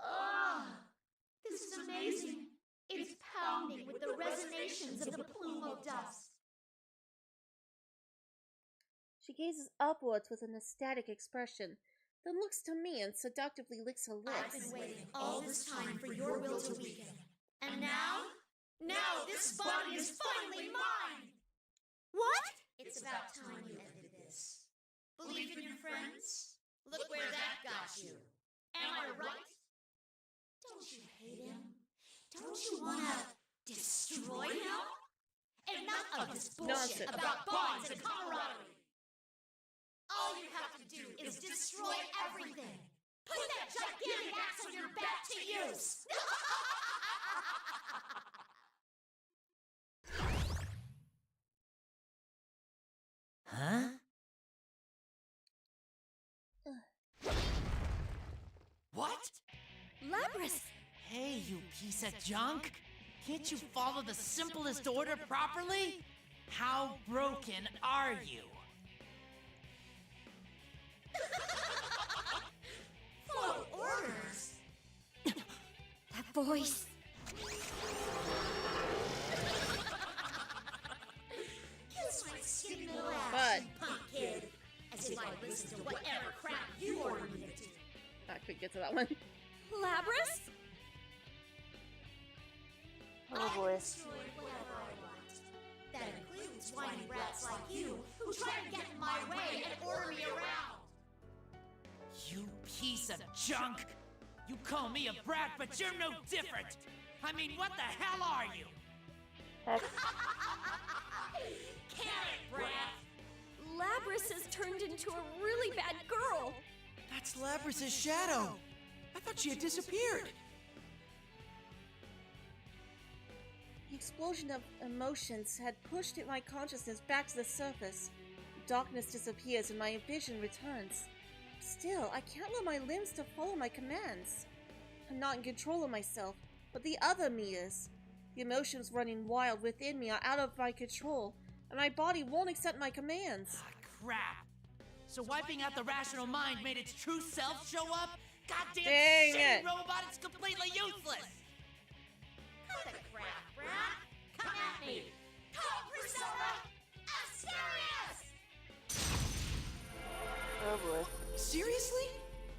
Oh, this is amazing. It's pounding with the resonations of the plume of dust.
She gazes upwards with an ecstatic expression, then looks to me and seductively licks her lips.
I've been waiting all this time for your will to weaken. And now this body is finally mine! What? It's about time you ended this. Believe in your friends? Look where that got you. Am I right? Don't you hate him? Don't you want to destroy him? Enough of this bullshit about bonds and camaraderie. All you have to do is destroy everything. Put that gigantic axe on your back to use.
Huh? What?
Lapras!
Hey, you piece of junk! Can't you follow the simplest order properly? How broken are you?
Follow orders.
That voice.
Kiss my skinny little ass, you punk kid. As if I listen to whatever crap you ordered me to do.
I could get to that one.
Lapras?
Oh boy.
I destroy whatever I want. That includes whiny brats like you who try to get in my way and order me around.
You piece of junk! You call me a brat, but you're no different! I mean, what the hell are you?
Carrot brat!
Lapras has turned into a really bad girl!
That's Lapras' shadow! I thought she had disappeared!
The explosion of emotions had pushed my consciousness back to the surface. Darkness disappears and my vision returns. Still, I can't allow my limbs to follow my commands. I'm not in control of myself, but the other me is. The emotions running wild within me are out of my control, and my body won't accept my commands.
Crap! So wiping out the rational mind made its true self show up? Goddamn
Dang
shitty
it.
robot, it's completely useless!
Cut the crap, brat! Come at me! Come, Persona! Asterius!
Oh boy.
Seriously?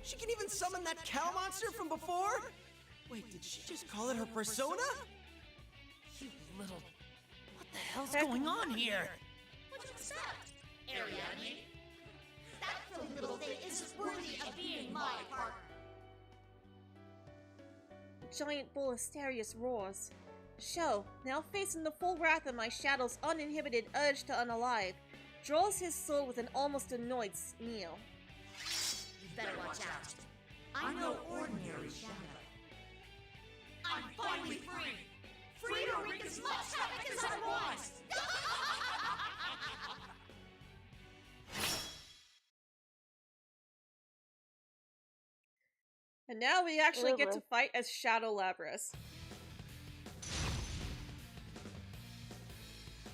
She can even summon that cow monster from before? Wait, did she just call it her persona?
You little... What the hell's going on here?
What'd you expect, Ariadne? That silly little thing isn't worthy of being my partner.
The giant bull Asterius roars. Sho, now facing the full wrath of my shadow's uninhibited urge to unalive, draws his sword with an almost annoyed sneer.
You better watch out. I'm no ordinary shadow. I'm finally free! Free to wreak as much havoc as I want!
And now we actually get to fight as Shadow Lapras.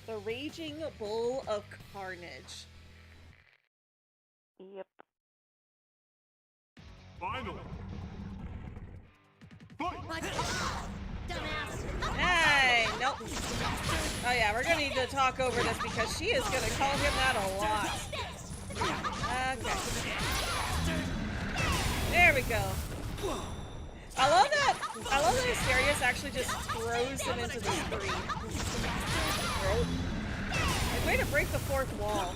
The Raging Bull of Carnage.
Yep.
Finally.
Dumbass!
Hey, nope. Oh yeah, we're gonna need to talk over this because she is gonna call him that a lot. Okay. There we go. I love that Asterius actually just throws him into the screen. Like, way to break the fourth wall.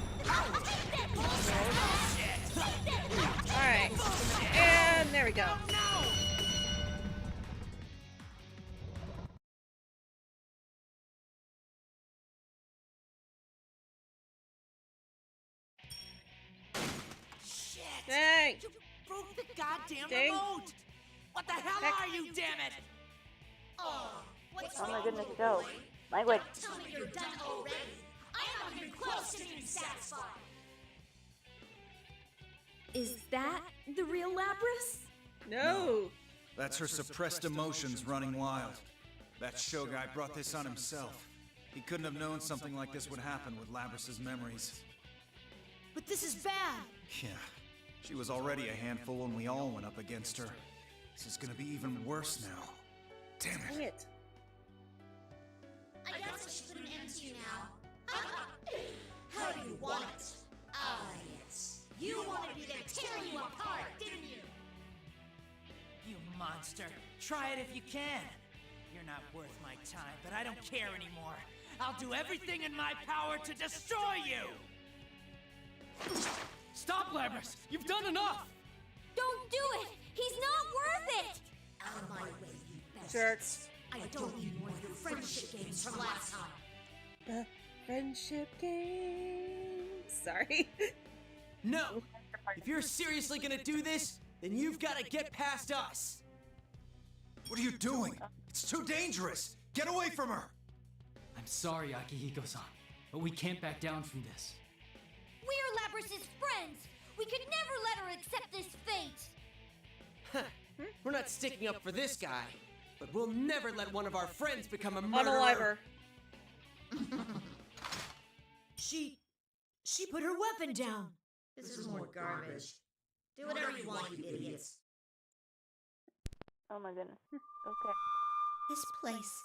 Alright. And there we go. Dang!
You broke the goddamn
Dang.
remote! What the hell are you, damn it?
Oh my goodness, go. Language.
Tell me you're done already. I'm not even close to being satisfied.
Is that the real Lapras?
No.
That's her suppressed emotions running wild. That show guy brought this on himself. He couldn't have known something like this would happen with Labras's memories.
But this is bad.
Yeah, she was already a handful when we all went up against her. This is gonna be even worse now. Damn it.
Dang it.
I guess I should put an end to you now. How do you want it? Ah, yes. You wanted me there tearing you apart, didn't you?
You monster. Try it if you can. You're not worth my time, but I don't care anymore. I'll do everything in my power to destroy you!
Stop, Lapras! You've done enough!
Don't do it! He's not worth it!
Out of my way, you bastards.
Jerks.
I don't need more of your friendship games from last time.
The friendship game. Sorry.
No! If you're seriously gonna do this, then you've gotta get past us!
What are you doing? It's too dangerous! Get away from her!
I'm sorry, Akihiko-san, but we can't back down from this.
We're Labras's friends! We could never let her accept this fate!
We're not sticking up for this guy, but we'll never let one of our friends become a murderer.
Unalive her.
She put her weapon down.
This is more garbage. Do whatever you want, you idiots.
Oh my goodness. Okay.
This place.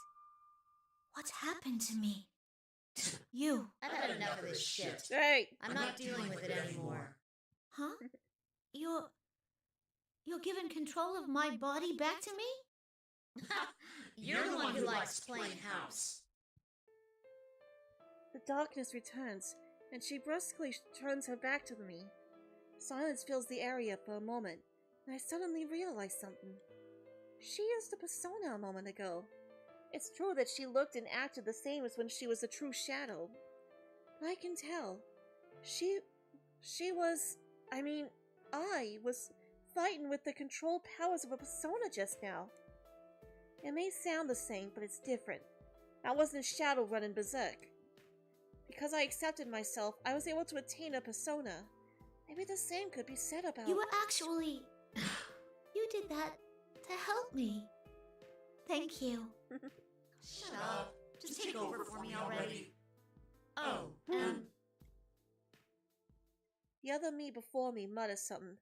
What's happened to me? You.
I've had enough of this shit.
Hey.
I'm not dealing with it anymore.
Huh? You're giving control of my body back to me?
You're the one who likes playing house.
The darkness returns, and she brusquely turns her back to me. Silence fills the area for a moment, and I suddenly realize something. She used a persona a moment ago. It's true that she looked and acted the same as when she was a true shadow. But I can tell. I was fighting with the control powers of a persona just now. It may sound the same, but it's different. I wasn't a shadow running berserk. Because I accepted myself, I was able to attain a persona. Maybe the same could be said about...
You were actually... You did that to help me. Thank you.
Shut up. Just take over for me already. Oh,
The other me before me mutters something.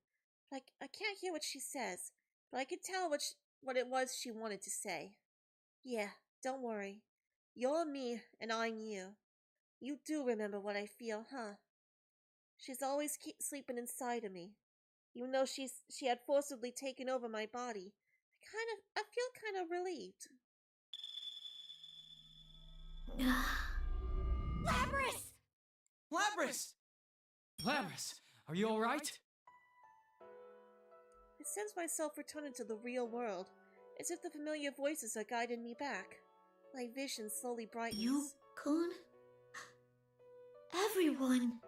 Like, I can't hear what she says, but I can tell what it was she wanted to say. Yeah, don't worry. You're me, and I'm you. You do remember what I feel, huh? She's always sleeping inside of me. Even though she had forcibly taken over my body, I feel kind of relieved.
Lapras!
Lapras!
Lapras, are you alright?
I sense myself returning to the real world, as if the familiar voices are guiding me back. My vision slowly brightens.
You-kun? Everyone!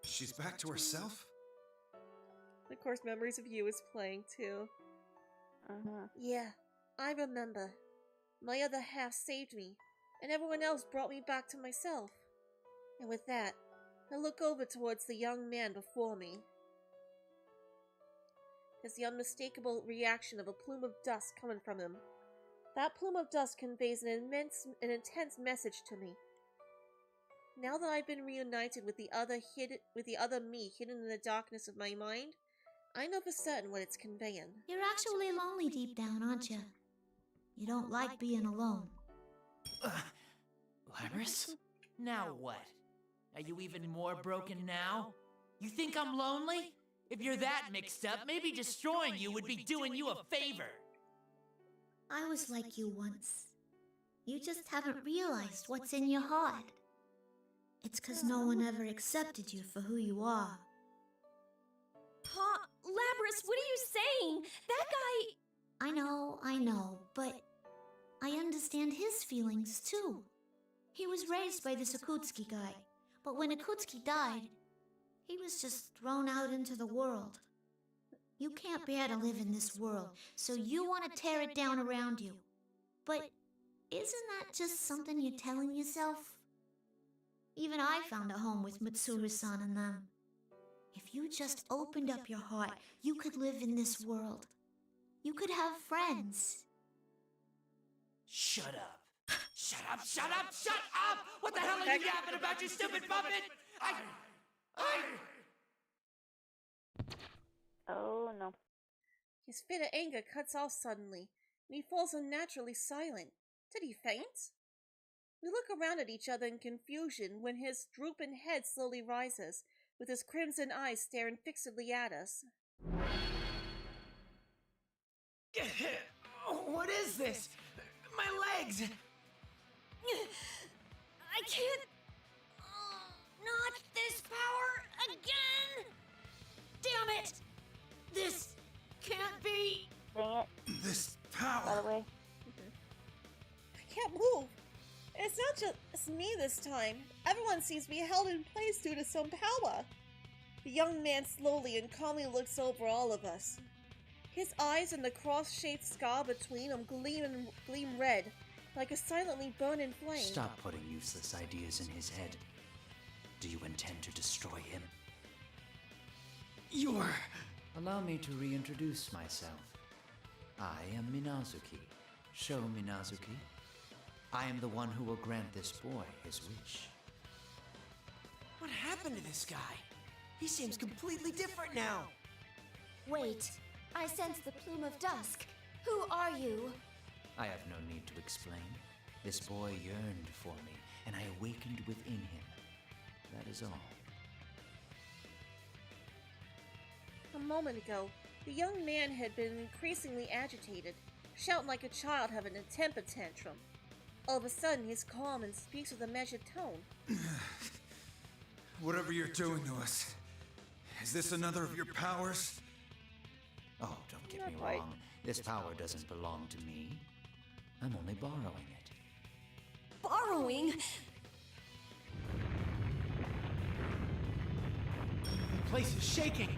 She's back to herself?
Of course, Memories of You is playing too. Yeah, I remember. My other half saved me, and everyone else brought me back to myself. And with that, I look over towards the young man before me. There's the unmistakable reaction of a plume of dust coming from him. That plume of dust conveys an intense message to me. Now that I've been reunited with the other me hidden in the darkness of my mind, I know for certain what it's conveying.
You're actually lonely deep down, aren't you? You don't like being alone.
Lapras? Now what? Are you even more broken now? You think I'm lonely? If you're that mixed up, maybe destroying you would be doing you a favor.
I was like you once. You just haven't realized what's in your heart. It's 'cause no one ever accepted you for who you are.
Huh? Lapras, what are you saying? That guy...
I know, but I understand his feelings too. He was raised by this Akutsuki guy, but when Akutsuki died, He was just thrown out into the world. You can't bear to live in this world, so you want to tear it down around you. But isn't that just something you're telling yourself? Even I found a home with Mitsuru-san and them. If you just opened up your heart, you could live in this world. You could have friends.
Shut up. Shut up, shut up, shut up! What the hell are you yapping about, you stupid puppet?
Oh, no.
His fit of anger cuts off suddenly, and he falls unnaturally silent. Did he faint? We look around at each other in confusion when his drooping head slowly rises, with his crimson eyes staring fixedly at us.
What is this? My legs!
I can't... not this power again!
Damn it! This can't be...
Dang it.
This power...
By the way.
I can't move. It's not just me this time. Everyone sees me held in place due to some power. The young man slowly and calmly looks over all of us. His eyes and the cross-shaped scar between them gleam red, like a silently burning flame.
Stop putting useless ideas in his head. Do you intend to destroy him?
You're...
Allow me to reintroduce myself. I am Minazuki. Sho Minazuki. I am the one who will grant this boy his wish.
What happened to this guy? He seems completely different now.
Wait, I sense the plume of dusk. Who are you?
I have no need to explain. This boy yearned for me, and I awakened within him. That is all.
A moment ago, the young man had been increasingly agitated, shouting like a child having a temper tantrum. All of a sudden, he's calm and speaks with a measured tone.
Whatever you're doing to us, is this another of your powers?
Oh, don't get me wrong. This power doesn't belong to me. I'm only borrowing it.
Borrowing?
The place is shaking.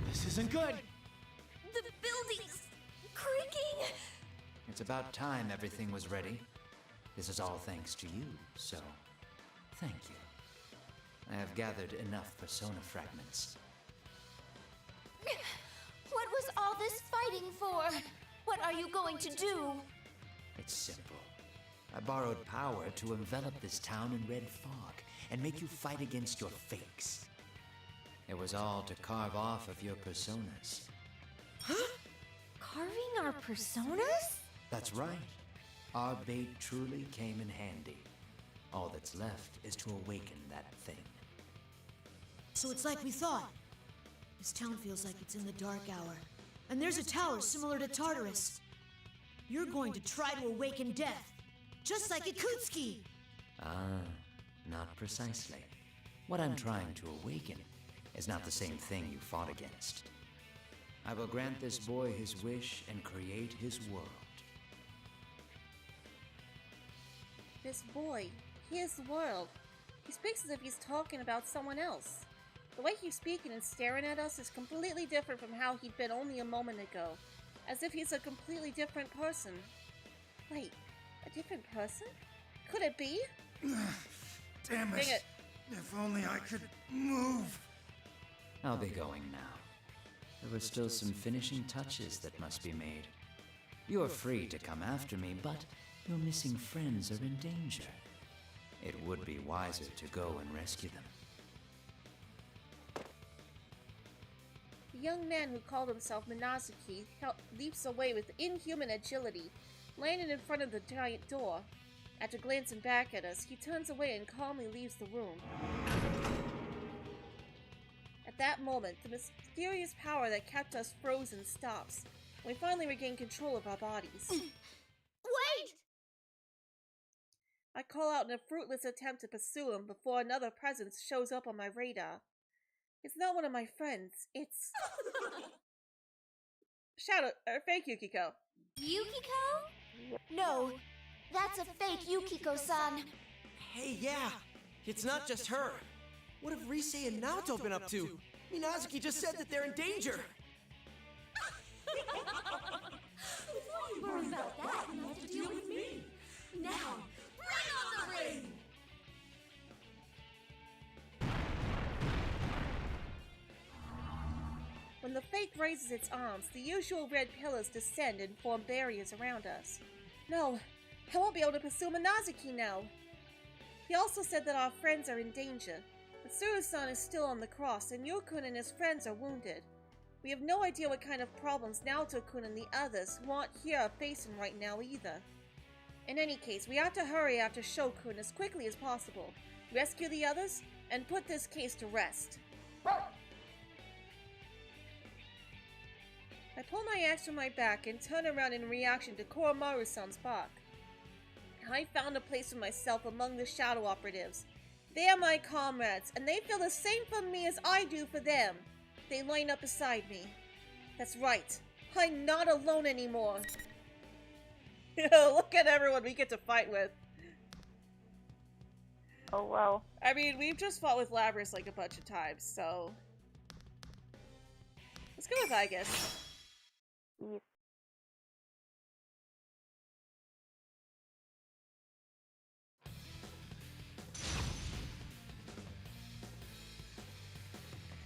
This isn't good.
The building's creaking.
It's about time everything was ready. This is all thanks to you, so thank you. I have gathered enough persona fragments.
What was all this fighting for? What are you going to do?
It's simple. I borrowed power to envelop this town in red fog and make you fight against your fakes. It was all to carve off of your personas.
Huh? Carving our personas?
That's right. Our bait truly came in handy. All that's left is to awaken that thing.
So it's like we thought. This town feels like it's in the dark hour. And there's a tower similar to Tartarus. You're going to try to awaken death, just like Ikutsuki!
Ah, not precisely. What I'm trying to awaken is not the same thing you fought against. I will grant this boy his wish and create his world.
This boy, his world. He speaks as if he's talking about someone else. The way he's speaking and staring at us is completely different from how he'd been only a moment ago. As if he's a completely different person. Wait, a different person? Could it be?
Damn it.
Dang it.
If only I could move.
I'll be going now. There are still some finishing touches that must be made. You are free to come after me, but your missing friends are in danger. It would be wiser to go and rescue them.
The young man who called himself Minazuki leaps away with inhuman agility, landing in front of the giant door. After glancing back at us, he turns away and calmly leaves the room. At that moment, the mysterious power that kept us frozen stops, and we finally regain control of our bodies.
Wait!
I call out in a fruitless attempt to pursue him before another presence shows up on my radar. It's not one of my friends, it's... fake Yukiko.
Yukiko? No, that's a fake Yukiko-san.
Hey, yeah, it's not just her. What have Risei and Naoto been up to? Minazuki just said that they're in danger.
Before you worry about that, you have to deal with me. Now, bring on the ring!
When the fake raises its arms, the usual red pillars descend and form barriers around us. No, I won't be able to pursue Minazuki now. He also said that our friends are in danger. Mitsuru-san is still on the cross, and Yukun and his friends are wounded. We have no idea what kind of problems Naoto-kun and the others who aren't here are facing right now either. In any case, we have to hurry after Shokun as quickly as possible, rescue the others, and put this case to rest. I pull my axe from my back and turn around in reaction to Koromaru-san's bark. I found a place for myself among the shadow operatives. They are my comrades, and they feel the same for me as I do for them. They line up beside me. That's right, I'm not alone anymore. Look at everyone we get to fight with.
Oh, wow.
I mean, we've just fought with Labrys like a bunch of times, so... let's go with Aigis.
Yes.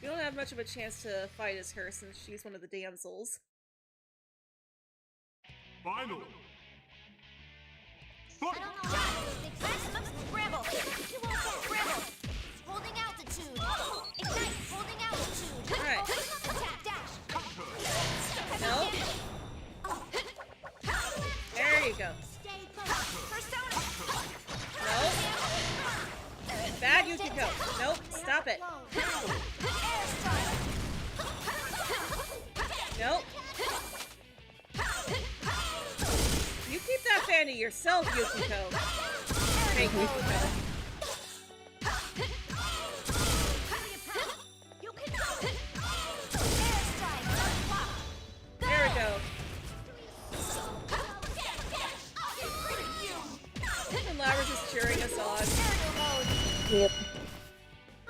We don't have much of a chance to fight as her since she's one of the damsels.
Finally!
I don't know how to do this. Maximum scramble! You won't get scramble! Holding altitude! Ignite! Holding altitude!
Alright.
Attack! Dash!
No? There you go.
Stay focused! Persona!
Nope. Bad Yukiko. Nope. Stop it. Nope. You keep that fan to yourself, Yukiko. Hey, Yukiko. There we go. And Labrys is cheering us on.
Yep.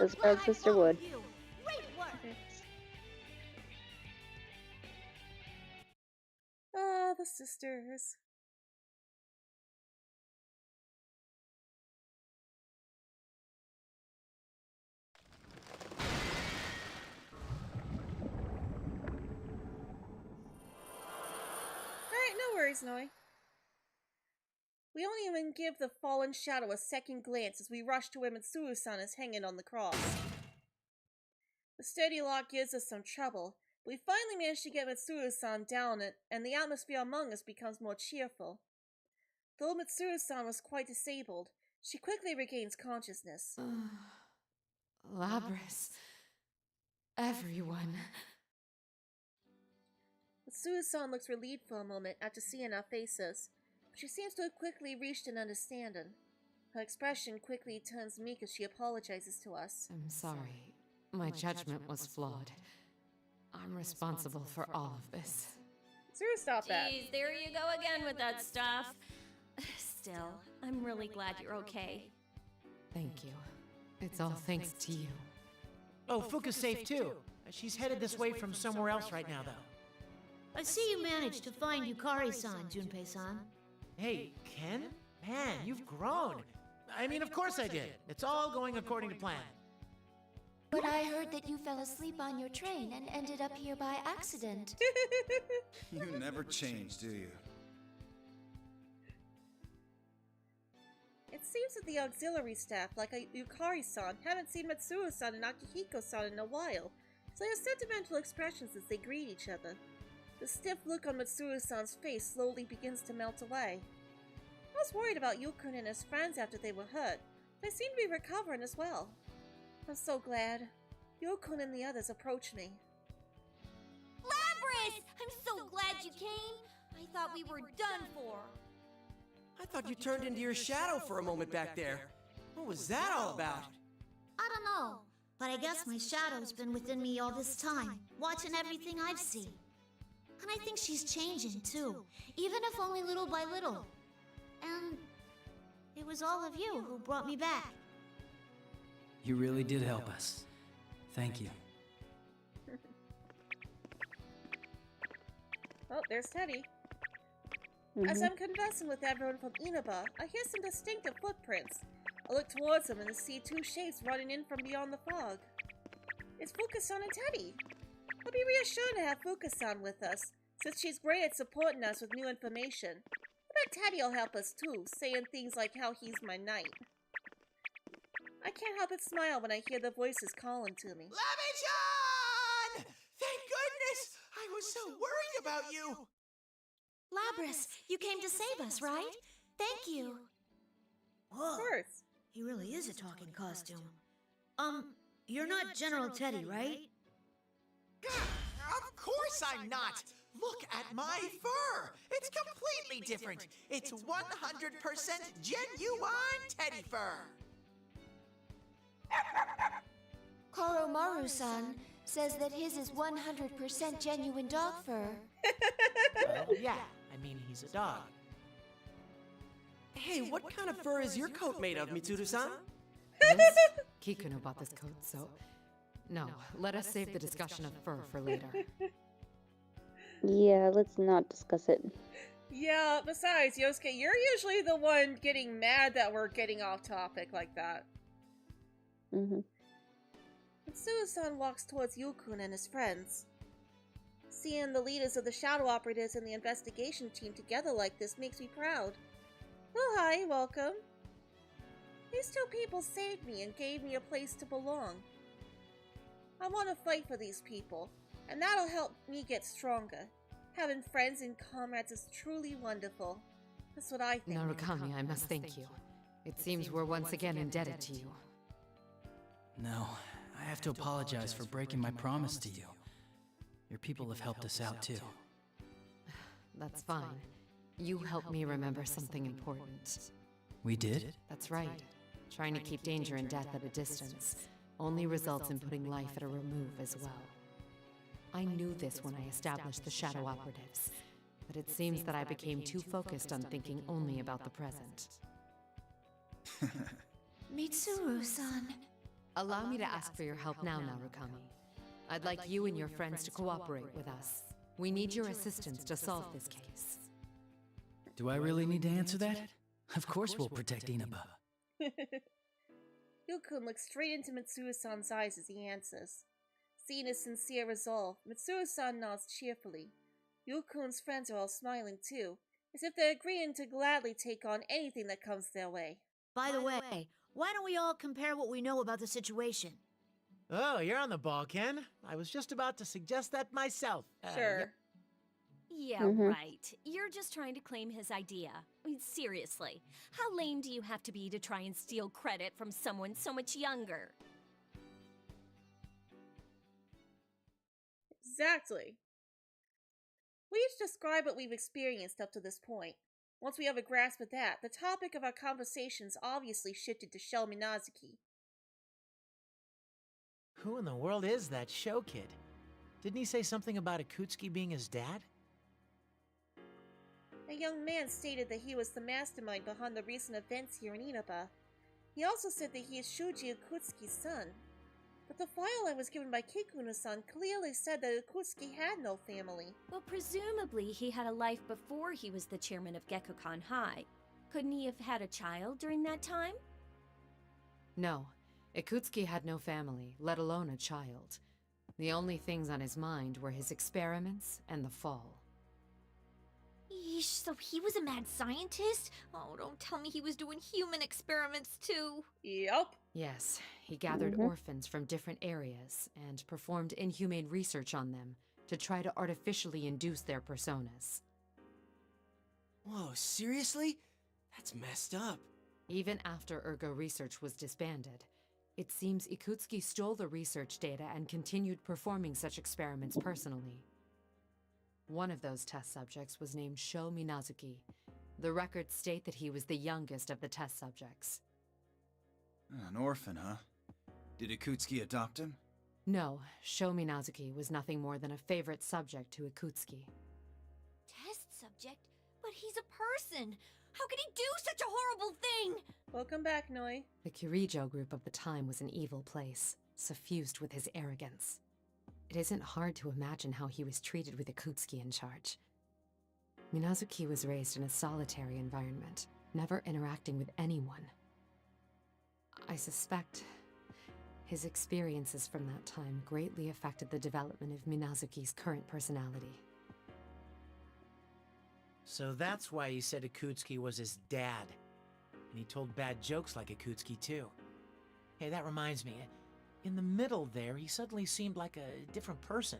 As Brad's sister would.
Oh, the sisters. Alright, no worries, Noi. We don't even give the fallen shadow a second glance as we rush to where Mitsuru-san is hanging on the cross. The steady lock gives us some trouble, but we finally manage to get Mitsuru-san down and the atmosphere among us becomes more cheerful. Though Mitsuru-san was quite disabled, she quickly regains consciousness.
Labrys. Everyone.
Mitsuru-san looks relieved for a moment after seeing our faces, but she seems to have quickly reached an understanding. Her expression quickly turns meek as she apologizes to us.
I'm sorry. My judgment was flawed. I'm responsible for all of this.
Mitsuru, stop that.
Jeez, there you go again with that stuff. Still, I'm really glad you're okay.
Thank you. It's all thanks to you.
Oh, Fuka's safe too. She's headed this way from somewhere else right now, though.
I see you managed to find Yukari-san, Junpei-san.
Hey, Ken? Man, you've grown. I mean, of course I did. It's all going according to plan.
But I heard that you fell asleep on your train and ended up here by accident.
You never change, do you?
It seems that the auxiliary staff, like Yukari-san, haven't seen Mitsuru-san and Akihiko-san in a while, so they have sentimental expressions as they greet each other. The stiff look on Mitsuru-san's face slowly begins to melt away. I was worried about Yukun and his friends after they were hurt, but they seem to be recovering as well. I'm so glad. Yukun and the others approach me.
Labrys! I'm so glad you came! I thought we were done for.
I thought you turned into your shadow for a moment back there. What was that all about?
I don't know, but I guess my shadow's been within me all this time, watching everything I've seen. And I think she's changing too, even if only little by little. And it was all of you who brought me back.
You really did help us. Thank you.
Oh, there's Teddy. As I'm conversing with everyone from Inaba, I hear some distinctive footprints. I look towards them and see two shapes running in from beyond the fog. It's Fuka-san and Teddy. I'll be reassured to have Fuka-san with us, since she's great at supporting us with new information. I bet Teddy'll help us too, saying things like how he's my knight. I can't help but smile when I hear the voices calling to me.
Lemon-chan! Thank goodness! I was so worried about you!
Labris, you came to save us, right? Thank you.
Whoa.
Of course.
He really is a talking costume. You're not General Teddy, right?
Of course I'm not! Look at my fur! It's completely different! It's 100% genuine teddy fur!
Koromaru-san says that his is 100% genuine dog fur.
Well, yeah. I mean, he's a dog.
Hey, what kind of fur is your coat made of, Mitsuru-san?
This? Kikuno bought this coat, so... No, let us save the discussion of fur for later.
Yeah, let's not discuss it.
Yeah, besides, Yosuke, you're usually the one getting mad that we're getting off topic like that. Mitsuru-san walks towards Yukun and his friends. Seeing the leaders of the Shadow Operatives and the investigation team together like this makes me proud. Oh hi, welcome. These two people saved me and gave me a place to belong. I want to fight for these people, and that'll help me get stronger. Having friends and comrades is truly wonderful. That's what I think.
Narukami, I must thank you. It seems we're once again indebted to you.
No, I have to apologize for breaking my promise to you. Your people have helped us out too.
That's fine. You helped me remember something important.
We did?
That's right. Trying to keep danger and death at a distance only results in putting life at a remove as well. I knew this when I established the Shadow Operatives, but it seems that I became too focused on thinking only about the present.
Mitsuru-san.
Allow me to ask for your help now, Narukami. I'd like you and your friends to cooperate with us. We need your assistance to solve this case.
Do I really need to answer that? Of course we'll protect Inaba.
Yukun looks straight into Mitsuru-san's eyes as he answers. Seeing his sincere resolve, Mitsuru-san nods cheerfully. Yukun's friends are all smiling too, as if they're agreeing to gladly take on anything that comes their way.
By the way, why don't we all compare what we know about the situation?
Oh, you're on the ball, Ken. I was just about to suggest that myself.
Sure.
Yeah, right. You're just trying to claim his idea. I mean, seriously, how lame do you have to be to try and steal credit from someone so much younger?
Exactly. We each describe what we've experienced up to this point. Once we have a grasp of that, the topic of our conversations obviously shifted to Shell Minazuki.
Who in the world is that show kid? Didn't he say something about Akutsuki being his dad?
A young man stated that he was the mastermind behind the recent events here in Inaba. He also said that he is Shuji Akutsuki's son. But the file I was given by Kikuno-san clearly said that Akutsuki had no family.
Well, presumably he had a life before he was the chairman of Gekkoukan High. Couldn't he have had a child during that time?
No. Akutsuki had no family, let alone a child. The only things on his mind were his experiments and the fall.
Yeesh, so he was a mad scientist? Oh, don't tell me he was doing human experiments too.
Yup.
Yes, he gathered orphans from different areas and performed inhumane research on them to try to artificially induce their personas.
Whoa, seriously? That's messed up.
Even after Ergo Research was disbanded, it seems Ikutsuki stole the research data and continued performing such experiments personally. One of those test subjects was named Sho Minazuki. The records state that he was the youngest of the test subjects.
An orphan, huh? Did Ikutsuki adopt him?
No, Sho Minazuki was nothing more than a favorite subject to Ikutsuki.
Test subject? But he's a person.
How could he do such a horrible thing?
Welcome back, Noi.
The Kirijo group of the time was an evil place, suffused with his arrogance. It isn't hard to imagine how he was treated with Ikutsuki in charge. Minazuki was raised in a solitary environment, never interacting with anyone. I suspect his experiences from that time greatly affected the development of Minazuki's current personality.
So that's why he said Ikutsuki was his dad. And he told bad jokes like Ikutsuki, too. Hey, that reminds me. In the middle there, he suddenly seemed like a different person.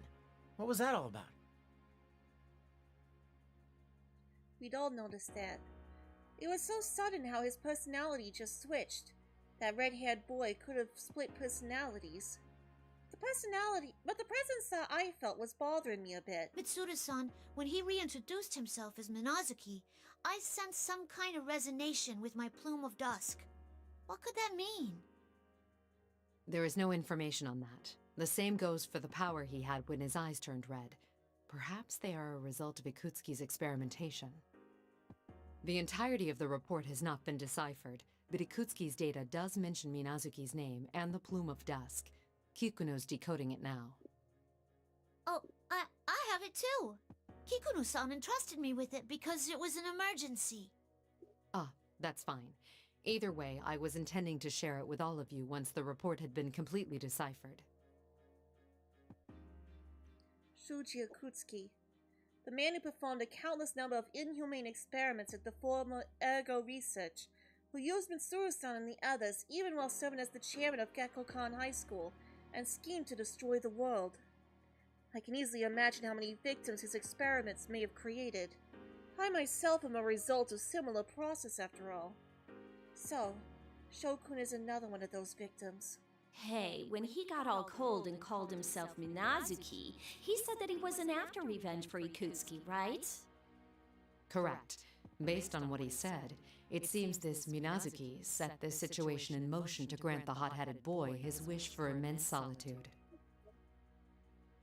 What was that all about?
We'd all noticed that. It was so sudden how his personality just switched. That red-haired boy could have split personalities. But the presence that I felt was bothering me a bit.
Mitsuru-san, when he reintroduced himself as Minazuki, I sensed some kind of resonation with my plume of dusk. What could that mean?
There is no information on that. The same goes for the power he had when his eyes turned red. Perhaps they are a result of Ikutsuki's experimentation. The entirety of the report has not been deciphered, but Ikutsuki's data does mention Minazuki's name and the plume of dusk. Kikuno's decoding it now.
Oh, I have it too. Kikuno-san entrusted me with it because it was an emergency.
Ah, that's fine. Either way, I was intending to share it with all of you once the report had been completely deciphered.
Shuji Ikutsuki, the man who performed a countless number of inhumane experiments at the former Ergo Research, who used Mitsuru-san and the others even while serving as the chairman of Gekkokan High School, and schemed to destroy the world. I can easily imagine how many victims his experiments may have created. I myself am a result of similar process after all. So, Shokun is another one of those victims.
Hey, when he got all cold and called himself Minazuki, he said that he wasn't after revenge for Ikutsuki, right?
Correct. Based on what he said, it seems this Minazuki set this situation in motion to grant the hot-headed boy his wish for immense solitude.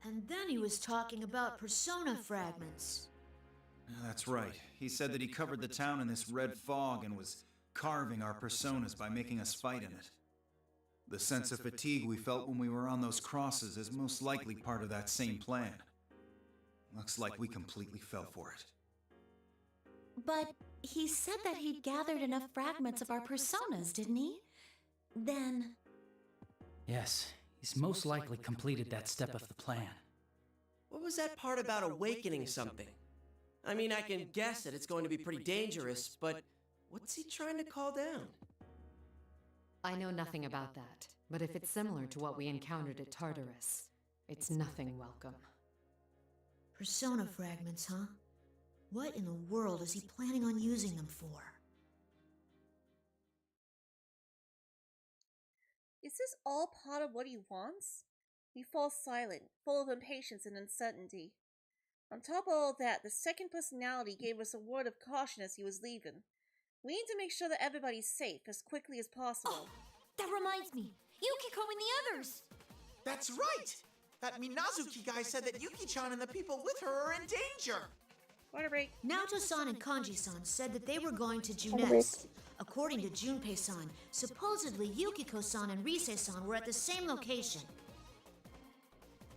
And then he was talking about persona fragments.
That's right. He said that he covered the town in this red fog and was carving our personas by making us fight in it. The sense of fatigue we felt when we were on those crosses is most likely part of that same plan. Looks like we completely fell for it.
But he said that he'd gathered enough fragments of our personas, didn't he? Then...
Yes, he's most likely completed that step of the plan.
What was that part about awakening something? I mean, I can guess that it's going to be pretty dangerous, but what's he trying to call down?
I know nothing about that, but if it's similar to what we encountered at Tartarus, it's nothing welcome.
Persona fragments, huh? What in the world is he planning on using them for?
Is this all part of what he wants? We fall silent, full of impatience and uncertainty. On top of all that, the second personality gave us a word of caution as he was leaving. We need to make sure that everybody's safe as quickly as possible.
Oh, that reminds me. Yukiko and the others!
That's right! That Minazuki guy said that Yuki-chan and the people with her are in danger!
Water break.
Naoto-san and Kanji-san said that they were going to Junes. According to Junpei-san, supposedly Yukiko-san and Rise-san were at the same location.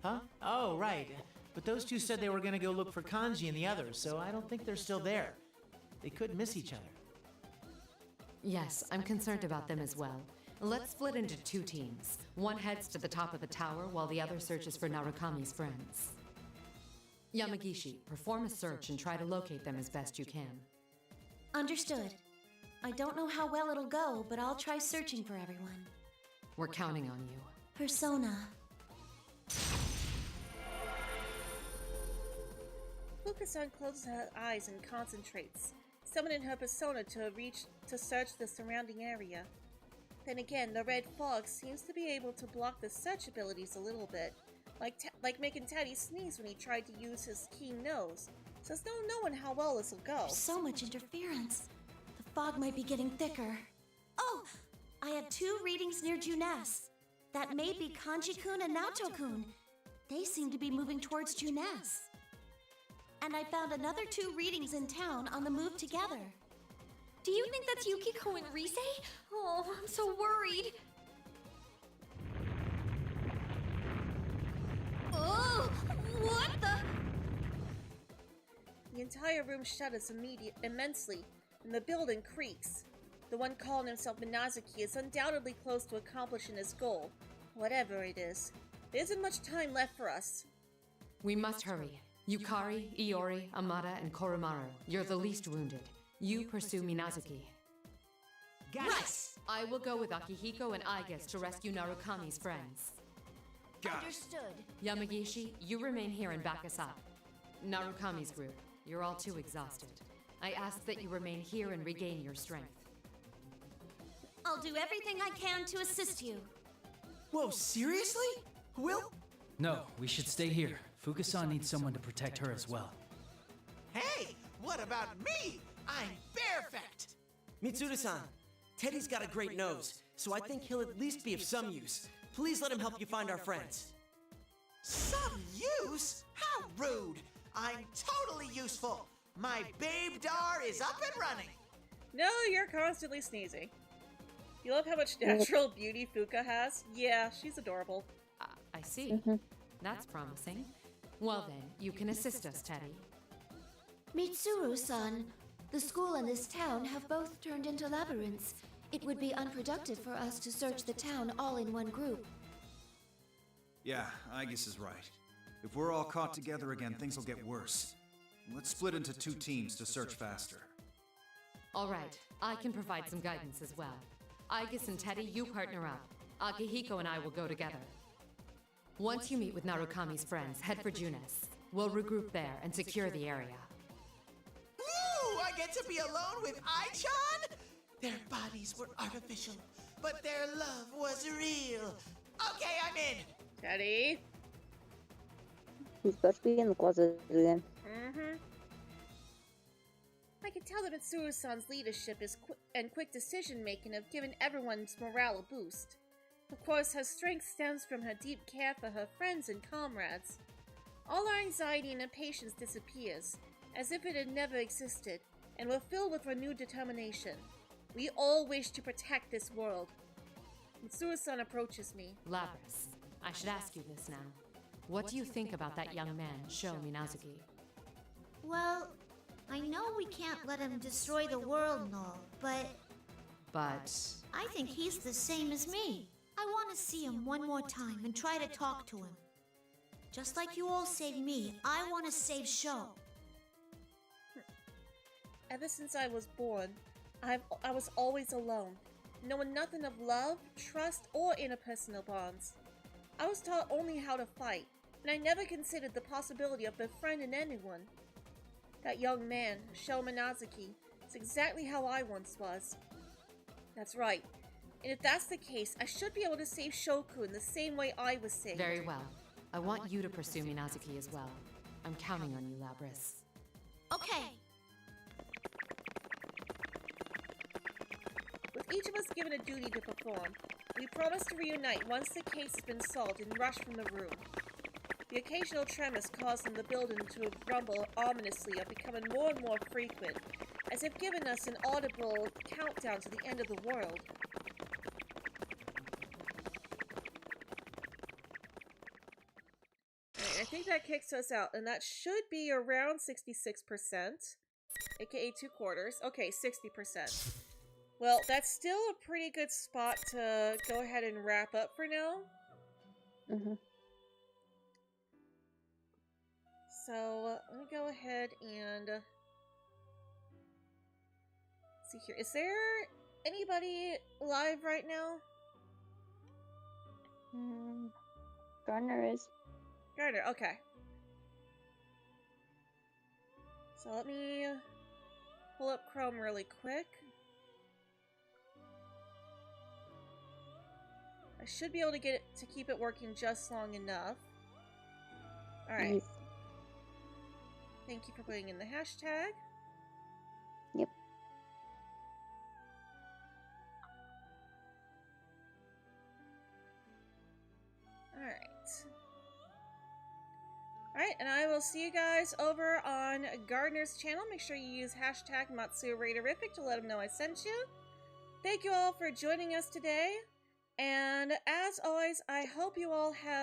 Huh? Oh, right. But those two said they were going to go look for Kanji and the others, so I don't think they're still there. They could miss each other.
Yes, I'm concerned about them as well. Let's split into two teams. One heads to the top of the tower while the other searches for Narukami's friends. Yamagishi, perform a search and try to locate them as best you can.
Understood. I don't know how well it'll go, but I'll try searching for everyone.
We're counting on you.
Persona.
Fuka-san closes her eyes and concentrates, summoning her persona to search the surrounding area. Then again, the red fog seems to be able to block the search abilities a little bit, like making Teddy sneeze when he tried to use his keen nose. So there's no knowing how well this will go.
There's so much interference. The fog might be getting thicker. Oh! I have 2 readings near Junes. That may be Kanji-kun and Naoto-kun. They seem to be moving towards Junes. And I found another 2 readings in town on the move together. Do you think that's Yukiko and Rise? Oh, I'm so worried. Oh, what the?
The entire room shudders immensely, and the building creaks. The one calling himself Minazuki is undoubtedly close to accomplishing his goal. Whatever it is, there isn't much time left for us.
We must hurry. Yukari, Iori, Amada, and Koromaru, you're the least wounded. You pursue Minazuki.
Right!
I will go with Akihiko and Aigis to rescue Narukami's friends.
Understood.
Yamagishi, you remain here and back us up. Narukami's group, you're all too exhausted. I ask that you remain here and regain your strength.
I'll do everything I can to assist you.
Whoa, seriously? Will?
No, we should stay here. Fukasan needs someone to protect her as well.
Hey, what about me? I'm perfect!
Mitsuru-san, Teddy's got a great nose, so I think he'll at least be of some use. Please let him help you find our friends.
Some use? How rude! I'm totally useful! My babe dar is up and running!
No, you're constantly sneezing. You love how much natural beauty Fuka has? Yeah, she's adorable.
I see. That's promising. Well then, you can assist us, Teddy.
Mitsuru-san, the school and this town have both turned into labyrinths. It would be unproductive for us to search the town all in one group.
Yeah, Aigis is right. If we're all caught together again, things will get worse. Let's split into 2 teams to search faster.
All right, I can provide some guidance as well. Aigis and Teddy, you partner up. Akihiko and I will go together. Once you meet with Narukami's friends, head for Junes. We'll regroup there and secure the area.
Ooh, I get to be alone with Ai-chan? Their bodies were artificial, but their love was real. Okay, I'm in.
Teddy?
He's got to be in the closet again.
I can tell that Mitsuru-san's leadership and quick decision-making have given everyone's morale a boost. Of course, her strength stems from her deep care for her friends and comrades. All our anxiety and impatience disappears, as if it had never existed, and we're filled with renewed determination. We all wish to protect this world. Mitsuru-san approaches me.
Lapras, I should ask you this now. What do you think about that young man, Sho Minazuki?
Well, I know we can't let him destroy the world and all, but...
But...
I think he's the same as me. I want to see him one more time and try to talk to him. Just like you all saved me, I want to save Sho.
Ever since I was born, I was always alone, knowing nothing of love, trust, or interpersonal bonds. I was taught only how to fight, and I never considered the possibility of befriending anyone. That young man, Sho Minazuki, is exactly how I once was. That's right. And if that's the case, I should be able to save Shoku the same way I was saved.
Very well. I want you to pursue Minazuki as well. I'm counting on you, Lapras.
Okay.
With each of us given a duty to perform, we promise to reunite once the case has been solved and rush from the room. The occasional tremors causing the building to rumble ominously are becoming more and more frequent, as if giving us an audible countdown to the end of the world. Right, I think that kicks us out, and that should be around 66%, aka 2/4. Okay, 60%. Well, that's still a pretty good spot to go ahead and wrap up for now. So, let me go ahead and see here. Is there anybody live right now?
Garner is.
Garner, okay. So let me pull up Chrome really quick. I should be able to get it to keep it working just long enough. Alright.
Nice.
Thank you for putting in the hashtag.
Yep.
Alright. Alright, and I will see you guys over on Gardner's channel. Make sure you use hashtag MatsuRaderific to let him know I sent you. Thank you all for joining us today, and as always, I hope you all have